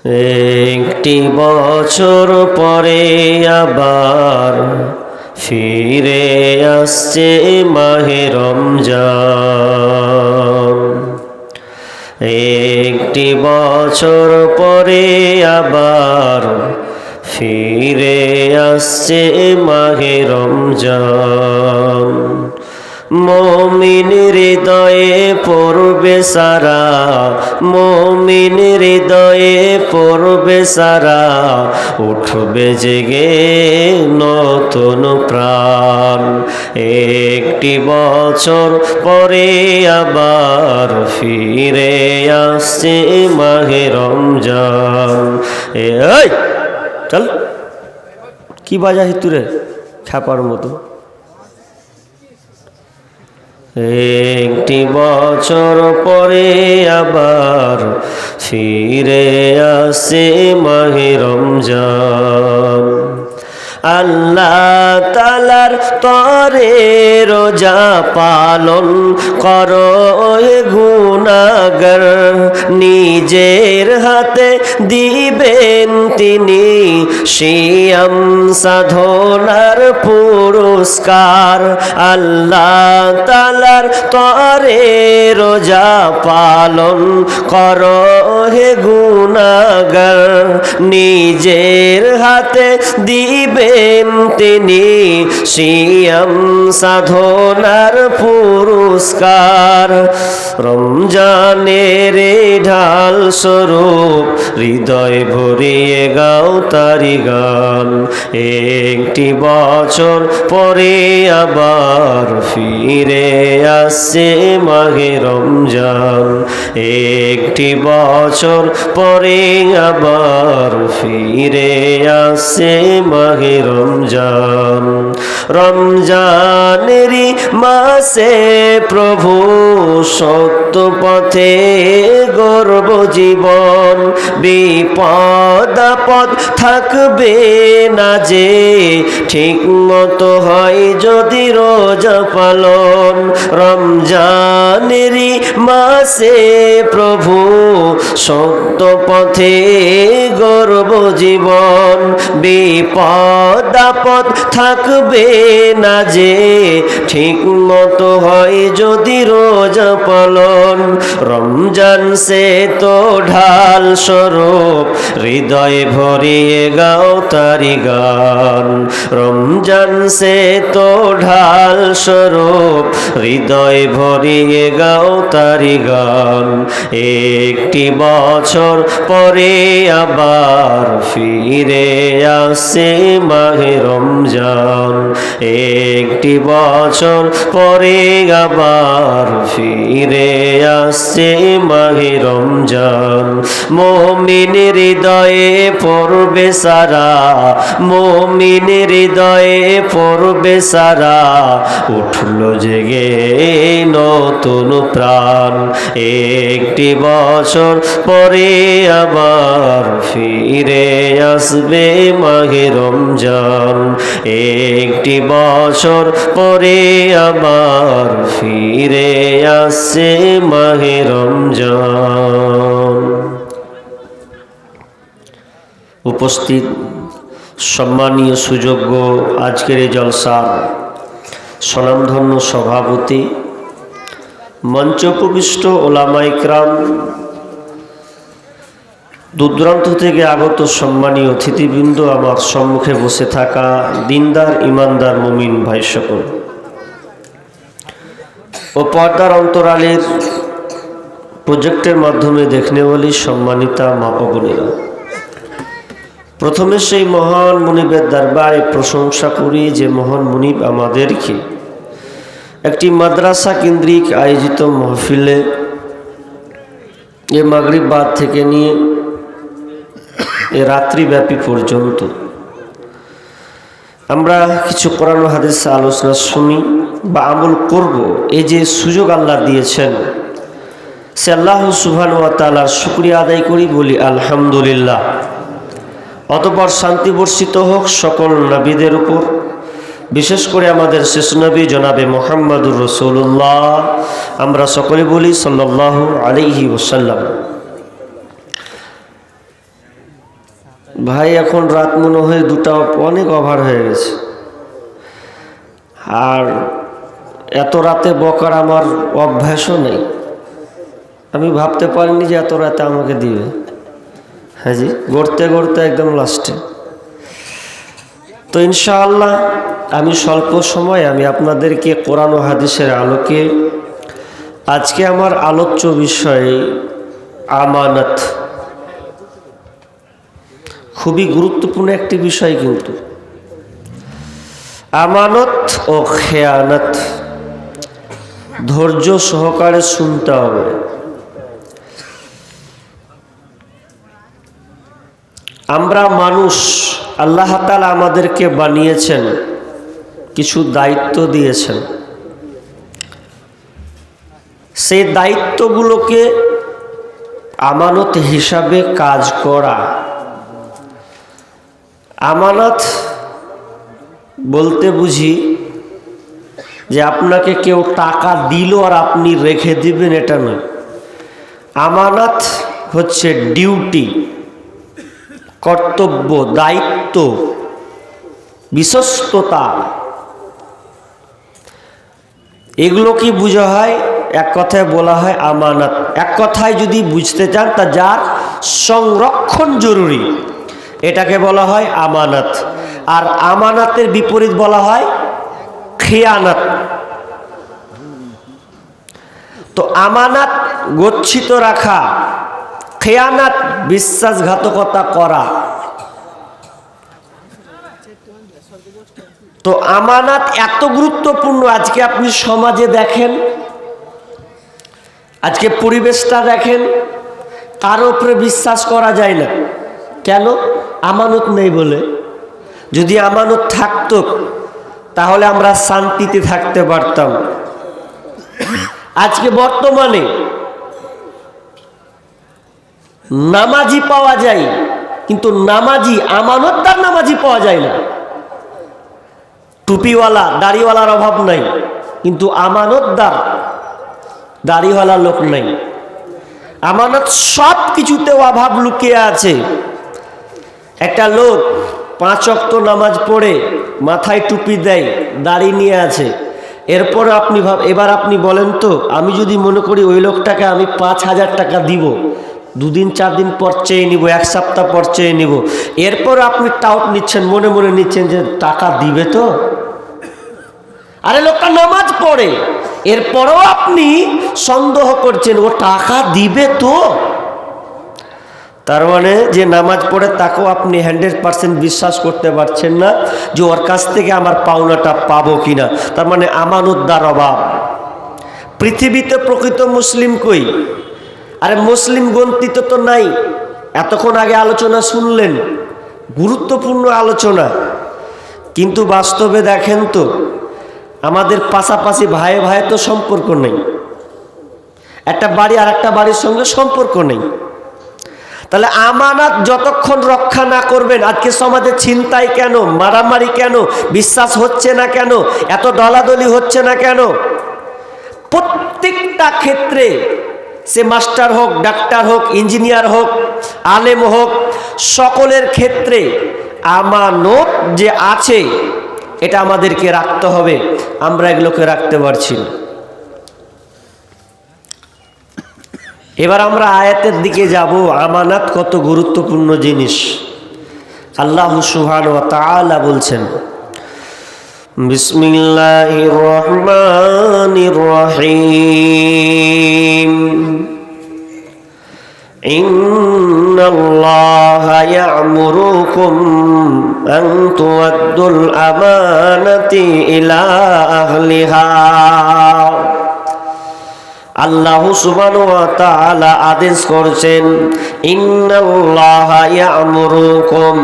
একটি বছর পরে আবার ফিরে আসছে মাহে রমজান। একটি বছর পরে আবার ফিরে আসছে মাহে রমজান। মুমিন হৃদয়ে পড়বে সারা, মুমিন হৃদয়ে পড়বে সারা, উঠবে জেগে নতুন প্রাণ। একটি বছর পরে আবার ফিরে আসছে মাহে রমজান। এই চল, কি বাজা হিতুরে খ্যাপার মতো। একটি বছর পরে আবার ফিরে আসে মাহে রমজান। আল্লাহ তাআলার তরে রোজা পালন করো গুনাহগার, নিজের হাতে দিবেন তিনি সিয়াম সাধনার পুরস্কার। আল্লাহ তাআলার তরে রোজা পালন করো হে গুনাহগার, নিজের হাতে দিবেন তিনি সিয়াম সাধনার পুরস্কার। রমজানের ঢাল স্বরূপ হৃদয় ভরিয়ে গাও তারি গান। একটি বছর পরে আবার ফিরে আসছে মাহে রমজান। একটি বছর পরে আবার ফিরে আসছে মাহে রমজান। রমজানেরই মাসে প্রভু সত্য পথে গর্ব জীবন, বিপদ আপদ থাকবে না যে ঠিক মতো হয় যদি রোজা পালন। রমজানেরই মাসে প্রভু সত্য পথে গর্ব জীবন, বিপদ আপদ থাকবে না যে ঠিক মতো হয় যদি রোজা পালন। রমজান সে তো ঢাল স্বরূপ হৃদয় ভরিয়ে গাও তারি গান। রমজান সে তো ঢাল স্বরূপ হৃদয় ভরিয়ে গাও তারি গান। একটি বছর পরে আবার ফিরে আসছে মাহে রমজান। একটি বছর পরে আবার ফিরে আসছে মাহে রমজান। মুমিন হৃদয়ে পড়বে সারা, মুমিন হৃদয়ে পড়বে সারা, উঠল জেগে নতুন প্রাণ। একটি বছর পরে আবার ফিরে আসবে মাহে রমজান। একটি বছর পরে আবার ফিরে আসছে মাহে রমজান। উপস্থিত সম্মানীয় সুযোগ্য আজকের এই জলসার স্বনামধন্য সভাপতি, মঞ্চ উপবিষ্ট ওলামা ইকরাম, দূরদূরান্ত থেকে আগত সম্মানীয় অতিথিবৃন্দ, আমার সম্মুখে বসে থাকা দিনদার ইমানদার মুমিন ভাই সকল ও পর্দার অন্তরালের প্রজেক্টের মাধ্যমে দেখনে বলি সম্মানিতা মা ও বোনেরা, প্রথমে সেই মহান মুনিবের দরবারে প্রশংসা করি যে মহান মুনিব আমাদেরকে একটি মাদ্রাসা কেন্দ্রিক আয়োজিত মাহফিলে এ মাগরিব বাদ থেকে নিয়ে এ রাত্রিব্যাপী পর্যন্ত আমরা কিছু কোরআন হাদিস আলোচনা শুনি বা আমল করব, এই যে সুযোগ আল্লাহ দিয়েছেন সে আল্লাহ সুবহানাহু ওয়া তাআলার শুকরিয়া আদায় করি, বলি আলহামদুলিল্লাহ। অতঃপর শান্তি বর্ষিত হোক সকল নবীদের উপর, বিশেষ করে আমাদের শেষ নবী জনাবে মুহাম্মদুর রাসূলুল্লাহ, আমরা সকলে বলি সাল্লাল্লাহু আলাইহি ওয়াসাল্লাম। ভাই এখন রাত মনে হয় 2টা অনেক ওভার হয়ে গেছে, আর এত রাতে বকার আমার অভ্যাসও নেই। আমি ভাবতে পারিনি যে এত রাতে আমাকে দিবে। হ্যাঁ জি, গড়তে গড়তে একদম লাস্টে। তো ইনশাআল্লাহ আমি স্বল্প সময় আমি আপনাদেরকে কোরআন ও হাদিসের আলোকে আজকে আমার আলোচ্য বিষয় আমানত। খুবই গুরুত্বপূর্ণ একটি বিষয়, কিন্তু আমানত ও খেয়ানত ধৈর্য সহকারে শুনতে হবে। আমরা মানুষ, আল্লাহ তাআলা আমাদেরকে বানিয়েছেন, কিছু দায়িত্ব দিয়েছেন। সেই দায়িত্বগুলোকে আমানত হিসাবে কাজ করা। আমানত বলতে বুঝি যে আপনাকে কেউ টাকা দিল আর আপনি রেখে দিবেন, এটা নয়। আমানত হচ্ছে ডিউটি, কর্তব্য, দায়িত্ব, বিশ্বস্ততা। এগুলো কি বোঝা হয়? এক কথায় বলা হয় আমানত। এক কথায় যদি বুঝতে চান, তা যার সংরক্ষণ জরুরি, এটাকে বলা হয় আমানত। আর আমানতের বিপরীত বলা হয় খেয়ানত। তো আমানত গচ্ছিত রাখা, খেয়ানত বিশ্বাসঘাতকতা করা। তো আমানত এত গুরুত্বপূর্ণ। আজকে আপনি সমাজে দেখেন, আজকে পরিবেশটা দেখেন, কারো উপরে বিশ্বাস করা যায় না। কেন? আমানত নেই বলে। যদি আমানত থাকতো তাহলে আমরা শান্তিতে থাকতে পারতাম। আজকে বর্তমানে নামাজি পাওয়া যায়, কিন্তু নামাজি, আমানতদার নামাজি পাওয়া যায় না। টুপিওয়ালা, দাড়িওয়ালার অভাব নাই, কিন্তু আমানতদার দাড়িওয়ালা লোক নাই। আমানত সব কিছুতেও অভাব লুকিয়ে আছে। একটা লোক 5 ওয়াক্ত নামাজ পড়ে, মাথায় টুপি দেয়, দাড়ি নিয়ে আছে, এরপর এবার আপনি বলেন তো, আমি যদি মনে করি ওই লোকটাকে আমি 5,000 টাকা দিব, 2 দিন 4 দিন পর চেয়ে নিব, 1 সপ্তাহ পর চেয়ে নিব, এরপর আপনি টাউট নিচ্ছেন, মনে মনে নিচ্ছেন যে টাকা দিবে তো? আরে লোকটা নামাজ পড়ে, এরপরেও আপনি সন্দেহ করছেন ও টাকা দিবে তো? তার মানে যে নামাজ পড়ে তাকেও আপনি 100% বিশ্বাস করতে পারছেন না যে ওর কাছ থেকে আমার পাওনাটা পাবো কিনা। তার মানে আমানতদার অভাব। পৃথিবীতে প্রকৃত মুসলিম কই? আরে মুসলিম গন্তিত তো নাই। এতক্ষণ আগে আলোচনা শুনলেন, গুরুত্বপূর্ণ আলোচনা, কিন্তু বাস্তবে দেখেন তো আমাদের পাশাপাশি ভাই ভাই তো সম্পর্ক নেই। একটা বাড়ি আর একটা বাড়ির সঙ্গে সম্পর্ক নেই। তাহলে আমানত যতক্ষণ রক্ষা না করবেন, আজকে সমাজে ছিনতাই কেন, মারামারি কেন, বিশ্বাস হচ্ছে না কেন, এত দলাদলি হচ্ছে না কেন? প্রত্যেকটা ক্ষেত্রে, সে মাস্টার হোক, ডাক্তার হোক, ইঞ্জিনিয়ার হোক, আলেম হোক, সকলের ক্ষেত্রে আমানত যে আছে এটা আমাদেরকে রাখতে হবে। আমরা এগুলোকে রাখতে পারছি না। এবার আমরা আয়াতের দিকে যাব। আমানত কত গুরুত্বপূর্ণ জিনিস। আল্লাহ সুবহানাহু ওয়া তাআলা বলছেন, বিসমিল্লাহির রহমানির রহিম, ইন্নাল্লাহা ইয়া'মুরুকুম আন তু'আদ্দুল আমানাতি ইলা আহলিহা। আল্লাহ সুবহানাহু ওয়া তাআলা আদেশ করছেন, ইন্নাল্লাহা ইয়া'মুরুকুম,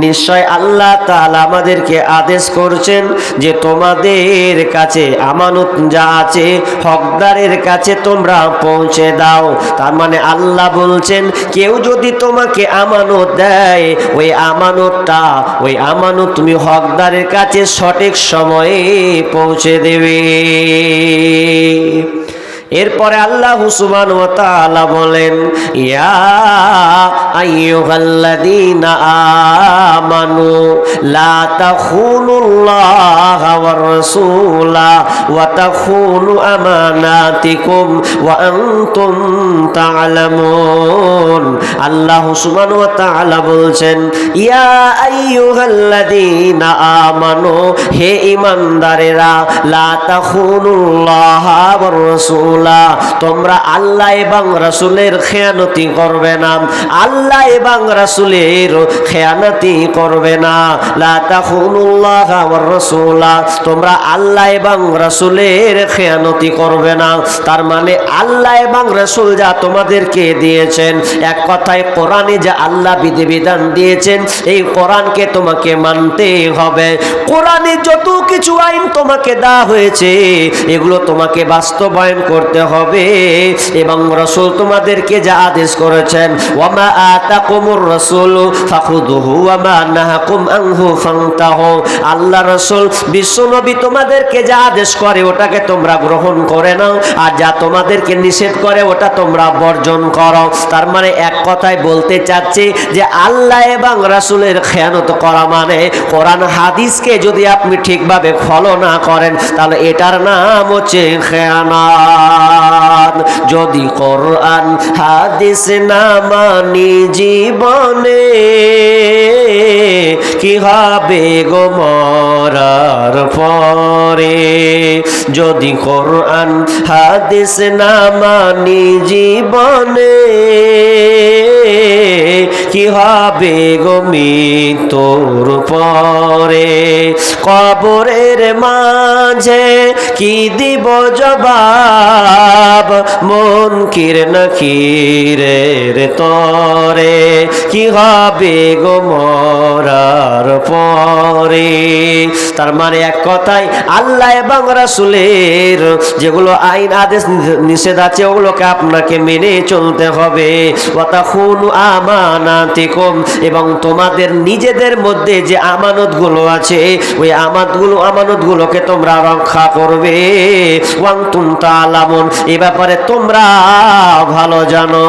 নিশ্চয় আল্লাহ তাআলা আমাদেরকে আদেশ করছেন যে তোমাদের কাছে আমানত যা আছে হকদারের কাছে তোমরা পৌঁছে দাও। তার মানে আল্লাহ বলছেন, কেউ যদি তোমাকে আমানত দেয়, ওই আমানত তুমি হকদারের কাছে সঠিক সময়ে পৌঁছে দেবে। এরপরে আল্লাহ সুবহানাহু ওয়া তাআলা বলেন, ইয়া আইয়ুহাল্লাযীনা আমানু লা তাখুনুল্লাহা ওয়ার রাসূলা ওয়া তাখুনু আমানাতিকুম ওয়া আনতুম তা'লামুন। আল্লাহ সুবহানাহু ওয়া তাআলা বলছেন, ইয়া আইয়ুহাল্লাযীনা আমানু, হে ঈমানদারেরা, লা তাখুনুল্লাহা ওয়ার রাসূলা, তোমরা আল্লাহ এবং রাসূলের খেয়ানতি করবে না। আল্লাহ এবং রাসূলের খেয়ানতি করবে না। লা তাখুনুল্লাহা ওয়ার রাসূলা, তোমরা আল্লাহ এবং রাসূলের খেয়ানতি করবে না। তার মানে আল্লাহ এবং রাসূল যা তোমাদেরকে দিয়েছেন, এক কথায় কোরআনে যা আল্লাহ বিধিবিধান দিয়েছেন, এই কোরআনকে তোমাকে মানতে হবে। কোরআনে যত কিছু আইন তোমাকে দেওয়া হয়েছে, এগুলো তোমাকে বাস্তবায়ন করতে হবে। এবং রাসূল তোমাদেরকে যা আদেশ করেছেন, ওয়ামা আতাকুমুর রাসূলু ফাখুযুহু ওয়ামা নাহাকুম আনহু ফান্তাহু, আল্লাহ রাসূল বিশ্বনবী তোমাদেরকে যা আদেশ করে ওটাকে তোমরা গ্রহণ করে নাও, আর যা তোমাদেরকে নিষেধ করে ওটা তোমরা বর্জন করো। তার মানে এক কথায় বলতে চাচ্ছি যে আল্লাহ এবং রাসূলের খেয়ানত করা মানে কোরআন হাদিসকে যদি আপনি ঠিকভাবে ফলো না করেন, তাহলে এটার নাম হচ্ছে খেয়ানত। যদি কোরআন হাদিস না মানি জীবনে, কি হবে গো মরার পরে? যদি কোরআন হাদিস না মানি জীবনে, কি হবে গো মৃত্যুর পরে? কবরের মাঝে কি দিব জবাব, মুনকির নাকিরের তরে, কি হবে গো মরার পরে? তার মানে এক কথায় আল্লাহ এবং রাসূলের যেগুলো আইন আদেশ নিষেধ আছে, ওগুলোকে আপনাকে মেনে চলতে হবে। ওয়া তাখুনু আমানাতিকুম, এবং তোমাদের নিজেদের মধ্যে যে আমানতগুলো আছে, ওই আমানতগুলোকে তোমরা রক্ষা করবে। ওয়া আনতুম তা'লামুন, এই ব্যাপারে তোমরা ভালো জানো।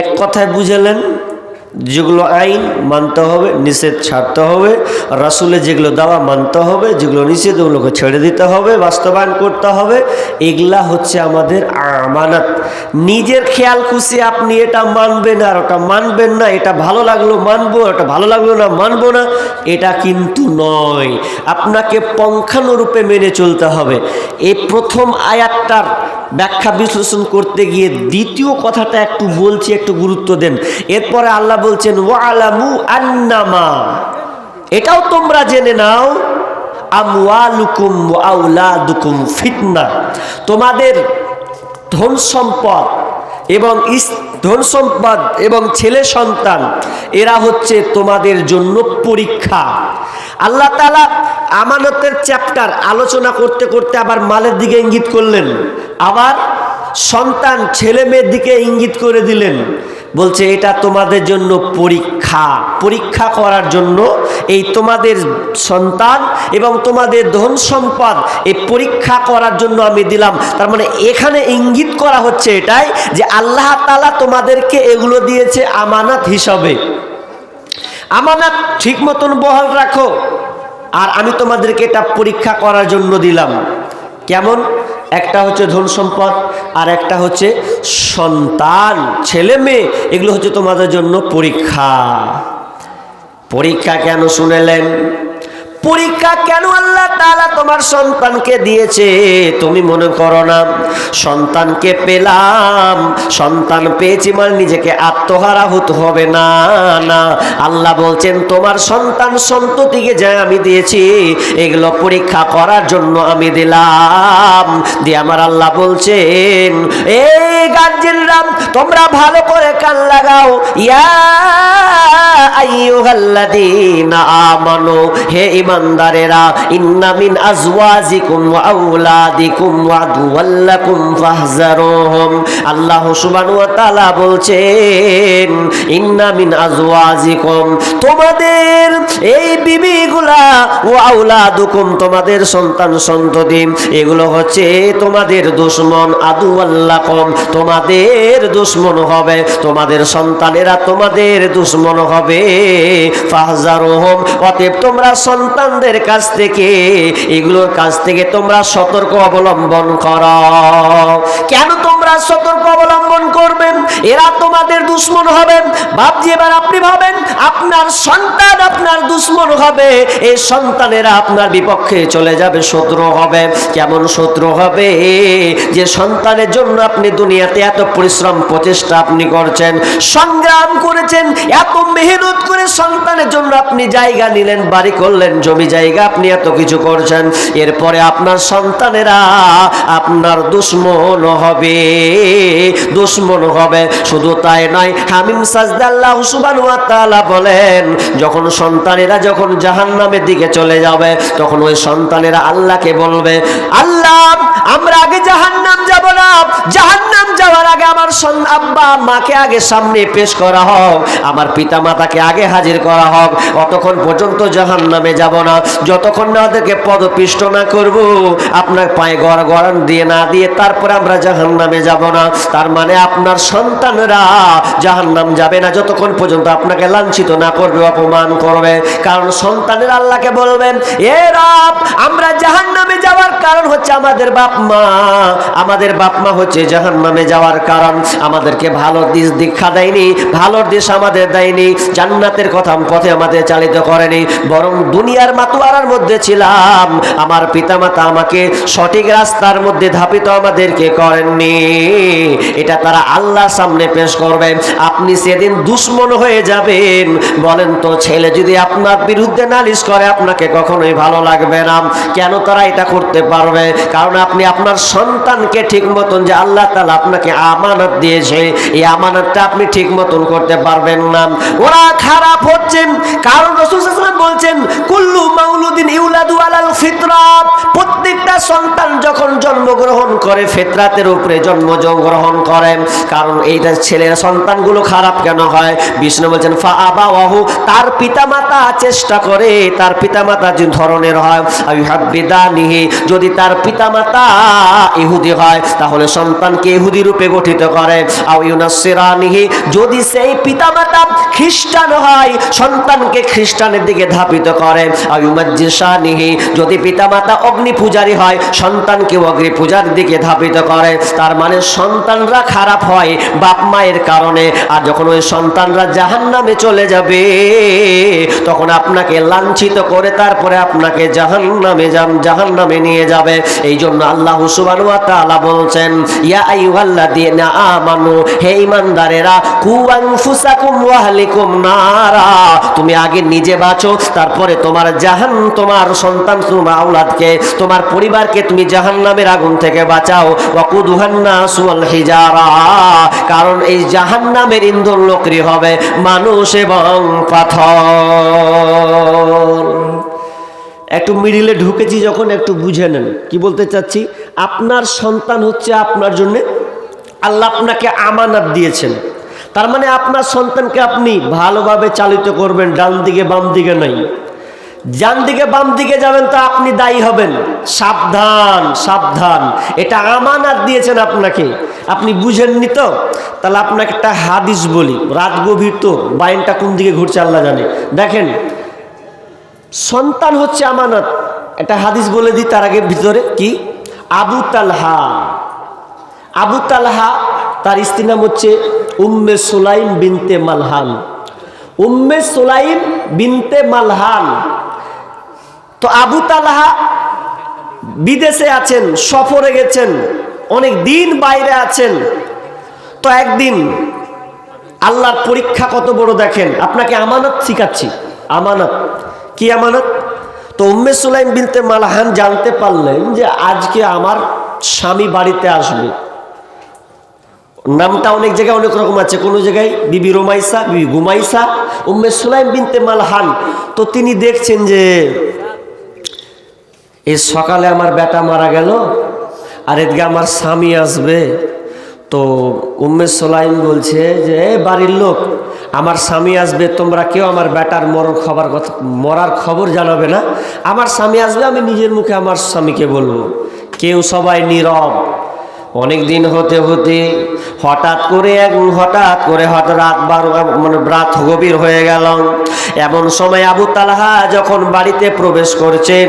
এক কথায় বুঝালেন, যেগুলো আইন মানতে হবে, নিষেধ ছাড়তে হবে, রাসূলের যেগুলো দাওয়া মানতে হবে, যেগুলো নিষেধ ওগুলোকে ছেড়ে দিতে হবে, বাস্তবায়ন করতে হবে। এগুলা হচ্ছে আমাদের আমানত। নিজের খেয়াল খুশি আপনি এটা মানবেন আর ওটা মানবেন না, এটা ভালো লাগলো মানবো, এটা ভালো লাগলো না মানবো না, এটা কিন্তু নয়। আপনাকে পঙ্খানুরূপে মেনে চলতে হবে। এই প্রথম আয়াতটার ব্যাখ্যা বিশ্লেষণ করতে গিয়ে দ্বিতীয় কথাটা একটু বলছি, একটু গুরুত্ব দেন। এরপরে আল্লাহ বলছেন, ওয়ালামু আন্নামা, এটাও তোমরা জেনে নাও, আমওয়ালুকুম ওয়া আওলাদুকুম ফিতনা, তোমাদের ধন সম্পদ এবং ছেলে সন্তান এরা হচ্ছে তোমাদের জন্য পরীক্ষা। আল্লাহ তাআলা আমানতের চ্যাপ্টার আলোচনা করতে করতে আবার মালের দিকে ইঙ্গিত করলেন, আবার সন্তান ছেলে মেয়ের দিকে ইঙ্গিত করে দিলেন। বলছে এটা তোমাদের জন্য পরীক্ষা করার জন্য এই তোমাদের সন্তান এবং তোমাদের ধন সম্পদ এই পরীক্ষা করার জন্য আমি দিলাম। তার মানে এখানে ইঙ্গিত করা হচ্ছে এটাই যে আল্লাহ তাআলা তোমাদেরকে এগুলো দিয়েছে আমানত হিসাবে। আমানত ঠিক মতন বহাল রাখো, আর আমি তোমাদেরকে এটা পরীক্ষা করার জন্য দিলাম। কেমন? একটা হচ্ছে ধন সম্পদ, আর একটা হচ্ছে সন্তান, ছেলে মেয়ে, এগুলো হচ্ছে তোমাদের জন্য পরীক্ষা। পরীক্ষা কেন শুনেলেন? পরীক্ষা কেন আল্লাহ তাআলা তোমার সন্তানকে দিয়েছে? তুমি মনে করো না সন্তানকে পেলাম, সন্তান পেয়েছি মানে নিজেকে আত্মহারা হতে হবে, না না। আল্লাহ বলছেন তোমার সন্তান সন্ততিকে যা আমি দিয়েছি এগুলো পরীক্ষা করার জন্য আমি দিলাম। দিয়ে আমার আল্লাহ বলছেন, এই গার্জিয়ানরা তোমরা ভালো করে কান লাগাও, ইয়া আইয়ুহাল্লাযীনা আমানু, হে ইমানদারেরা, ইন্না মিন আজওয়াজিকুম ওয়া আওলাদিকুম আদুওয়াল্লাকুম ফাহজারুহুম। আল্লাহ সুবহানাহু ওয়া তাআলা বলছেন, ইন্না মিন আজওয়াজিকুম, তোমাদের এই বিবিগুলা, ওয়া আওলাদুকুম, তোমাদের সন্তান সন্ততি, এগুলো হচ্ছে তোমাদের দুশমন, আদুওয়াল্লাকুম, তোমাদের দুশমন হবে, তোমাদের সন্তানেরা তোমাদের দুশমন হবে। ফাহজারুহুম, অতএব তোমরা সন্তানদের কাছ থেকে, এগুলোর কাছ থেকে তোমরা সতর্ক অবলম্বন করো। কেন তোমরা সতর্ক অবলম্বন করবেন? এরা তোমাদের দুশমন হবে। বাপজি, এবার আপনি ভাবেন, আপনার সন্তান আপনার দুশমন হবে, এই সন্তানেরা আপনার বিপক্ষে চলে যাবে, শত্রু হবে। কেমন শত্রু হবে? যে সন্তানের জন্য আপনি দুনিয়াতে এত পরিশ্রম প্রচেষ্টা আপনি করছেন, সংগ্রাম করেছেন, এত মেহনত করে সন্তানের জন্য আপনি জায়গা নিলেন, বাড়ি করলেন, জমি জায়গা আপনি এত কিছু করছেন, এরপরে আপনার সন্তানেরা আপনার দুশমন হবে, দুশমন হবে। শুধু তাই নয়, হামিম সাজদা আল্লাহ সুবহানাহু ওয়া তাআলা বলেন, যখন সন্তানেরা যখন জাহান্নামের দিকে চলে যাবে, তখন ওই সন্তানেরা আল্লাহকে বলবে, আল্লাহ আমরা আগে জাহান্নাম যাব না, জাহান্নাম যাওয়ার আগে আমার আব্বা মাকে আগে সামনে পেশ করা হোক, আমার পিতা মাতাকে আগে হাজির করা হোক, অতক্ষণ পর্যন্ত জাহান্নামে যাব না, যতক্ষণ না ওদেরকে পদপিষ্ট না করব, আপনার পায়ে গড়ান দিয়ে না দিয়ে তারপরে আমরা জাহান্নামে যাব না। তার মানে আপনার সন্তানরা জাহান্নাম যাবে না যতক্ষণ পর্যন্ত আপনাকে লাঞ্ছিত না করবে, অপমান করবে। কারণ সন্তানেরা আল্লাহকে বলবেন, এ রব, আমরা জাহান্নামে যাওয়ার কারণ হচ্ছে আমাদের বাপ মা, আমাদের বাপ মা হচ্ছে জাহান্নামে যাওয়ার কারণ। আমাদেরকে ভালো দিক দীক্ষা দেয়নি, ভালোর দেশ আমাদের দেয়নি, জান্নাতের কথা পথে আমাদের চালিত করেনি, বরং দুনিয়ার মাতোয়ারার মধ্যে ছিলাম, আমার পিতামাতা আমাকে সঠিক রাস্তার মধ্যে ধাপিত আমাদেরকে করেননি। এটা তারা আল্লাহর সামনে পেশ করবে। আপনি সেদিন দুশমন হয়ে যাবেন। বলেন তো, ছেলে যদি আপনার বিরুদ্ধে নালিশ করে আপনাকে কখনোই ভালো লাগবে না। কেন তারা এটা করতে পারবে? কারণ আপনি আপনার সন্তানকে ঠিক মতন, যে আল্লাহ তাআলা আপনাকে আমানত দিয়েছে, এই আমানতটা আপনি ঠিক মতন করতে পারবেন না। ওরা খারাপ হচ্ছেন, কারণ রাসূল সাল্লাল্লাহু আলাইহি ওয়াসাল্লাম বলছেন, কুল্লু মাউলুদিন ইউলাদু আলাল ফিতরাত, প্রত্যেকটা সন্তান যখন জন্মগ্রহণ করে ফিতরাতের উপরে জন্মগ্রহণ করে। কারণ এইটা ছেলের সন্তানগুলো খারাপ কেন হয়? বিষ্ণু বলছেন, ফা আবাওয়াহু, তার পিতামাতা চেষ্টা করে, তার পিতামাতা যে ধরনের হয়, আইহাব্বিদানিহি, যদি তার পিতামাতা ইহুদি হয় তাহলে সন্তানকে ইহুদি রূপে গঠিত করে, আও ইউনাসসিরানিহি, যদি সেই পিতামাতা খ্রিস্টান হয় সন্তানকে খ্রিস্টানের দিকে ধাপিত করে, আও ইউমাজ্জিসানিহি, যদি পিতামাতা অগ্নি পূজারী হয় সন্তানকে অগ্নি পূজার দিকে ধাপিত করে। তার মানে সন্তানরা খারাপ হয় বাপ মায়ের কারণে। আর যখন ওই সন্তানরা জাহান্নামে চলে যাবে তখন আপনাকে লাঞ্ছিত করে তারপরে আপনাকে জাহান্নামে নিয়ে যাবে। এই জন্য আল্লাহ সুবহানাহু ওয়া তাআলা বলছেন, ইয়া আইয়ুহাল্লাযীনা আমানু, হে ঈমানদারেরা, কু আনফুসাকুম ওয়া আহলিকুম নারা, তুমি আগে নিজে বাঁচো, তারপরে তোমার তোমার সন্তান, তোমার আওলাদকে, তোমার পরিবারকে তুমি জাহান্নামের আগুন থেকে বাঁচাও। ওয়াকুদুহান নাসু ওয়াল হিজারা, কারণ এই জাহান্নামের ইন্ধন লকড়ি হবে মানুষ এবং পাথর। একটু মিডিলে ঢুকেছি যখন, একটু বুঝে নেন কি বলতে চাচ্ছি। আপনার সন্তান হচ্ছে আপনার জন্য, আল্লাহ আপনাকে আমানত দিয়েছেন। তার মানে আপনার সন্তানকে আপনি ভালোভাবে চালিত করবেন, ডান দিকে বাম দিকে নাই। ডান দিকে বাম দিকে যাবেন তো আপনি দায়ী হবেন। সাবধান সাবধান, এটা আমানত দিয়েছেন আপনাকে, আপনি বুঝেননি তো। তাহলে আপনাকে একটা হাদিস বলি, রাত গভীর তো, বাইনটা কোন দিকে ঘুরছে আল্লাহ জানে। দেখেন, সন্তান হচ্ছে আমানত, একটা হাদিস বলে দিই তার আগে ভিতরে কি। আবু তালহা তার স্ত্রীর নাম হচ্ছে উম্মে সুলাইম বিনতে মালহান। উম্মে সুলাইম বিনতে মালহান। তো আবু তালহা বিদেশে আছেন, সফরে গেছেন, অনেক দিন বাইরে আছেন। তো একদিন আল্লাহর পরীক্ষা কত বড় দেখেন, আপনাকে আমানত শিখাচ্ছি। আমানত কি? আমানত। তো উম্মে সুলাইম বিনতে মালহান জানতে পারলেন যে আজকে আমার স্বামী বাড়িতে আসবে। নামটা অনেক জায়গায় অনেক রকম আছে, কোনো জায়গায় বিবি রোমাইসা, বিবি গুমাইসা, উম্মে সুলাইম বিনতে মালহান। তো তিনি দেখছেন যে এই সকালে আমার বেটা মারা গেল, আর এদিকে আমার স্বামী আসবে। তো উম্মে সোলাইম বলছে যে বাড়ির লোক, আমার স্বামী আসবে, তোমরা কেউ আমার বেটার মরার খবর জানাবে না। আমার স্বামী আসবে, আমি নিজের মুখে আমার স্বামীকে বলবো। কেউ সবাই নীরব। অনেক দিন হতে হতে হঠাৎ করে রাত গভীর হয়ে গেল। এমন সময় আবু তালহা যখন বাড়িতে প্রবেশ করছেন,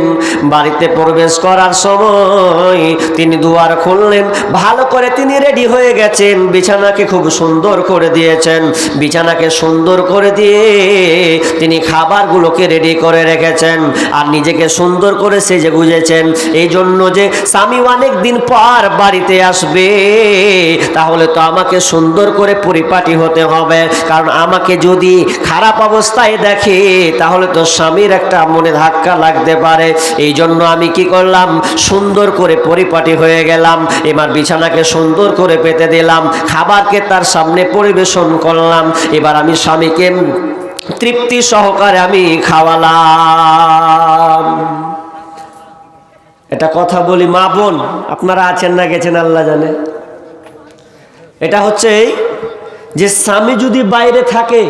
বাড়িতে প্রবেশ করার সময় তিনি দুয়ার খুললেন। ভালো করে তিনি রেডি হয়ে গেছেন, বিছানাকে খুব সুন্দর করে দিয়েছেন। বিছানাকে সুন্দর করে দিয়ে তিনি খাবারগুলোকে রেডি করে রেখেছেন, আর নিজেকে সুন্দর করে সেজে গুজেছেন। এই জন্য যে স্বামী অনেক দিন পর বাড়িতে আসবে, তাহলে তো আমাকে সুন্দর করে পরিপাটি হতে হবে। কারণ আমাকে যদি খারাপ অবস্থায় দেখে, তাহলে তো স্বামীর একটা মনে ধাক্কা লাগতে পারে। এই জন্য আমি কি করলাম, সুন্দর করে পরিপাটি হয়ে গেলাম। এবার বিছানাকে সুন্দর করে পেতে দিলাম, খাবারকে তার সামনে পরিবেশন করলাম। এবার আমি স্বামীকে তৃপ্তি সহকারে আমি খাওয়ালাম। এটা কথা বলি মা বোন, আপনারা আছেন না গেছেন আল্লাহ জানে। এটা হচ্ছে যে স্বামী যদি বাইরে থাকে,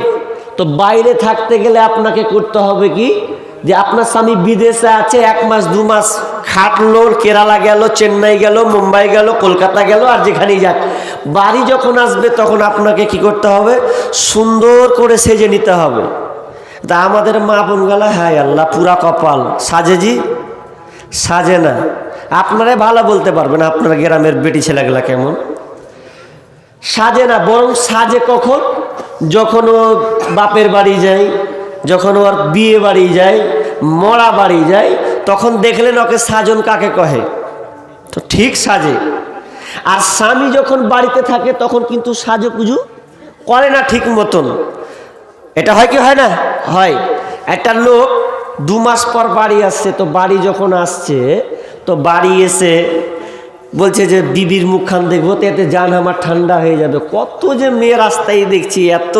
তো বাইরে থাকতে গেলে আপনাকে করতে হবে কি, যে আপনার স্বামী বিদেশে আছে, 1 মাস 2 মাস খাটলো, কেরালা গেল, চেন্নাই গেল, মুম্বাই গেল, কলকাতা গেল, আর যেখানেই যাক, বাড়ি যখন আসবে তখন আপনাকে কি করতে হবে, সুন্দর করে সেজে নিতে হবে। তা আমাদের মা বোন গেলা, হায় আল্লাহ পুরা কপাল, সাজে জি সাজে না। আপনারাই ভালো বলতে পারবেন আপনার গ্রামের বেটি ছেলেগুলা কেমন সাজে না। বরং সাজে কখন, যখন ও বাপের বাড়ি যায়, যখন ওর বিয়ে বাড়ি যায়, মরা বাড়ি যায়, তখন দেখলেন ওকে সাজন কাকে কহে, তো ঠিক সাজে। আর স্বামী যখন বাড়িতে থাকে তখন কিন্তু সাজুগুজু করে না ঠিক মতন। এটা হয় কি হয় না? হয়। একটা লোক 2 মাস পর বাড়ি আসছে, তো বাড়ি যখন আসছে, তো বাড়ি এসে বলছে যে বিবির মুখখান দেখবো, তো এতে জান আমার ঠান্ডা হয়ে যাবে। কত যে মেয়ে রাস্তায় দেখছি, এত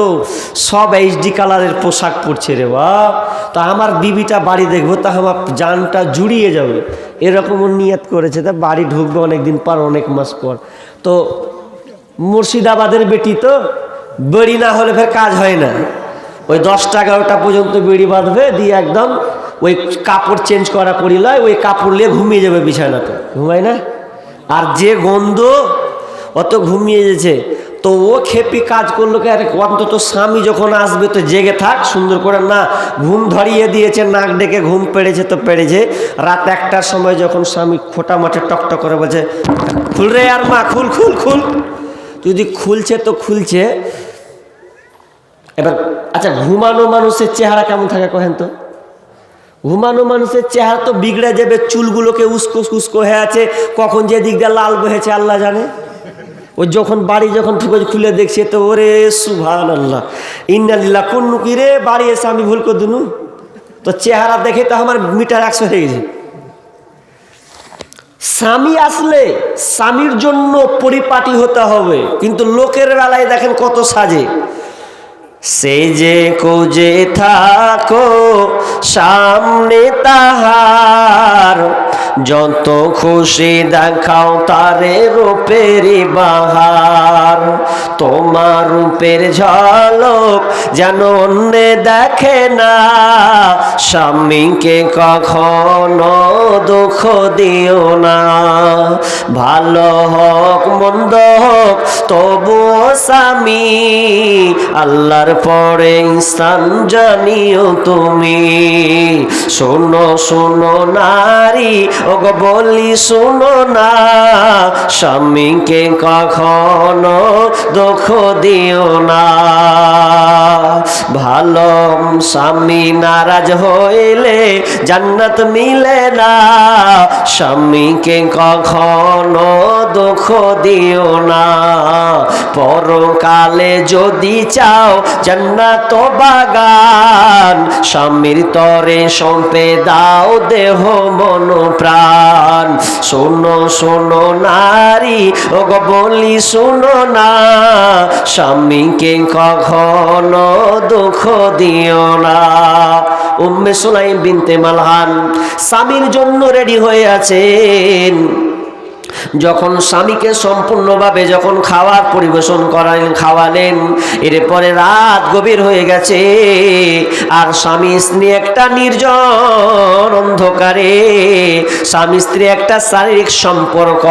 সব HD কালারের পোশাক পরছে রে বাপ, তা আমার বিবিটা বাড়ি দেখবো, তা আমার জানটা জুড়িয়ে যাবে, এরকমও নিয়ত করেছে। তা বাড়ি ঢুকবে অনেকদিন পর, অনেক মাস পর। তো মুর্শিদাবাদের বেটি তো, বেড়ি না হলে ফের কাজ হয় না। ওই 10টা 11টা পর্যন্ত বেড়ি বাঁধবে, দিয়ে একদম ওই কাপড় চেঞ্জ করা করিলায়, ওই কাপড় নিয়ে ঘুমিয়ে যাবে বিছানাতে, ঘুমায় না? আর যে গন্ধ, অত ঘুমিয়ে যেছে। তো ও খেপি কাজ করলো কি, আরে অন্তত স্বামী যখন আসবে তো জেগে থাক সুন্দর করে, না ঘুম ধরিয়ে দিয়েছে, নাক ডেকে ঘুম পেড়েছে তো পেড়েছে। রাত 1টার সময় যখন স্বামী খোটা মাঠে টকটক করে বলছে, খুল রে আর মা, খুল খুল খুল। যদি খুলছে তো খুলছে। এবার আচ্ছা, ঘুমানো মানুষের চেহারা কেমন থাকে কহেন তো? ঘুমানো মানুষের চেহারা তো বিগড়ে যাবে, চুলগুলোকে উস্কো উস্কো হয়ে আছে, কখন যে দিক দিয়ে লাল বহেছে আল্লাহ জানে। ওই যখন বাড়ি যখন খুলে দেখছে, তো ওরে সুবহানাল্লাহ ইন্নালিল্লাহ, কোন কি রে বাড়ি এসে আমি ভুল করে দিনু, তো চেহারা দেখে তো আমার মিটার 100 হয়ে গেছে। স্বামী আসলে স্বামীর জন্য পরিপাটি হতে হবে, কিন্তু লোকের বেলায় দেখেন কত সাজে। সেজে কোজে থাকো সামনে তাহার, যত খুশি দেখাও তারে রূপের বাহার। তোমার রূপের ঝলক যেন অন্যে দেখে না, স্বামীকে কখনো দুঃখ দিও না। ভালো হোক মন্দ হোক তবুও স্বামী, আল্লাহর পরে স্থান জানিও তুমি। শোনো শোনো নারী, ওগো বলি শোনো না, স্বামীকে কখনো দুঃখ দিও না। ভালো স্বামী নারাজ হইলে জান্নাত মিলে না, স্বামীকে কখনো দুঃখ দিও না। পরকালে যদি চাও জান্নাত বাগান, স্বামীর তরে সঁপে দাও দেহ মন প্রাণ। শোনো শোনো নারী, ওগো বলি শোনো না, স্বামীকে কখনো দুঃখ দিও না। উম্মে সুলাইম বিনতে মালহান স্বামীর জন্য রেডি হয়ে আছেন। যখন স্বামীকে সম্পূর্ণভাবে যখন খাওয়ার পরিবেশন খাওয়ালেন, এরপরে রাত গভীর হয়ে গেছে, আর স্বামী স্ত্রী একটা নির্জন অন্ধকারে স্বামী স্ত্রী একটা শারীরিক সম্পর্ক,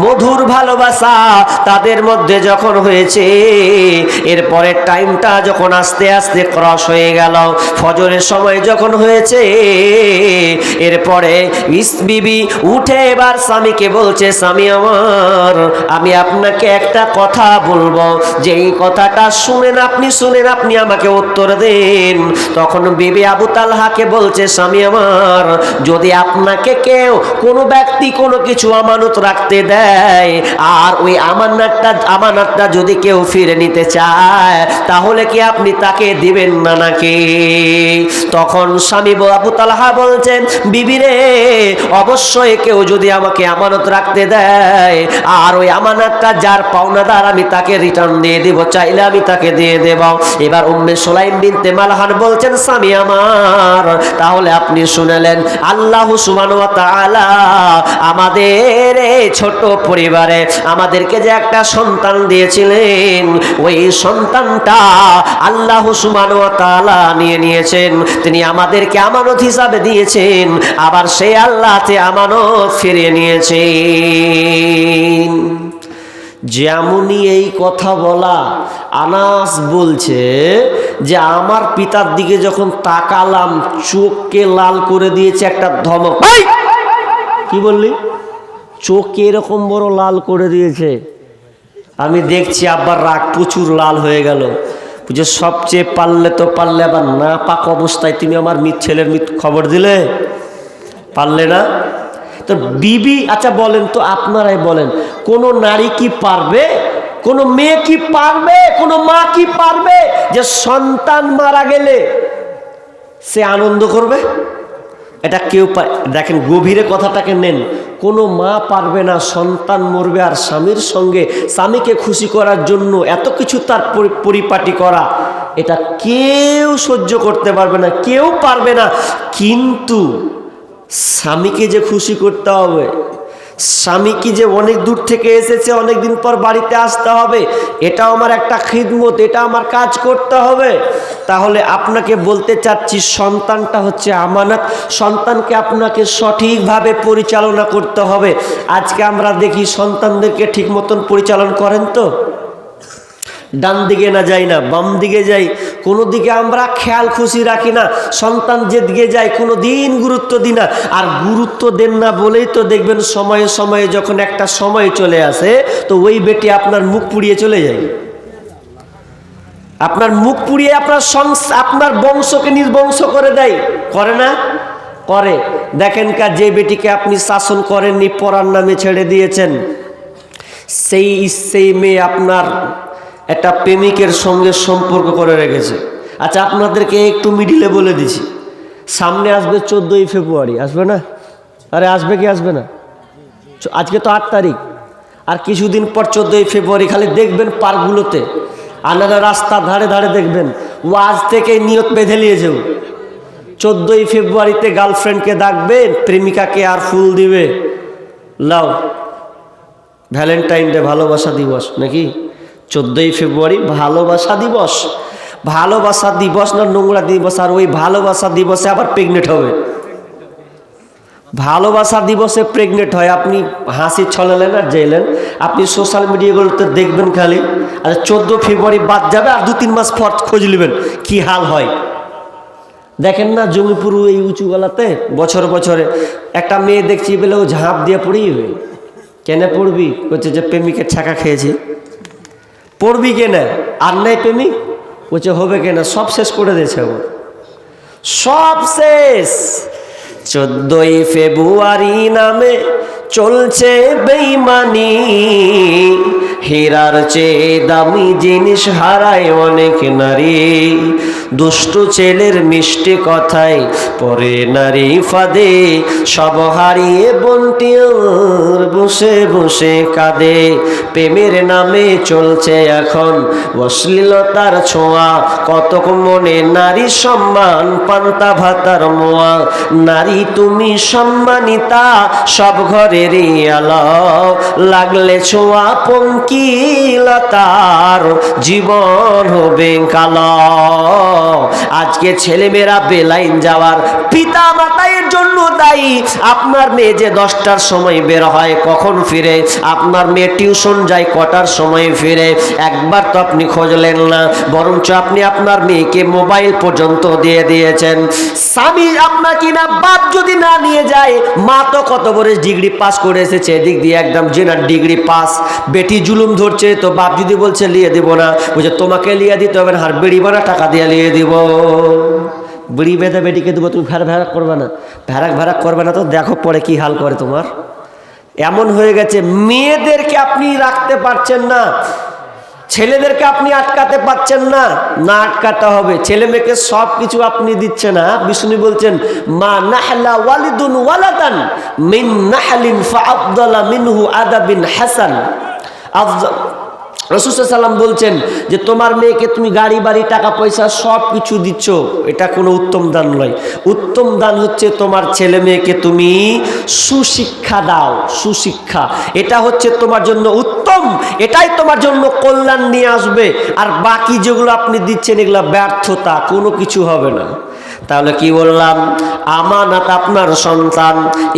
মধুর ভালোবাসা তাদের মধ্যে যখন হয়েছে, এরপরে টাইমটা যখন আস্তে আস্তে ক্রস হয়ে গেল, ফজরের সময় যখন হয়েছে, এরপরে বিবি উঠে এবার স্বামীকে বলছে, স্বামী আমার, আমি আপনাকে একটা কথা বলবো, যে এই কথাটা শুনেন, আপনি আমাকে উত্তর দেন। তখন বিবি আবু তালহাকে বলছে, স্বামী আমার, যদি আপনাকে কেউ কোনো ব্যক্তি কোনো কিছু আমানত রাখতে দেয়, আর ওই আমানতটা যদি কেউ ফিরে নিতে চায়, তাহলে কি আপনি তাকে দিবেন না নাকি? তখন স্বামী আবু তালহা বলছেন, বিবি রে, অবশ্যই কেউ যদি আমাকে আমানত রাখতে দেয়, আর ওই আমানতটা যার পাওনাদার, আমি তাকে রিটার্ন দিয়ে দেব, চাইলে আমি তাকে দিয়ে দেব। এবার উম্মে সুলাইম বিনতে মালহান বলছেন, স্বামী আমার, তাহলে আপনি শুনলেন, আল্লাহ সুবহানাহু ওয়া তাআলা আমাদের এই ছোট পরিবারে আমাদেরকে যে একটা সন্তান দিয়েছিলেন, ওই সন্তানটা আল্লাহ সুবহানাহু ওয়া তাআলা নিয়েছেন, তিনি আমাদেরকে আমানত হিসাবে দিয়েছেন, আবার সেই আল্লাহতে আমানত ফিরিয়ে নিয়েছেন। যেমনই এই কথা বলা, আনাস বলছে যে আমার পিতার দিকে যখন তাকালাম, চোখকে লাল করে দিয়েছে একটা ধমক। কি বললি? চোখকে এরকম বড় লাল করে দিয়েছে। আমি দেখছি আব্বার রাগ প্রচুর লাল হয়ে গেল, বুঝে সবচেয়ে পারলে আবার না পাক অবস্থায় তুমি আমার ছেলের খবর দিলে, পারলে না তো বিবি। আচ্ছা বলেন তো, আপনারাই বলেন, কোন নারী কি পারবে, কোন মেয়ে কি পারবে, কোন মা কি পারবে যে সন্তান মারা গেলে সে আনন্দ করবে? এটা কেউ দেখেন, গভীরে কথাটাকে নেন, কোনো মা পারবে না সন্তান মরবে আর স্বামীর সঙ্গে স্বামীকে খুশি করার জন্য এত কিছু তার পরিপাটি করা, এটা কেউ সহ্য করতে পারবে না, কেউ পারবে না। কিন্তু স্বামীকে যে খুশি করতে হবে, স্বামীকে যে অনেক দূর থেকে এসেছে, অনেক দিন পর বাড়িতে আসতে হবে, এটাও আমার একটা খিদমত, এটা আমার কাজ করতে হবে। তাহলে আপনাকে বলতে চাচ্ছি, সন্তানটা হচ্ছে আমানত, সন্তানকে আপনাকে সঠিকভাবে পরিচালনা করতে হবে। আজকে আমরা দেখি সন্তানদেরকে ঠিক মতন পরিচালনা করেন তো? ডান দিকে না যাই না, বাম দিকে যাই, কোনো দিকে আমরা খেয়াল খুশি রাখি না। সন্তান যেদিকে যায় কোনো দিন গুরুত্ব দিই না। আর গুরুত্ব দেন না বলেই তো দেখবেন সময়ে সময়ে যখন একটা সময় চলে আসে, তো ওই বেটি আপনার মুখ পুড়িয়ে চলে যায়, আপনার মুখ পুড়িয়ে আপনার বংশকে নির্বংশ করে দেয়, করে না? করে। দেখেন যে বেটিকে আপনি শাসন করেননি, পড়ার নামে ছেড়ে দিয়েছেন, সেই মেয়ে আপনার একটা প্রেমিকের সঙ্গে সম্পর্ক করে রেখেছে। আচ্ছা আপনাদেরকে একটু মিডিলে বলে দিছি, সামনে আসবে 14ই ফেব্রুয়ারি, আসবে না? আরে আসবে কি আসবে না? আজকে তো 8 তারিখ, আর কিছুদিন পর 14ই ফেব্রুয়ারি। খালি দেখবেন পার্কগুলোতে, আনারা রাস্তার ধারে ধারে দেখবেন, ও আজ থেকে নিয়ত বেঁধে নিয়ে যাও, 14ই ফেব্রুয়ারিতে গার্লফ্রেন্ডকে ডাকবেন, প্রেমিকাকে আর ফুল দিবে, লাও ভ্যালেন্টাইন ডে, ভালোবাসা দিবস নাকি? 14ই ফেব্রুয়ারি ভালোবাসা দিবস। ভালোবাসা দিবস না নোংরা দিবস? আর ওই ভালোবাসা দিবসে আবার প্রেগনেন্ট হবে, ভালোবাসা দিবসে প্রেগনেন্ট হয়। আপনি হাসি ছলালেন আর যাইলেন, আপনি সোশ্যাল মিডিয়াগুলোতে দেখবেন খালি। আর 14 ফেব্রুয়ারি বাদ যাবে, আর 2-3 মাস পর খোঁজ নেবেন কি হাল হয়। দেখেন না জঙ্গিপুর এই উঁচু গলাতে বছরে একটা মেয়ে দেখছি বলে ও ঝাঁপ দিয়ে পড়িয়ে, কেন পড়বি? বলছে যে প্রেমিকের ছাকা খেয়েছি। পড়বি কেনা? আর নাই প্রেমিক? বলছে হবে কেনা? সব শেষ করে দিয়েছে, সব শেষ। 14ই ফেব্রুয়ারি নামে চলছে বেঈমানি, হীরার চেয়ে দামি জিনিস হারায় অনেক নারী। দুষ্ট ছেলের মিষ্টি কথায় পরে নারী ফাঁদে, সব হারিয়ে বন্টি আর বসে বসে কাঁদে। প্রেমের নামে চলছে এখন অশ্লীলতার ছোঁয়া, কতক মনে নারী সম্মান পান্তা ভাতার মোয়া। নারী তুমি সম্মানিতা, সব ঘরেরই আলো, লাগলে ছোঁয়া পঙ্কিলতার জীবন হবে কালো। আজকে ছেলেমেয়েরা বেলাইন যাওয়ার পিতা মাতায়ের জন্য দায়ী। আপনার মেয়ে যে 10টার সময় বের হয়, কখন ফিরে? আপনার মেয়ে টিউশন যায় কটার সময় ফিরে? একবার তো আপনি খোঁজলেন না, বরঞ্চ আপনি আপনার মেয়েকে মোবাইল পর্যন্ত দিয়ে দিয়েছেন। স্বামী আপনার কিনা বাপ যদি না নিয়ে যায়, মা তো কত বড় ডিগ্রি পাস করে এসেছে, এদিক দিয়ে একদম জেনার ডিগ্রি পাস, বেটি জুলুম ধরছে, তো বাপ যদি বলছে লিয়ে দিব না, বলছে তোমাকে লিয়ে দিতে হবে না, আর বেড়ি বানা টাকা দিয়ে লিয়ে দিব। বিড়ি বেঁধে বেটিকে দেবো, তুমি ভ্যারাক করবে না, ভ্যারাক করবে না, তো দেখো পরে কি হাল করে তোমার। এমন হয়ে গেছে, মেয়েদেরকে আপনি রাখতে পারছেন না, ছেলেদেরকে আপনি আটকাতে পারছেন না। না আটকাতে হবে, ছেলে মেয়েকে সব কিছু আপনি দিচ্ছেন না। বিষ্ণু বলছেন মা নাহলা ওয়ালিদুন ওয়ালাদান মিন নাহলিন ফাআফদালা মিনহু আদাবিন হাসান। রাসূল সাল্লাল্লাহু আলাইহি ওয়াসাল্লাম বলছেন যে তোমার মেয়েকে তুমি গাড়ি বাড়ি টাকা পয়সা সব কিছু দিচ্ছ, এটা কোনো উত্তম দান নয়। উত্তম দান হচ্ছে তোমার ছেলে মেয়েকে তুমি সুশিক্ষা দাও। সুশিক্ষা, এটা হচ্ছে তোমার জন্য উত্তম, এটাই তোমার জন্য কল্যাণ নিয়ে আসবে। আর বাকি যেগুলো আপনি দিচ্ছেন এগুলো ব্যর্থতা, কোনো কিছু হবে না। তাহলে কি বললাম? আমানত আপনার সন্তান।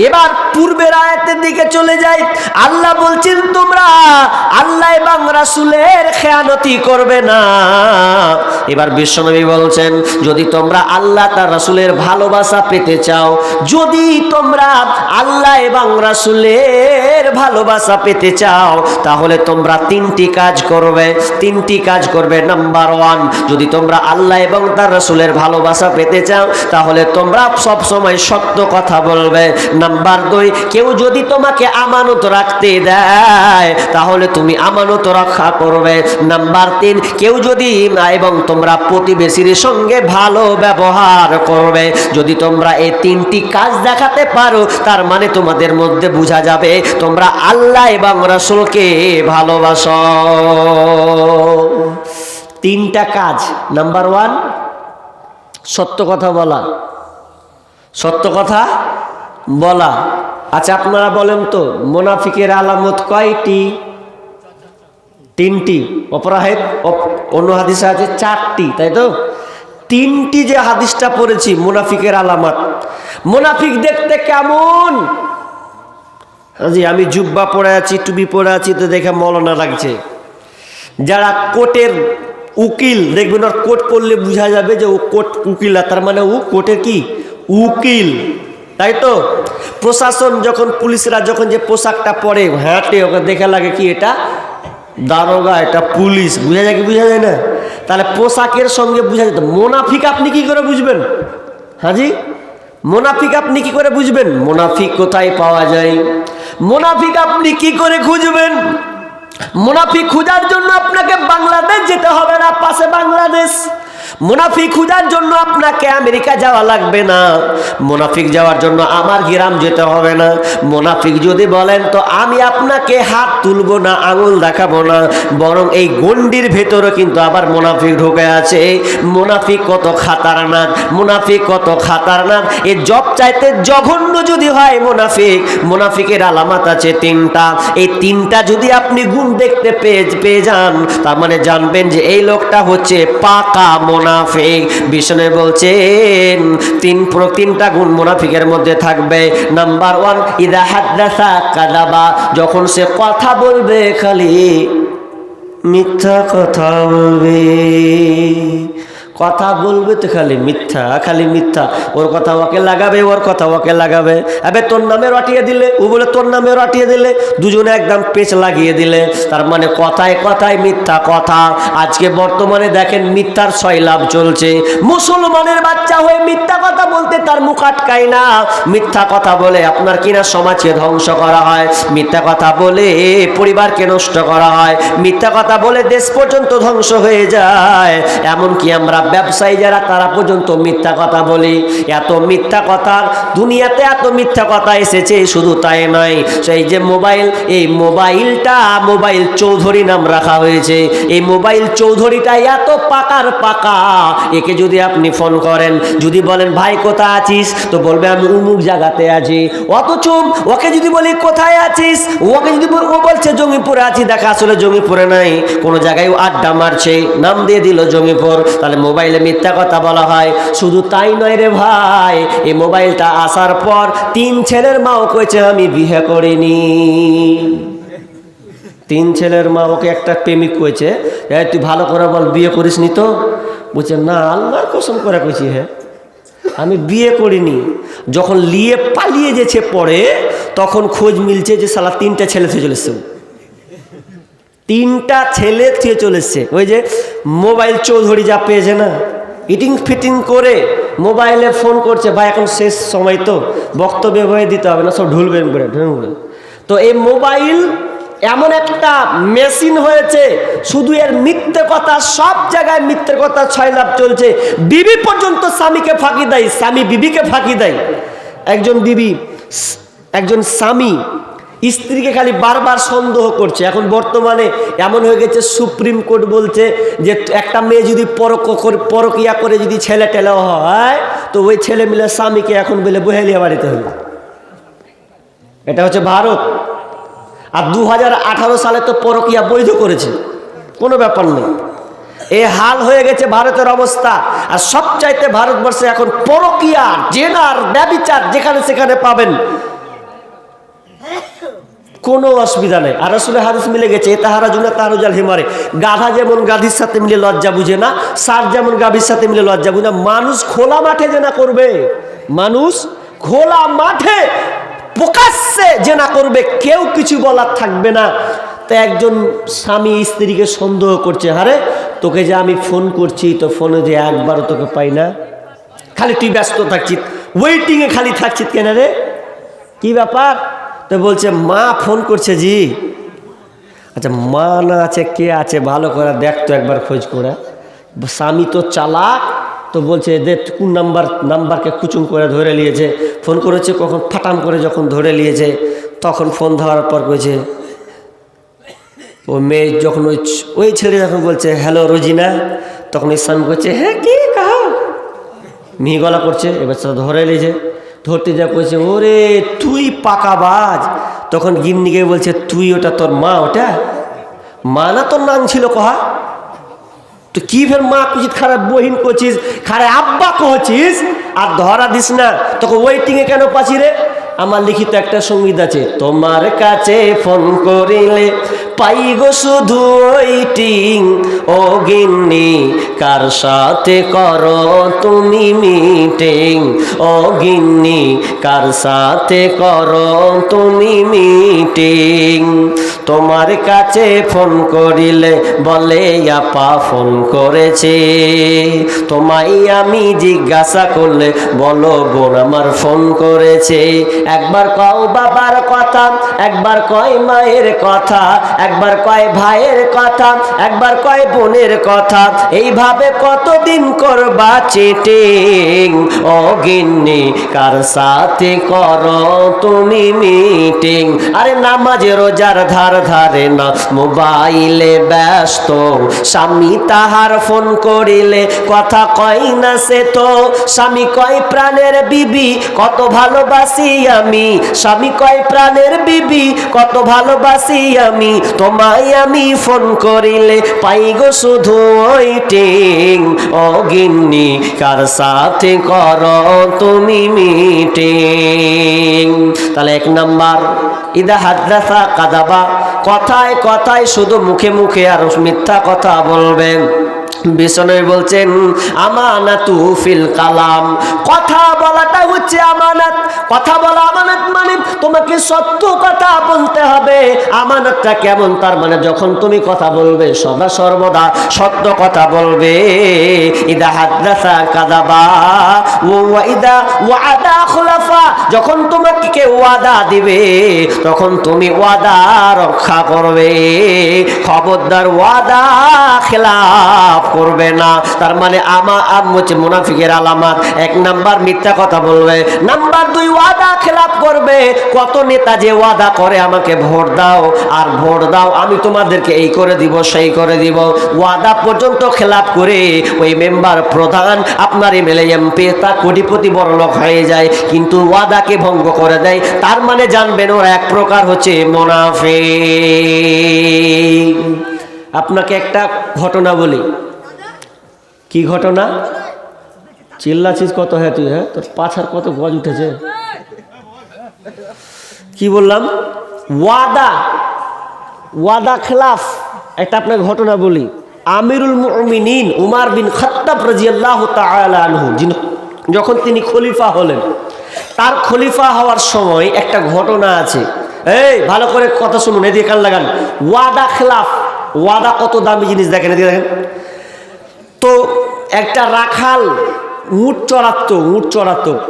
এবার পূর্বের আয়াতের দিকে চলে যাই। আল্লাহ বলছেন তোমরা আল্লাহ এবং রাসূলের খেয়ানতি করবে না। এবার বিশ্বনবী বলছেন যদি তোমরা আল্লাহ তার রাসূলের ভালোবাসা পেতে চাও, যদি তোমরা আল্লাহ এবং রাসূলের ভালোবাসা পেতে চাও, তাহলে তোমরা তিনটি কাজ করবে। তিনটি কাজ করবে। নাম্বার 1, যদি তোমরা আল্লাহ এবং তার রাসূলের ভালোবাসা পেতে চাও, তাহলে তোমরা সব সময় সত্য কথা বলবে। নাম্বার 2, কেউ যদি তোমাকে আমানত রাখতে দেয়, তাহলে তুমি আমানত রক্ষা করবে। নাম্বার 3, কেউ যদি এবং তোমরা প্রতিবেশীর সঙ্গে ভালো ব্যবহার করবে। যদি তোমরা এই তিনটি কাজ দেখাতে পারো, তার মানে তোমাদের মধ্যে বোঝা যাবে তোমরা আল্লাহ এবং রাসূলকে ভালোবাসো। তিনটা কাজ। নাম্বার 1, সত্য কথা বলা। সত্য কথা বলা। আচ্ছা আপনারা বলেন তো মুনাফিকের আলামত কয়টি? 3টি। অপরাহেদ অন্য হাদিসে আছে 4টি, তাই তো? 3টি যে হাদিসটা পড়েছি মুনাফিকের আলামত। মুনাফিক দেখতে কেমন? জি, আমি জুব্বা পরে আছি, টুপি পরে আছি, তো দেখে মৌলানা লাগছে। যারা কোর্টের উকিল, দেখবেন ওর কোট পড়লে বোঝা যাবে যে ও কোট উকিল, তার মানে ও কোর্টের কি উকিল, তাই তো? প্রশাসন যখন, পুলিশরা যখন যে পোশাকটা পরে হাঁটে, ওকে দেখে লাগে কি এটা দারোগা, এটা পুলিশ, বোঝা যায় কি বোঝা যায় না? তাহলে পোশাকের সঙ্গে বোঝা যেত। মুনাফিক আপনি কি করে বুঝবেন? হাজি, মুনাফিক আপনি কি করে বুঝবেন? মুনাফিক কোথায় পাওয়া যায়? মুনাফিক আপনি কি করে খুঁজবেন? মুনাফিক খোঁজার জন্য আপনাকে বাংলাদেশ যেতে হবে না, পাশে বাংলাদেশ। মুনাফিক খোঁজার জন্য আপনাকে আমেরিকা যাওয়া লাগবে না। মুনাফিক যাওয়ার জন্য আমার গ্রাম যেতে হবে না। মুনাফিক যদি বলেন তো আমি আপনাকে হাত তুলবো না, আঙুল দেখাবো না, বরং এই গন্ডির ভেতরে কিন্তু আবার মুনাফিক ঢুকে আছে। মুনাফিক কত খাতারনাক, মুনাফিক কত খাতারনাক। এই জব চাইতে জঘন্য যদি হয় মুনাফিক। মুনাফিকের আলামত আছে 3টা। এই 3টা যদি আপনি গুণ দেখতে পেয়ে যান, তার মানে জানবেন যে এই লোকটা হচ্ছে পাকা মুনাফিক। বিষ্ণু বলছেন 3টা গুণ মুনাফিকের মধ্যে থাকবে। নাম্বার 1, ইদা হাদাসা কাযাবা, যখন সে কথা বলবে খালি মিথ্যা কথা বলবে। কথা বলবে তো খালি মিথ্যা, খালি মিথ্যা। ওর কথা ওকে লাগাবে, ওর কথা ওকে লাগাবে। আবে তোর নামে রটিয়ে দিলে, ও বলে তোর নামে রটিয়ে দিলে, দুজনে একদম পেচ লাগিয়ে দিলে। তার মানে কথায় কথায় মিথ্যা কথা। আজকে বর্তমানে দেখেন মিথ্যার সয়লাভ চলছে। মুসলমানের বাচ্চা হয়ে মিথ্যা কথা বলতে তার মুখ আটকায় না। মিথ্যা কথা বলে আপনার কিনা সমাজকে ধ্বংস করা হয়, মিথ্যা কথা বলে পরিবারকে নষ্ট করা হয়, মিথ্যা কথা বলে দেশ পর্যন্ত ধ্বংস হয়ে যায়। এমনকি আমরা ব্যবসায়ী যারা তারা পর্যন্ত মিথ্যা কথা বলি। এত মিথ্যা কথা দুনিয়াতে, এত মিথ্যা কথা এসেছে। শুধু তাই নয়, সেই যে মোবাইল, এই মোবাইলটা মোবাইল চৌধুরী নাম রাখা হয়েছে। এই মোবাইল চৌধুরীটা এত পাকার পাকা, একে যদি আপনি ফোন করেন, যদি বলেন ভাই কোথায় আছিস, তো বলবে আমি উমুক জায়গাতে আছি। অথচ ওকে যদি বলি কোথায় আছিস, ওকে যদি ও বলছে জঙ্গিপুরে আছি, দেখা আসলে জঙ্গিপুরে নাই, কোনো জায়গায় আড্ডা মারছে, নাম দিয়ে দিল জঙ্গিপুর। তাহলে মোবাইলে মিথ্যা কথা বলা হয়। শুধু তাই নয় রে ভাই, এই মোবাইলটা আসার পর 3 ছেলের মাও কইছে আমি বিয়ে করিনি। 3 ছেলের মা ওকে একটা প্রেমিক কইছে, তুই ভালো করে বল বিয়ে করিস নি তো? বলছে না, আল্লাহর কসম করে কইছি হ্যাঁ আমি বিয়ে করিনি। যখন লিয়ে পালিয়ে যেছে পরে, তখন খোঁজ মিলছে যে শালা 3টা ছেলে থেকে চলে এসছে। 3টা ছেলে থেকে চলে এসছে। ওই যে মোবাইল চৌধুরী যা পেয়েছে না, ইটিং ফিটিং করে মোবাইলে ফোন করছে, ভাই এখন শেষ সময় তো বক্তব্য হয়ে দিতে হবে না, সব ঢুলবেন করে। তো এই মোবাইল এমন একটা মেশিন হয়েছে, শুধু এর মিথ্যে কথা, সব জায়গায় মিথ্যে কথা ছয়লাভ চলছে। বিবি পর্যন্ত স্বামীকে ফাঁকি দেয়, স্বামী বিবিকে ফাঁকি দেয়। একজন স্বামী স্ত্রীকে খালি বারবার সন্দেহ করছে। এখন বর্তমানে এমন হয়ে গেছে, সুপ্রিম কোর্ট বলছে যে একটা মেয়ে যদি পরকিয়া করে যদি ছেলে টেলে হয়, তো ওই ছেলে মিলে স্বামীকে এখন বলে বহেলিয়া বাড়িতে হবে। এটা হচ্ছে ভারত। আর 2018 সালে তো পরকিয়া বৈধ করেছে, কোনো ব্যাপার নেই। এই হাল হয়ে গেছে ভারতের অবস্থা। আর সবচাইতে ভারতবর্ষে এখন পরকিয়া, জেনার, ব্যভিচার যেখানে সেখানে পাবেন, কোনো অসুবিধা নেই। আর আসলে হাদিস মিলে গেছে, তাহারা জুনা তাহারুজাল হিমারে, গাধা যেমন গাধির সাথে মিলে লজ্জা বুঝে না, ষাঁড় যেমন গাভীর সাথে মিলে লজ্জা বুঝে না। মানুষ খোলা মাঠে জেনা করবে, মানুষ খোলা মাঠে প্রকাশ্যে জেনা করবে, কেউ কিছু বলার থাকবে না। তো একজন স্বামী স্ত্রীকে সন্দেহ করছে, আরে তোকে যে আমি ফোন করছি, তো ফোনে যে একবারও তোকে পাই না, খালি তুই ব্যস্ত থাকছিস, ওয়েটিংয়ে খালি থাকছিস কেন রে, কি ব্যাপার? তো বলছে মা ফোন করছে জি। আচ্ছা মা না আছে, কে আছে ভালো করে দেখ তো একবার খোঁজ করে। স্বামী তো চালাক, তো বলছে এদের কোন নাম্বারকে কুচুম করে ধরে নিয়েছে, ফোন করেছে কখন ফাটাম করে যখন ধরে নিয়েছে, তখন ফোন ধরার পর কইছে ও মেয়ে, যখন ওই ছেলে যখন বলছে হ্যালো রোজিনা, তখন স্বামী করছে হ্যাঁ কি কাহা, মিহি গলা করছে। এবার ধরে নিয়েছে, ধরতে যা কইছে ওরে তুই পাকাবাজ। তখন গিন্নিকে বলছে তুই ওটা তোর মা, ওটা মা না তোর নাম ছিল কহা, তো কি ফের মা কুচিত খারাপ বহিন করছিস, খারে আব্বা কহছিস, আর ধরা দিস না। তখন ওয়েটিংয়ে কেন পাচ্ছি রে? আমার লিখিত একটা সঙ্গীত আছে, তোমার কাছে ফোন করিলে পাই গো শুধু ওয়েটিং, ও গিন্নি কার সাথে করো তুমি মিটিং, ও গিন্নি কার সাথে করো তুমি মিটিং। তোমার কাছে ফোন করিলে বলে আপা ফোন করেছে, তোমায় আমি জিজ্ঞাসা করলে বলো বোন আমার ফোন করেছে। একবার কও বাবার কথা, একবার কয় মায়ের কথা, একবার কয় ভাইয়ের কথা, একবার কয় বোনের কথা, এইভাবে কতদিন করবা চিটিং, ও গিন্নি কার সাথে করো তুমি মিটিং। আরে নামাজে রোজার ধার ধারে না, মোবাইলে ব্যস্ত, স্বামী তাহার ফোন করিলে কথা কয় না সে তো, স্বামী কয় প্রাণের বিবি কত ভালোবাসি আমি, স্বামী কয় প্রাণের বিবি কত ভালোবাসি আমি, তোমায় আমি ফোন করিলে পাই গো শুধু ওয়েটিং, ও গিন্নি কার সাথে করো তুমি মিটিং। তাহলে 1 নাম্বার ইদা হাদ্দাসা কাযাবা, কথায় কথায় শুধু মুখে মুখে আর মিথ্যা কথা বলবেন। বিষ্ণু বলছেন আমানাতু ফিল কালাম, কথা বলাটা হচ্ছে আমানত। কথা বলা আমানত মানে তোমাকে সত্য কথা বলতে হবে। আমানতটা কেমন? তার মানে যখন তুমি কথা বলবে সদা সর্বদা সত্য কথা বলবে। ইদা হাদ্দাসা কাযাবা ওয়া ইদা ওয়াদা খুলাফা, যখন তোমাকে কেউ ওয়াদা দিবে তখন তুমি ওয়াদা রক্ষা করবে। খবরদার ওয়াদা খেলাফ করবে না। তার মানে হচ্ছে মুনাফিকের আলামত। 1 নাম্বার মিথ্যা কথা বলবে, নাম্বার 2 ওয়াদা খেলাপ করবে। কত নেতা যে ওয়াদা করে আমাকে ভোট দাও আর ভোট দাও, আমি তোমাদেরকে এই করে দিব সেই করে দিব, ওয়াদা পর্যন্ত খেলাপ করে ওই মেম্বার প্রধান আপনার এমএলএ এমপি তা কোটিপতি বড়লোক হয়ে যায়, কিন্তু ওয়াদাকে ভঙ্গ করে দেয়। তার মানে জানবেন ওরা এক প্রকার হচ্ছে মুনাফিক। আপনাকে একটা ঘটনা বলি। কি ঘটনা? চিল্লাছিস কত? হ্যাঁ তুই, হ্যাঁ তোর পাছার কত গজ উঠেছে। কি বললাম? ওয়াদা খেলাফ। একটা আপনাকে ঘটনা বলি। আমিরুল মুমিনিন উমর বিন খাত্তাব রাদিয়াল্লাহু তাআলা আনহু যখন তিনি খলিফা হলেন, তার খলিফা হওয়ার সময় একটা ঘটনা আছে। এই ভালো করে কথা শুনুন, এদিকে কান লাগান। ওয়াদা খেলাফ। ওয়াদা কত দামি জিনিস, দেখেন এদিকে দেখেন তো। একটা রাখাল উট চড়াতো।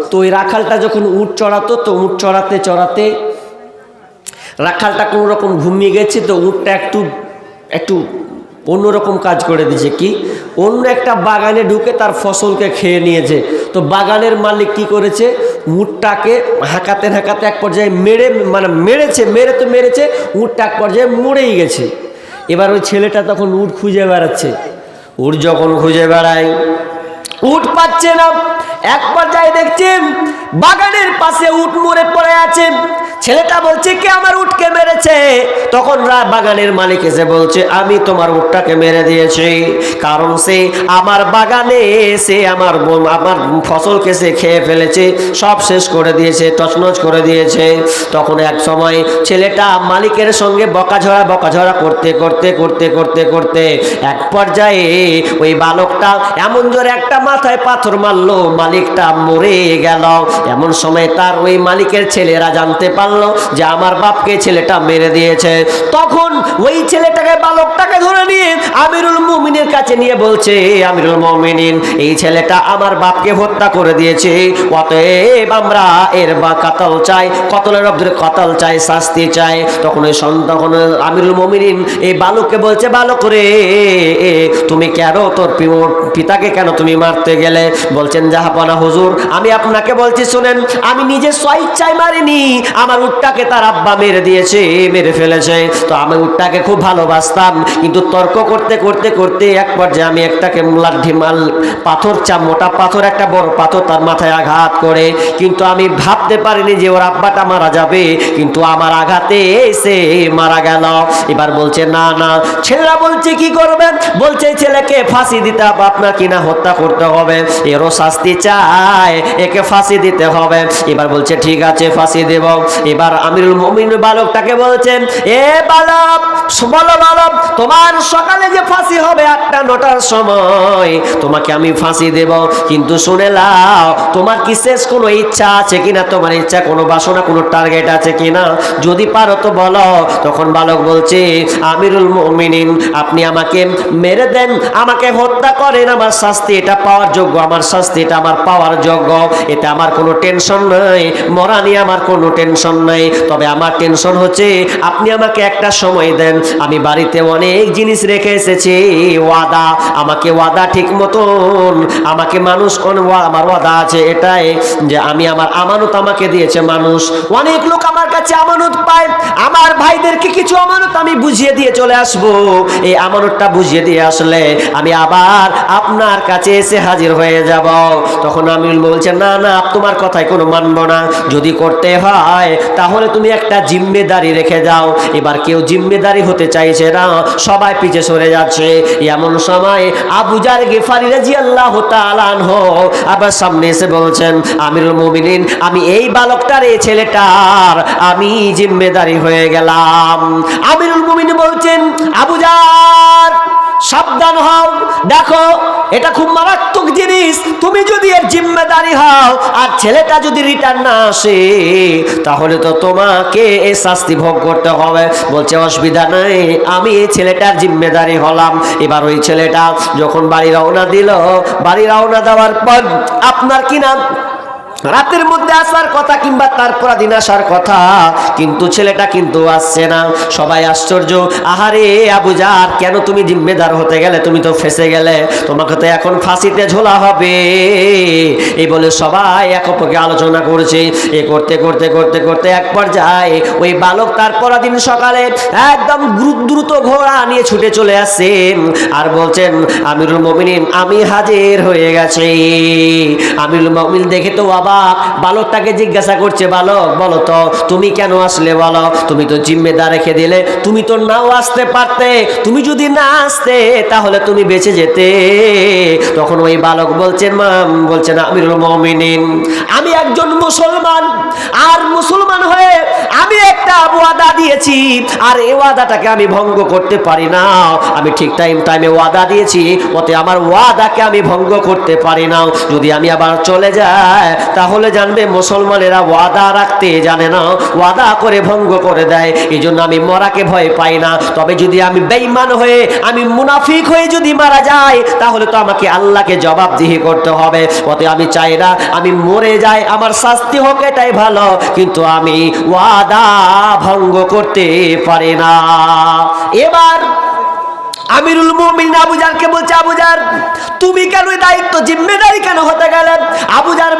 তো ওই রাখালটা যখন উট চড়াতো, তো উট চড়াতে চড়াতে রাখালটা কোনো রকম ঘুমিয়ে গেছে। তো উটটা একটু অন্যরকম কাজ করে দিয়েছে। কি? অন্য একটা বাগানে ঢুকে তার ফসলকে খেয়ে নিয়েছে। তো বাগানের মালিক কি করেছে? উটটাকে হাঁকাতে এক পর্যায়ে মেরেছে। উটটা এক পর্যায়ে মরেই গেছে। এবার ওই ছেলেটা তখন উট খুঁজে বেড়াচ্ছে। উট যখন খুঁজে বেড়ায়, উট পাচ্ছে না। এক পর্যায়ে দেখছেন বাগানের পাশে উট মরে পড়ে আছে। ছেলেটা বলছে, কে আমার উটকে মেরেছে? তখন বাগানের মালিক এসে বলছে, আমি তোমার উটটাকে মেরে দিয়েছি, কারণ সে আমার বাগানে আমার ফসলকে সে খেয়ে ফেলেছে, সব শেষ করে দিয়েছে, তছনছ করে দিয়েছে। তখন এক সময় ছেলেটা মালিকের সঙ্গে বকাঝরা করতে এক পর্যায়ে ওই বালকটা এমন জোরে একটা মাথায় পাথর মারলো, মালিকটা মরে গেল। এমন সময় তার ওই মালিকের ছেলেরা জানতে পারলো যে আমার বাপকে ছেলেটা মেরে দিয়েছে। তখন ওই ছেলেটাকে, বালকটাকে ধরে নিয়ে আমিরুল মুমিনের কাছে নিয়ে বলছে, আমিরুল মুমিনিন, এই ছেলেটা আমার বাপকে হত্যা করে দিয়েছে, অতএব আমরা এর কাতল চাই, কতল চাই, শাস্তি চাই। তখন আমিরুল মুমিনিন এই বালককে বলছে, বালক রে, তুমি কেন তোর পিতাকে কেন তুমি মারতে গেলে? বলছেন, জাহাপনা হুজুর, আমি আপনাকে বলছি শুনেন, আমি নিজে স্বেচ্ছায় মারিনি, আমার উটটাকে তার আব্বা মেরে ফেলেছে। তো আমি উটটাকে খুব ভালোবাসতাম, কিন্তু তর্ক করতে এক পর্যায়ে আমি একটাকে মোটা পাথর, একটা বড় পাথর তার মাথায় আঘাত করে, কিন্তু আমি ভাবতে পারিনি যে ওর আব্বাটা মারা যাবে, কিন্তু আমার আঘাতে সে মারা গেল। এবার বলছে, না ছেলেরা বলছে কি করবেন? বলছে ছেলেকে ফাঁসি দিতে হবে, আপনার কিনা হত্যা করতে হবে, এরও শাস্তি চাই, একে ফাঁসি দিতে হবে। এবার বলছে ঠিক আছে, ফাঁসি দেব। এবার আমিরুল মুমিনিন বালকটাকে বলছেন, এ বালক, বলো বালক, তোমার সকালে যে ফাঁসি হবে 8টা-9টার সময়, তোমাকে আমি ফাঁসি দেব, কিন্তু শুনে লাও, তোমার কি শেষ কোনো ইচ্ছা আছে কিনা? তোমার ইচ্ছা, কোনো বাসনা, কোনো টার্গেট আছে কিনা? যদি পারো তো বলো। তখন বালক বলছে, আমিরুল মুমিনিন, আপনি আমাকে মেরে দেন, আমাকে হত্যা করেন, আমার শাস্তি এটা পাওয়ার যোগ্য, আমার শাস্তি এটা আমার পাওয়ার যোগ্য, এটা আমার কোনো টেনশন নাই, মরা নিয়ে আমার কোনো টেনশন নাই। তবে আমার টেনশন হচ্ছে আপনি আমাকে একটা সময় দেন, আমি বাড়িতে অনেক জিনিস রেখে এসেছি, ওয়াদা, আমাকে ওয়াদা ঠিক মতন আমাকে মানুষ আমার ওয়াদা আছে এটাই যে আমি আমার আমানত আমাকে দিয়েছে মানুষ, অনেক লোক আমার কাছে আমানত পায়, আমার ভাইদেরকে কিছু আমানত আমি বুঝিয়ে দিয়ে চলে আসবো, এই আমানতটা বুঝিয়ে দিয়ে আসলে আমি আবার আপনার কাছে এসে হাজির হয়ে যাব। তখন আমি বলছেন, না তোমার কথায় কোনো মানবো না, যদি করতে হয় তাহলে তুমি একটা জিম্মেদারি রেখে যাও। এবার কেউ জিম্মেদারি হতে চাইছে না, সবাই পিছে সরে যাচ্ছে। এমন সময় আবু জার গিফারি রাদিয়াল্লাহু তাআলা আনহু আবার সামনে এসে বলছেন, আমিরুল মুমিনিন, আমি এই বালকটার, এই ছেলেটার আমি জিম্মেদারি হয়ে গেলাম। আমিরুল মুমিনিন বলছেন, আবু জার, সাবধান হও, দেখো এটা খুব মারাত্মক জিনিস, তুমি যদি এর জিম্মেদারি হও আর ছেলেটা যদি রিটার্ন না আসে তাহলে তো তোমাকে এই শাস্তি ভোগ করতে হবে। বলছে, অসুবিধা নাই, আমি এই ছেলেটার জিম্মেদারি হলাম। এবার ওই ছেলেটা যখন বাড়ি রওনা দিল, বাড়ি রওনা দেওয়ার পর আপনার কি নাম রাতের মধ্যে আসার কথা কিংবা তারপর দিন আসার কথা, কিন্তু ছেলেটা কিন্তু আসছে না। সবাই আশ্চর্য, আহারে আবু জার, কেন তুমি জিম্মেদার হতে গেলে? তুমি তো ফেঁসে গেলে, তোমাকে তো এখন ফাঁসিতে ঝোলা হবে। এই বলে সবাই এক অপরকে আলোচনা করছে। এ করতে করতে করতে করতে এক পর্যায়ে ওই বালক তারপর দিন সকালে একদম দ্রুত ঘোড়া নিয়ে ছুটে চলে আসছেন আর বলছেন, আমিরুল মুমিনিন, আমি হাজির হয়ে গেছি। আমিরুল মুমিন দেখে তো অবাক। বালকটাকে জিজ্ঞাসা করছে, বালক বলো তো তুমি কেন আসলে বলো? তুমি তো জিম্মেদার রেখে দিলে, তুমি তো নাও আসতে পারতে। তুমি যদি না আসতে তাহলে তুমি বেঁচে যেতে। তখন ওই বালক বলছেন আমিরুল মুমিনিন, আমি একজন মুসলমান, আর মুসলমান হয়ে আমি একটা ওয়াদা দিয়েছি, আর এই ওয়াদাটাকে আমি ভঙ্গ করতে পারি না। আমি ঠিক টাইমে ওয়াদা দিয়েছি, ওতে আমার ওয়াদাকে আমি ভঙ্গ করতে পারি না। যদি আমি আবার চলে যাই তাহলে জানবে মুসলমানেরা ওয়াদা রাখতে জানে না, ওয়াদা করে ভঙ্গ করে দেয়। এই জন্য আমি মরাকে ভয় পাই না। তবে যদি আমি বেঈমান হয়ে, আমি মুনাফিক হয়ে যদি মারা যাই, তাহলে তো আমাকে আল্লাহকে জবাবদিহি করতে হবে। ওতে আমি চাই না আমি মরে যাই, আমার শাস্তি হোক, এটাই ভালো, কিন্তু আমি ওয়াদা ভঙ্গ করতে পারি না। এবার আমিরুল মুমিনিন আবু জারকে বলছে, আবু জার, তুমি কেন দায়িত্ব জিম্মেদারি কেন হতে গেলেন? আবু জার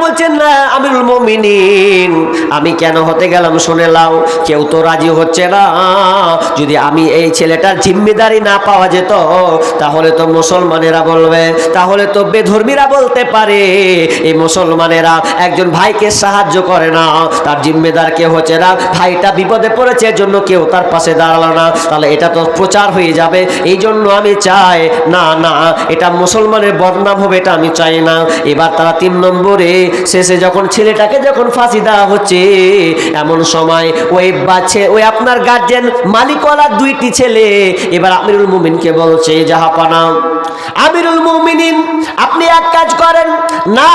বলছেন না আমিরুল মুমিনিন, আমি কেন হতে গেলাম শুনে লাও। কেউ তো রাজি হচ্ছে না। যদি আমি এই ছেলেটার জিম্মেদারি না পাওয়া যেত, তাহলে তো মুসলমানেরা বলবে, তাহলে তো বেধর্মীরা বলতে পারে এই মুসলমানেরা একজন ভাইকে সাহায্য করে না, তার জিম্মেদার কেউ হচ্ছে না, ভাইটা বিপদে পড়েছে এর জন্য কেউ তার পাশে দাঁড়ালো না, তাহলে এটা তো প্রচার হয়ে যাবে। এই জন্য আমি চাই না, এটা মুসলমানের বদনাম হবে, এটা আমি চাই না। এবার তারা 3 নম্বরে শেষে যখন ছেলেটাকে যখন ফাঁসি দেওয়া হচ্ছে, এমন সময় ওই আপনার গার্জেন মালিকওয়ালা 2টি ছেলে এবার আমিরুল মুমিনকে বলছে, জাহাপানা আমিরুল মুমিনিন, আপনি এক কাজ করেন, না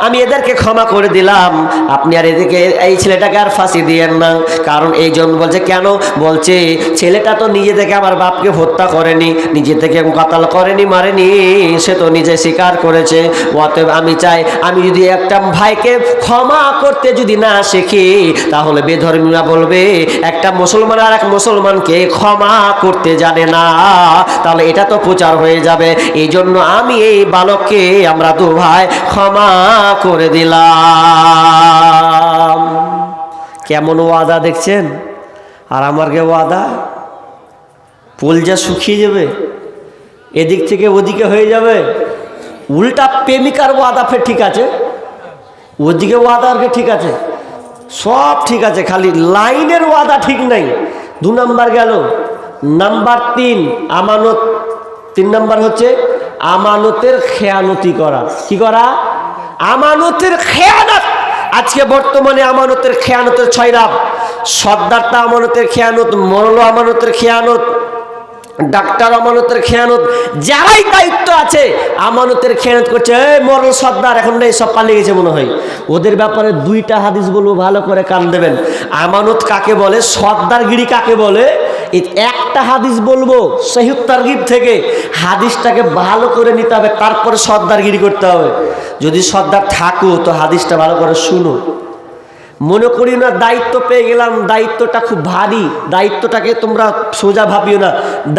আমি এদেরকে ক্ষমা করে দিলাম, আপনি আর এদেরকে, এই ছেলেটাকে আর ফাঁসি দিয়েন না। কারণ এই জন্য বলছে, কেন? বলছে ছেলেটা তো নিজে থেকে আমার বাপকে হত্যা করেনি, নিজে থেকে কাতাল করেনি, মারেনি, সে তো নিজে স্বীকার করেছে। অতএব আমি চাই, আমি যদি একটা ভাইকে ক্ষমা করতে যদি না শিখি, তাহলে বেধর্মীরা বলবে একটা মুসলমান আর এক মুসলমানকে ক্ষমা করতে জানে না, তাহলে এটা তো প্রচার হয়ে যাবে। এই জন্য আমি এই বালককে আমরা 2 ভাই ক্ষমা করে দিলাম। কেমন ওয়াদা দেখছেন? আর আমার কে ওয়াদা, পোলজা শুকিয়ে যাবে, এদিক থেকে ওদিকে হয়ে যাবে। উল্টা প্রেমিকার ওয়াদা ফের ঠিক আছে, ওদিকে ওয়াদা আর ঠিক আছে, সব ঠিক আছে, খালি লাইনের ওয়াদা ঠিক নাই। 2 নাম্বার গেল। নাম্বার 3 আমানত। 3 নাম্বার হচ্ছে আমানতের খেয়ানতি করা। কি করা? আমানতের খেয়ানত। আজকে বর্তমানে আমানতের খেয়ানতের 6 ধাপ। সর্দারটা আমানতের খেয়ানত, মরল আমানতের খেয়ানত, ডাক্তার আমানতের খেয়ানত, যারাই দায়িত্ব আছে আমানতের খেয়ানত করছে। মরল সর্দার এখন নেই, সব পালিয়ে গেছে মনে হয়। ওদের ব্যাপারে 2টা হাদিস বলবো, ভালো করে কান দেবেন। আমানত কাকে বলে, সর্দারগিরি কাকে বলে, একটা হাদিস বলবো সহিহ তারগিব থেকে। হাদিসটাকে ভালো করে নিতে হবে, তারপরে সর্দারগিরি করতে হবে। যদি সর্দার থাকো তো হাদিসটা ভালো করে শুনো। মনে করি না দায়িত্ব পেয়ে গেলাম, দায়িত্বটা খুব ভারী, দায়িত্বটাকে তোমরা সোজা ভাবিও না।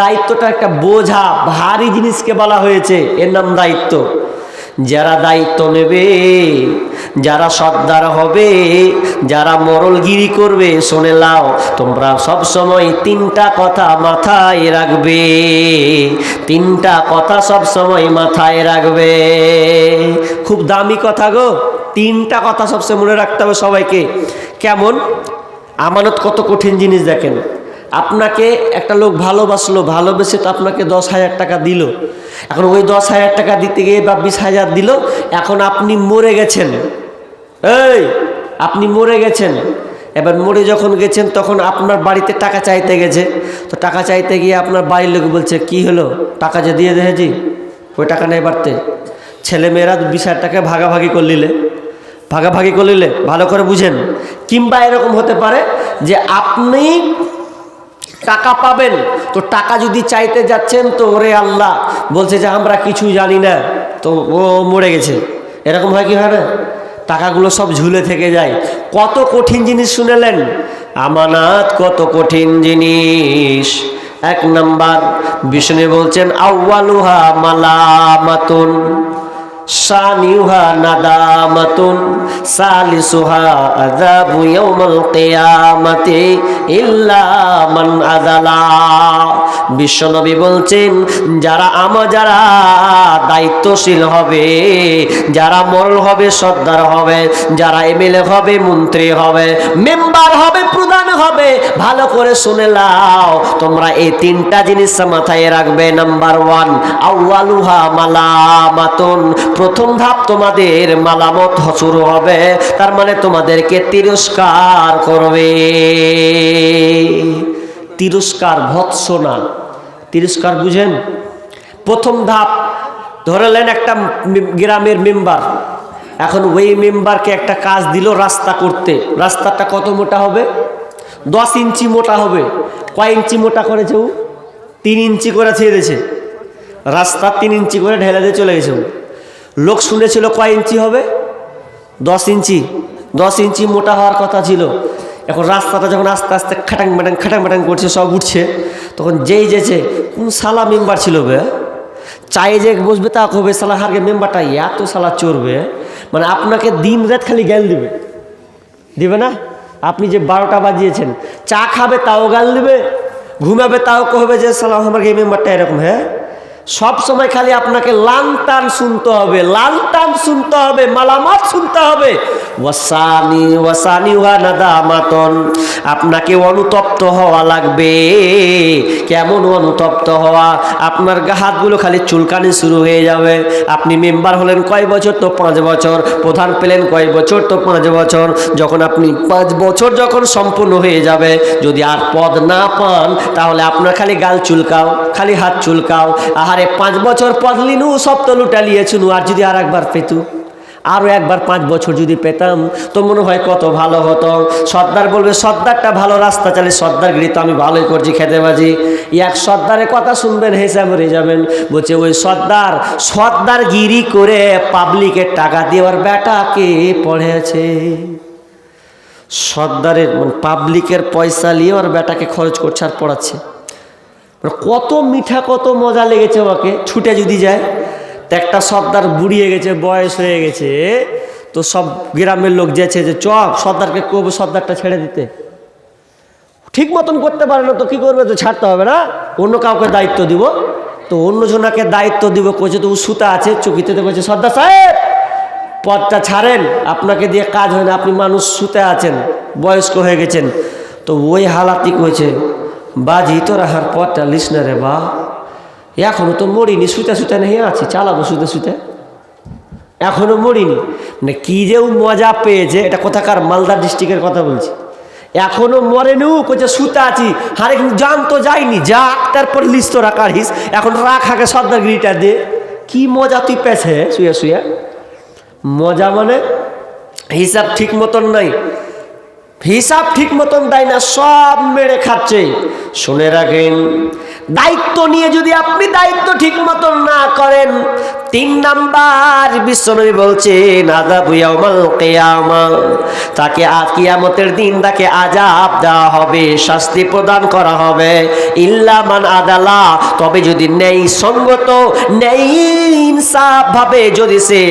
দায়িত্বটা একটা বোঝা, ভারী জিনিসকে বলা হয়েছে, এর নাম দায়িত্ব। যারা দায়িত্ব নেবে, যারা সর্দার হবে, যারা মরলগিরি করবে, শুনে লাও, তোমরা সব সময় 3টা কথা মাথায় রাখবে। 3টা কথা সব সময় মাথায় রাখবে। খুব দামি কথা গো, 3টা কথা সবসময় মনে রাখতে হবে সবাইকে। কেমন? আমানত কত কঠিন জিনিস দেখেন। আপনাকে একটা লোক ভালোবাসলো, ভালোবেসে তো আপনাকে 10,000 টাকা দিল। এখন ওই 10,000 টাকা দিতে গিয়ে বা 20,000 দিল, এখন আপনি মরে গেছেন। আপনি মরে গেছেন। এবার মরে যখন গেছেন তখন আপনার বাড়িতে টাকা চাইতে গেছে। তো টাকা চাইতে গিয়ে আপনার বাড়ির লোক বলছে, কি হলো, টাকা যে দিয়ে দেখেছি, ওই টাকা নেই বাড়তে। ছেলেমেয়েরা 20,000 টাকা ভাগাভাগি করলিলে, ভালো করে বুঝেন। কিংবা এরকম হতে পারে যে আপনি টাকা পাবেন, তো টাকা যদি চাইতে যাচ্ছেন, তো ওরে আল্লাহ বলছে যে আমরা কিছু জানি না, তো ও মরে গেছে, এরকম হয় কি হয় না? টাকাগুলো সব ঝুলে থেকে যায়। কত কঠিন জিনিস শুনেলেন, আমানাত কত কঠিন জিনিস। এক নাম্বার বিষ্ণু বলছেন আউয়ালুহা মালামাতুন, সানিউহা নাদামাতুন, সালিসুহা আযাবু ইয়াউমাল কিয়ামাতি ইল্লা মান আযালা। বিশ্বনবী বলছেন যারা দায়িত্বশীল হবে, যারা মরল হবে, সর্দার হবে, যারা এমএলএ হবে, মন্ত্রী হবে, মেম্বার হবে, প্রধান হবে, ভালো করে শুনে নাও তোমরা এই তিনটা জিনিস মাথায় রাখবে। নাম্বার 1 আউয়ালুহা মালামাতুন, প্রথম ধাপ তোমাদের মালামত শুরু হবে, তার মানে তোমাদেরকে তিরস্কার করবে। তিরস্কার, ভৎসনা, তিরস্কার বুঝেন? প্রথম ধাপ ধরলেন একটা গ্রামের মেম্বার, এখন ওই মেম্বারকে একটা কাজ দিল রাস্তা করতে। রাস্তাটা কত মোটা হবে? 10 ইঞ্চি মোটা হবে। কয় ইঞ্চি মোটা করেছে ও? 3 ইঞ্চি করে ছেড়েছে রাস্তা, 3 ইঞ্চি করে ঢেলে দিয়ে চলে গেছে। লোক শুনেছিল কয় ইঞ্চি হবে? 10 ইঞ্চি। 10 ইঞ্চি মোটা হওয়ার কথা ছিল। এখন রাস্তাটা যখন আস্তে আস্তে খাটাং ম্যাটাং করছে, সব উঠছে, তখন যেই যেছে কোন সালা মেম্বার ছিল বে, চায়ে যে বসবে তা কবে সালা হারকে মেম্বারটা এত সালা চড়বে, মানে আপনাকে দিন রাত খালি জ্ঞান দিবে না? আপনি যে 12টা বাজিয়েছেন, চা খাবে তাও গাল দিবে, ঘুমাবে তাও কহবে যে সালা আমার এই মেম্বারটা এরকম। হ্যাঁ, সব সময় খালি আপনাকে লান টান শুনতে হবে, লাল টান শুনতে হবে, মালামাত শুনতে হবে। ওয়াসানি ওয়া নাদামাতন, আপনাকে অনুতপ্ত হওয়া লাগবে। কেমন অনুতপ্ত হওয়া? আপনার হাতগুলো খালি চুলকানি শুরু হয়ে যাবে। আপনি মেম্বার হলেন কয় বছর? তো 5 বছর। প্রধান পেলেন কয় বছর? তো 5 বছর। যখন আপনি 5 বছর যখন সম্পূর্ণ হয়ে যাবে, যদি আর পদ না পান, তাহলে আপনার খালি গাল চুলকাও, খালি হাত চুলকাও। আহারে 5 বছর পদ লিনু, সব তো লুটা লিয়েছুনু, আর যদি আর একবার পেতু, আরও একবার 5 বছর যদি পেতাম তো মনে হয় কত ভালো হতো। সর্দার বলবে, সর্দারটা ভালো রাস্তা চালে, সর্দারগিরি তো আমি ভালোই করছি, খেতেবাজি। এক সর্দারের কথা শুনবেন, হেসে মরে যাবেন। বলছে ওই সর্দারগিরি করে পাবলিকের টাকা দিয়ে ওর বেটাকে পড়েছে। সর্দারের মানে পাবলিকের পয়সা নিয়ে ওর বেটাকে খরচ করছে আর পড়াচ্ছে। কত মিঠা, কত মজা লেগেছে ওকে। ছুটে যদি যায়, তো একটা সর্দার বুড়িয়ে গেছে, বয়স হয়ে গেছে, তো সব গ্রামের লোক যেছে যে চপ সর্দারকে কবে সর্দারটা ছেড়ে দিতে, ঠিক মতন করতে পারে না, তো কি করবে? তো ছাড়তে হবে না, অন্য কাউকে দায়িত্ব দিব। তো অন্য জনাকে দায়িত্ব দিব, কইছে তো ও সুতা আছে চকিতে, তো কইছে সর্দার সাহেব পদটা ছাড়েন, আপনাকে দিয়ে কাজ হয় না, আপনি মানুষ সুতে আছেন, বয়স্ক হয়ে গেছেন। তো ওই হালাতি কইছে, বাজি তোর হার পদটা লিস না রে বা, এখনো তো মরিনি, শুতে নেই আছি, চালাবো শুতে, এখনো মরিনি। মানে কি যে মজা পেয়েছে, এটা কোথাকার মালদা ডিস্ট্রিক্টের কথা বলছি। এখনো মরেনি, কইছে শুতে আছি, হারে জান তো যায়নি, যা তারপর লিস তো রাখার হিস, এখন রাখ আগে সর্দারগিরিটা দে। কি মজা তুই পেছে শুয়ে মজা, মানে হিসাব ঠিক মতন নাই, হিসাব ঠিক মতন দেয় না, সব মেরে খাচ্ছে। শুনে রাখেন, দায়িত্ব নিয়ে যদি আপনি দায়িত্ব ঠিক মতন না করেন, 3 নাম্বার বিশ্বনবী বলছেন আযাবু ইয়াউমাল কিয়ামা, তাকে কিয়ামতের দিন তাকে আযাব দেওয়া হবে, শাস্তি প্রদান করা হবে। ইল্লা মান আদালা, তবে যদি ন্যায় সঙ্গত, ন্যায় ইনসাফ ভাবে যদি সে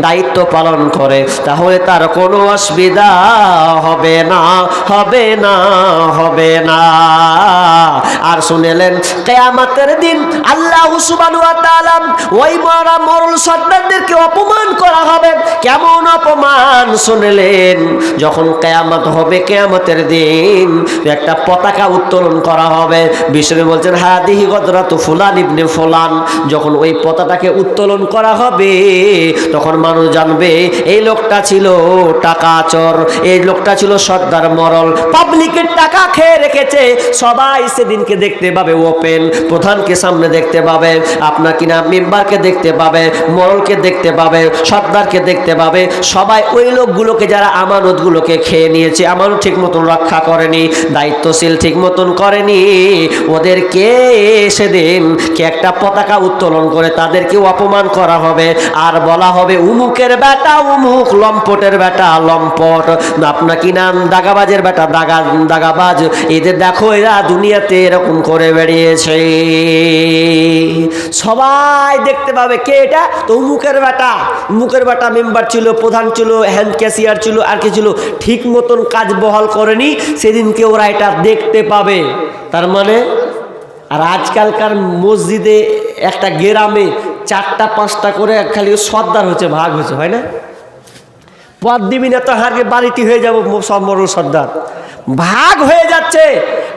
দায়িত্ব পালন করে, তাহলে তার কোনো অসুবিধা হবে না। আর শুনেলেন কিয়ামতের দিন আল্লাহ সুবহানাহু ওয়া তাআলা ওই মরল সর্দারদেরকে অপমান করা হবে। কেমন অপমান শুনলেন? যখন কিয়ামত হবে, কিয়ামতের দিন একটা পতাকা উত্তোলন করা হবে। বিষ্ণু বলছেন হাদিহি গদরাতু ফুলান ইবনে ফুলান। যখন ওই পতাকাকে উত্তোলন করা হবে, তখন মানুষ জানবে এই লোকটা ছিল টাকাচোর, এই লোকটা ছিল সর্দার মরল, পাবলিকের টাকা খেয়ে রেখেছে। সবাই সেদিনকে দেখতে পাবে ও পাবেন, প্রধানকে সামনে দেখতে পাবে, আপনার কিনা মেম্বারকে দেখতে পাবে, মোড়লকে দেখতে পাবে, সর্দারকে দেখতে পাবে। সবাই ওই লোকগুলোকে যারা আমানতগুলোকে খেয়ে নিয়েছে, আমানত ঠিক মতন রক্ষা করেনি, দায়িত্বশীল ঠিক মতন করেনি, ওদেরকে সেদিন কে একটা পতাকা উত্তোলন করে তাদেরকেও অপমান করা হবে, আর বলা হবে উমুকের বেটা উমুক, লম্পটের বেটা লম্পট, আপনার কি নাম দাগাবাজের বেটা দাগাবাজ। এদের দেখো এরা দুনিয়াতে এরকম করে বেরিয়েছে, সবাই দেখতে পাবে কে এটা, তো উমুকের বেটা মেম্বার ছিল, প্রধান ছিল, হ্যান্ড ক্যাশিয়ার ছিল, আর কি ছিল, ঠিক মতন কাজ বহাল করেনি, সেদিনকে ওরা এটা দেখতে পাবে। তার মানে আর আজকালকার মসজিদে একটা গ্রামে 4টা 5টা করে খালি সর্দার হচ্ছে, ভাগ হয়েছে, হয় না? পদ দিবি না তো হারকে বাড়িটি হয়ে যাবো সব মরল সর্দার, ভাগ হয়ে যাচ্ছে।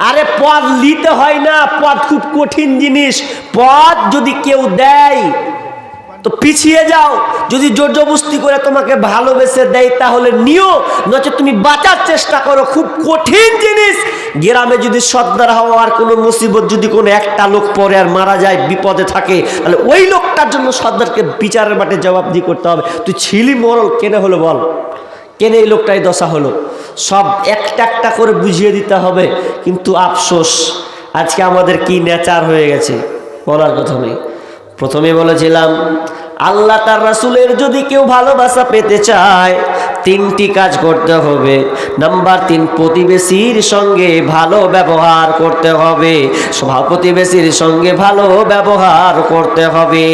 আরে পদ নিতে হয় না, পদ খুব কঠিন জিনিস। পদ যদি কেউ দেয় তো পিছিয়ে যাও, যদি জোর জবরদস্তি করে তোমাকে ভালোবেসে দেয় তাহলে নিও, নচে তুমি বাঁচার চেষ্টা করো, খুব কঠিন জিনিস। গ্রামে যদি সর্দার হওয়ার কোনো মুসিবত যদি কোনো একটা লোক পরে আর মারা যায়, বিপদে থাকে, তাহলে ওই লোকটার জন্য সর্দারকে বিচারের মাঠে জবাবদিহি করতে হবে। তুই ছিলি মোরল, কেনে হলো বল, কেনে এই লোকটাই দশা হলো, সব একটা একটা করে বুঝিয়ে দিতে হবে। কিন্তু আফসোস আজকে আমাদের কি নেচার হয়ে গেছে বলার কথা নেই। প্রথমে বলেছিলাম আল্লাহ তার রাসূলের যদি কেউ ভালোবাসা পেতে চায় 3টি কাজ করতে হবে। নাম্বার 3, প্রতিবেশীর সঙ্গে ভালো ব্যবহার করতে হবে, প্রতিবেশীর সঙ্গে ভালো ব্যবহার করতে হবে।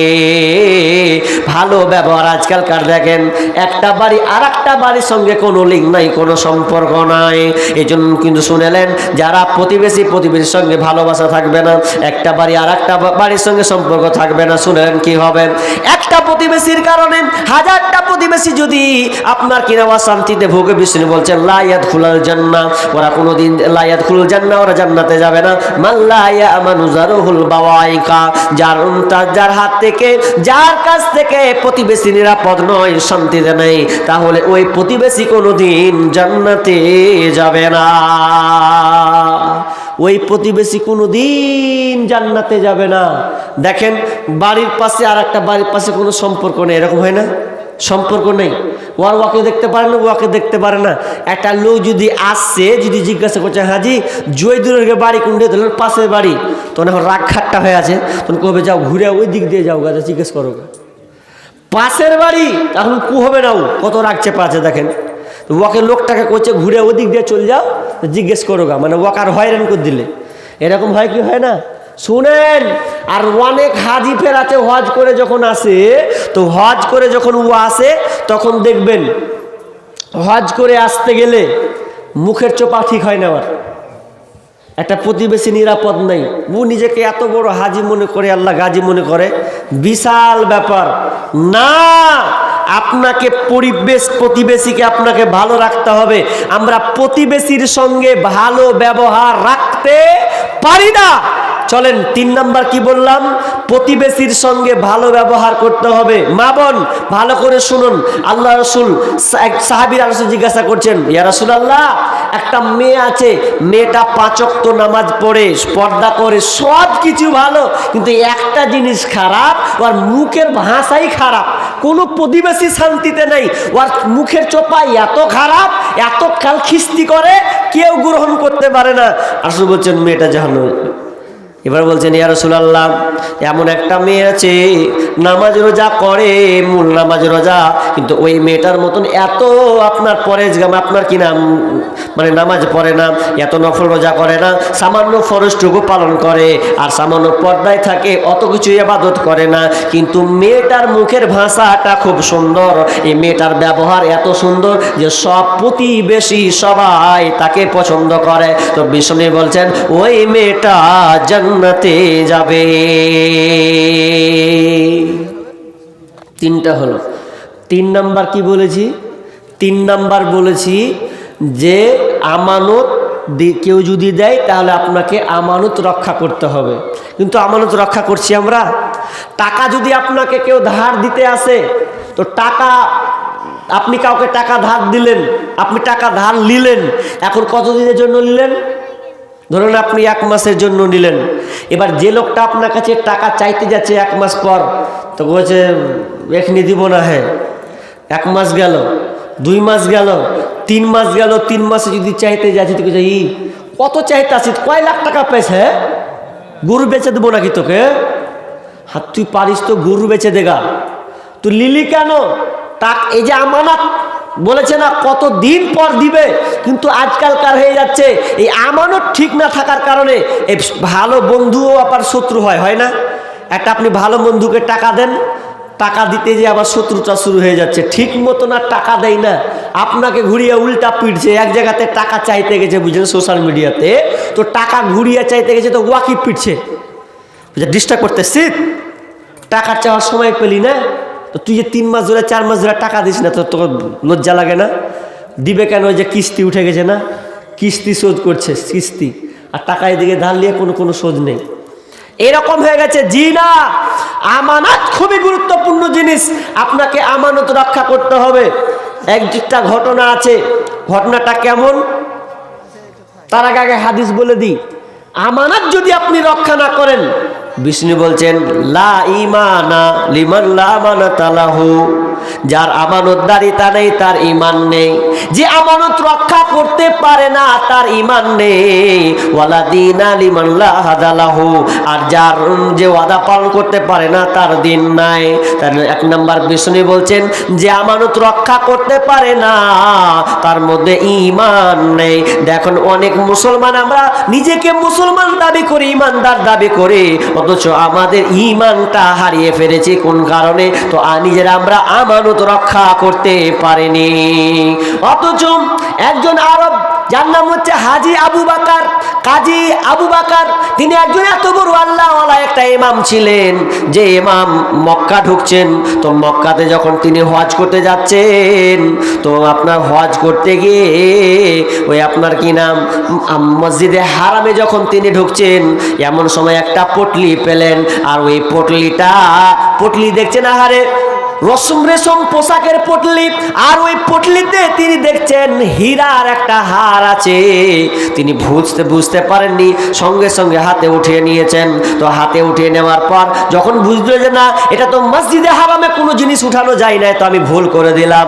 ভালো ব্যবহার, আজকালকার দেখেন একটা বাড়ি আর একটা বাড়ির সঙ্গে কোনো লিঙ্ক নাই, কোনো সম্পর্ক নাই। এই জন্য কিন্তু শুনেলেন যারা প্রতিবেশীর সঙ্গে ভালোবাসা থাকবে না, একটা বাড়ি আর একটা বাড়ির সঙ্গে সম্পর্ক থাকবে না, শুনেলেন কি হবে? একটা প্রতিবেশীর কারণে 1000টা প্রতিবেশী যদি আপনার কিনা শান্তিতে ভোগে, বিষ্ণু বলছেন লা ইয়াদখুলুল জান্নাহ, ওরা কোনোদিন লা ইয়াদখুলুল জান্নাহ, ওরা জান্নাতে যাবে না। মান লা ইয়ামানু জারুহুল বাওয়াইকা, যার হাত থেকে, যার কাছ থেকে প্রতিবেশী নিরাপদ নয়, শান্তিতে নেই, তাহলে ওই প্রতিবেশী কোনোদিন জান্নাতে যাবে না। ওই প্রতিবেশী কোনোদিন জান্নাতে যাবে না। দেখেন বাড়ির পাশে আর একটা বাড়ির পাশে কোনো সম্পর্ক নেই, এরকম হয় না? সম্পর্ক নেই, ওকে দেখতে পারে না, ওকে দেখতে পারে না। একটা লোক যদি আসছে, যদি জিজ্ঞাসা করছে হাজি জয়দুরের বাড়ি কোনটা, ধরলেন পাশের বাড়ি, তখন এখন রাগ খাট্টা হয়ে আছে, তখন কবে যাও ঘুরে ওই দিক দিয়ে যাও গাছে, জিজ্ঞেস করো পাশের বাড়ি, এখন কু হবে না, কত রাগ চেপা আছে দেখেন। ওকে লোকটাকে করছে ঘুরে ওদিক দিয়ে চলে যাও, জিজ্ঞেস করো গা, মানে ওকে আর হয়রান করে দিলে। এরকম হয় কি হয় না? শুনেন, আর অনেক হাজি ফের আছে হজ করে যখন আসে, তো হজ করে যখন ও আসে তখন দেখবেন হজ করে আসতে গেলে মুখের চোপা ঠিক হয় না, আমার একটা প্রতিবেশী নিরাপদ নেই, ও নিজেকে এত বড় হাজি মনে করে, আল্লাহ গাজী মনে করে, বিশাল ব্যাপার না। আপনাকে প্রতিবেশীকে আপনাকে ভালো রাখতে হবে। আমরা প্রতিবেশীর সঙ্গে ভালো ব্যবহার রাখতে পারি না। চলেন 3 নাম্বার কি বললাম? প্রতিবেশীর সঙ্গে ভালো ব্যবহার করতে হবে। মা বোন ভালো করে শুনুন, আল্লাহ রসুল সাহাবীরা রসুল জিজ্ঞাসা করছেন, ইয়া রাসূলুল্লাহ, একটা মেয়ে আছে, মেয়েটা 5 ওয়াক্ত নামাজ পড়ে, পর্দা করে, সব কিছু ভালো, কিন্তু একটা জিনিস খারাপ, ওর মুখের ভাষাই খারাপ, কোনো প্রতিবেশী শান্তিতে নেই, ওর মুখের চোপা এত খারাপ, এত খিস্তি করে, কেউ গ্রহণ করতে পারে না। রাসূল বলছেন মেয়েটা জাহান্নামে। এবার বলছেন ইয়া রাসূলুল্লাহ, এমন একটা মেয়ে আছে নামাজ রোজা করে, মূল নামাজ রোজা, কিন্তু ওই মেয়েটার মতন এত আপনার পরেজগাম, আপনার কি নাম মানে নামাজ পড়ে না, এত নফল রোজা করে না, সামান্য ফরজটুকু পালন করে, আর সামান্য পর্দায় থাকে, অত কিছু ইবাদত করে না, কিন্তু মেয়েটার মুখের ভাষাটা খুব সুন্দর, এই মেয়েটার ব্যবহার এত সুন্দর যে সব প্রতিবেশী সবাই তাকে পছন্দ করে। তো বিষ্ণু বলছেন ওই মেয়েটা জান্নাতে যাবে। 3টা হলো। 3 নাম্বার কি বলেছি? 3 নাম্বার বলেছি যে আমানত কেউ যদি দেয় তাহলে আপনাকে আমানত রক্ষা করতে হবে। কিন্তু আমানত রক্ষা করছি আমরা? টাকা যদি আপনাকে কেউ ধার দিতে আসে, তো টাকা আপনি কাউকে টাকা ধার দিলেন, আপনি টাকা ধার নিলেন, এখন কতদিনের জন্য নিলেন? ধরুন আপনি 1 মাসের জন্য নিলেন, এবার যে লোকটা আপনার কাছে টাকা চাইতে যাচ্ছে 1 মাস পর, তো বলছে এখনি দিব না। হ্যাঁ, 1 মাস গেল, 2 মাস গেল, 3 মাস গেল, 3 মাসে যদি চাইতে যাচ্ছি তো বলছে কত চাইতে আসি, কয় লাখ টাকা পেয়েছে? হ্যাঁ, গরু বেচে দেবো নাকি তোকে? হাত তুই পারিস তো গরু বেচে দেগা, তুই লিলি কেন? এই যে আমানত বলেছে না কত দিন পর দিবে, কিন্তু আজকালকার হয়ে যাচ্ছে এই আমানত ঠিক না থাকার কারণে এই ভালো বন্ধুও আবার শত্রু হয় না? একটা আপনি ভালো বন্ধুকে টাকা দেন, টাকা দিতে যে আবার শত্রুতা শুরু হয়ে যাচ্ছে, ঠিক মতো না টাকা দেয় না, আপনাকে ঘুরিয়ে উল্টা পিটছে। এক জায়গাতে টাকা চাইতে গেছে, বুঝলেন, সোশ্যাল মিডিয়াতে, তো টাকা ঘুরিয়ে চাইতে গেছে তো ওয়াকি পিটছে, ডিস্টার্ব করতেছি, টাকা চাওয়ার সময় পেলি না, তো তুই যে 3 মাস ধরে 4 মাস ধরে টাকা দিস না, তো তোর লজ্জা লাগে না? দিবে কেন? ওই যে কিস্তি উঠে গেছে না, কিস্তি শোধ করছে, কিস্তি, আর টাকা এদিকে ধার নিয়ে কোনো শোধ নেই, এরকম হয়ে গেছে। জি না, আমানত খুবই গুরুত্বপূর্ণ জিনিস, আপনাকে আমানত রক্ষা করতে হবে। একটা ঘটনা আছে, ঘটনাটা কেমন তার আগে হাদিস বলে দিই। আমানত যদি আপনি রক্ষা না করেন, বিষ্ণু বলছেন লা ঈমানা লিমান লা আমানাতা লাহু, যার আমানতদারিতা নেই তার ঈমান নেই। যে আমানত রক্ষা করতে পারে না তার ঈমান নেই। ওয়ালা দীনা লিমান লা হাদা লাহু, আর যার যে ওয়াদা পালন করতে পারে না তার দিন নাই। তার 1 নাম্বার বিষ্ণু বলছেন যে আমানত রক্ষা করতে পারে না তার মধ্যে ঈমান নেই। দেখুন অনেক মুসলমান, আমরা নিজেকে মুসলমান দাবি করি, ঈমানদার দাবি করি, অথচ আমাদের ঈমানটা হারিয়ে ফেলেছি কোন কারণে? তো নিজেরা আমরা আমানত রক্ষা করতে পারিনি। অথচ একজন আরব, যার নাম হচ্ছে হাজী আবু বকর, কাজী আবু বকর, তিনি একজন এত বড় আল্লাহওয়ালা একটা ইমাম ছিলেন, যে ইমাম মক্কা ঢুকছেন, তো মক্কাতে যখন তিনি হজ করতে যাচ্ছেন, তো আপনার হজ করতে গিয়ে ওই আপনার কি নাম মসজিদে হারামে যখন তিনি ঢুকছেন, এমন সময় একটা পটলি পেলেন, আর ওই পটলি দেখছেন, আহারে রেশম পোশাকের পটলি, আর ওই পটলিতে তিনি দেখছেন হীরার একটা হার আছে। তিনি বুঝতে পারেননি, সঙ্গে সঙ্গে হাতে উঠিয়ে নিয়েছেন। তো হাতে উঠিয়ে নেওয়ার পর যখন বুঝলো যে না, এটা তো মসজিদে হারামে কোনো জিনিস উঠানো যায় না, তো আমি ভুল করে দিলাম,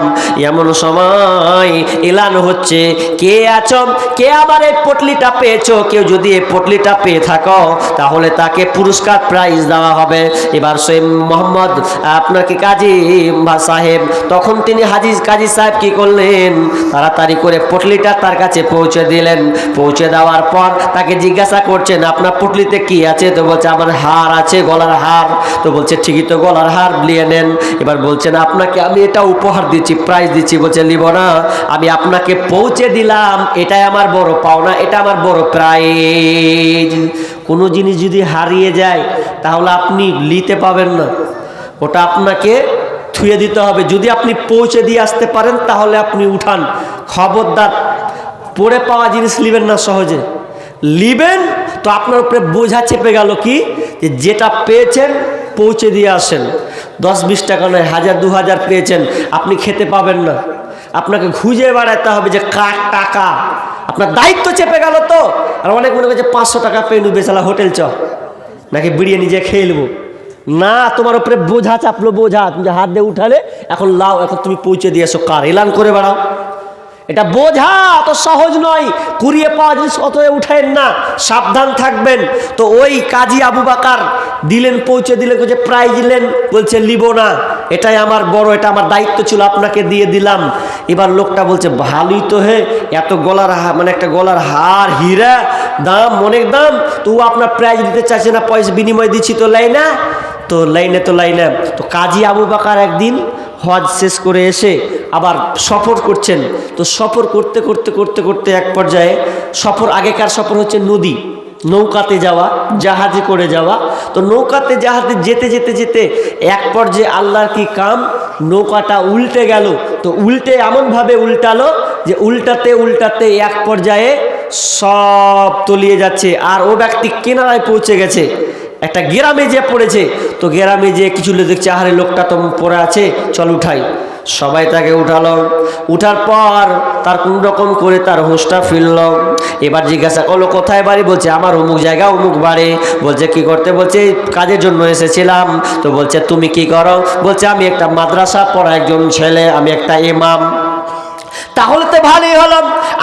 এমন সময় এলান হচ্ছে, কে আছো, কে আমার এই পটলিটা পেয়েছো, কেউ যদি এই পটলিটা পেয়ে থাকো তাহলে তাকে পুরস্কার প্রাইজ দেওয়া হবে। এবার সে মোহাম্মদ আপনাকে কাজী সাহেব, তখন তিনি কাজী সাহেব কি করলেন, তাড়াতাড়ি করে পটলিটা তার কাছে পৌঁছে দিলেন। পৌঁছে দেওয়ার পর তাকে জিজ্ঞাসা করছেন আপনার পটলিতে কি আছে? তো বলছে আমার হার আছে, গলার হার। তো বলছে ঠিকই তো, গলার হার নিয়ে নেন। এবার বলছেন আপনাকে আমি এটা উপহার দিচ্ছি, প্রাইজ দিচ্ছি। বলছে নিব না, আমি আপনাকে পৌঁছে দিলাম, এটাই আমার বড় পাওনা, এটা আমার বড় প্রাইজ। কোনো জিনিস যদি হারিয়ে যায় তাহলে আপনি নিতে পাবেন না, ওটা আপনাকে থুয়ে দিতে হবে। যদি আপনি পৌঁছে দিয়ে আসতে পারেন তাহলে আপনি উঠান, খবরদার পড়ে পাওয়া জিনিস নেবেন না সহজে। নিবেন তো আপনার উপরে বোঝা চেপে গেল কি, যে যেটা পেয়েছেন পৌঁছে দিয়ে আসেন। 10-20 টাকা নয়, 1000-2000 পেয়েছেন, আপনি খেতে পাবেন না, আপনাকে খুঁজে বেড়াতে হবে যে কার টাকা, আপনার দায়িত্ব চেপে গেল। তো আর অনেক মনে করছে 500 টাকা পেয়ে নেবে, চালা হোটেল চ, নাকি বিরিয়ানি যে খেয়ে নেবো। না, তোমার উপরে বোঝা চাপলো, বোঝা তুমি হাত দিয়ে উঠালে, এখন লাও, এখন তুমি পৌঁছে দিয়ে এসো, কার এলান করে বেড়াও। এটা বোঝা অত সহজ নয়, কুড়িয়ে পাওয়া জিনিস অত উঠায়েন না, সাবধান থাকবেন। তো ওই কাজী আবু বকর দিলেন, পৌঁছে দিলেন, বলছে প্রাইজ দিলেন, বলছে লিব না, এটাই আমার বড়, এটা আমার দায়িত্ব ছিল, আপনাকে দিয়ে দিলাম। এবার লোকটা বলছে ভালোই তো, হে এত গলার মানে একটা গলার হার, হীরা, দাম, অনেক দাম, তো আপনার প্রাইজ দিতে চাইছে না, পয়সা বিনিময় দিচ্ছি তো লাইনা, তো লাইনে। তো কাজী আবু বকর একদিন হজ শেষ করে এসে আবার সফর করছেন। তো সফর করতে করতে এক পর্যায়ে, আগেকার সফর হচ্ছে নদী, নৌকাতে যাওয়া, জাহাজে করে যাওয়া। তো নৌকাতে জাহাজে যেতে এক পর্যায়ে আল্লাহর কি কাম, নৌকাটা উল্টে গেল। তো উল্টে এমনভাবে উল্টালো যে উল্টাতে এক পর্যায়ে সব তলিয়ে যাচ্ছে, আর ও ব্যক্তি কিনারায় পৌঁছে গেছে, একটা গ্রামে যে পড়েছে। তো গ্রামে যে কিছু লোক দেখছে, আহারে লোকটা তো পড়ে আছে, চল উঠাই। সবাই তাকে উঠালো, উঠার পর তার কোন রকম করে তার হুঁশটা ফিরল। এবার জিজ্ঞাসা করলো কোথায় বাড়ি? বলছে আমার অমুক জায়গা অমুক বাড়ি। বলছে কি করতে? বলছে কাজের জন্য এসেছিলাম। তো বলছে তুমি কি করো? বলছে আমি একটা মাদ্রাসা পড়া একজন ছেলে, আমি একটা ইমাম। তাহলে তো ভালোই হলো,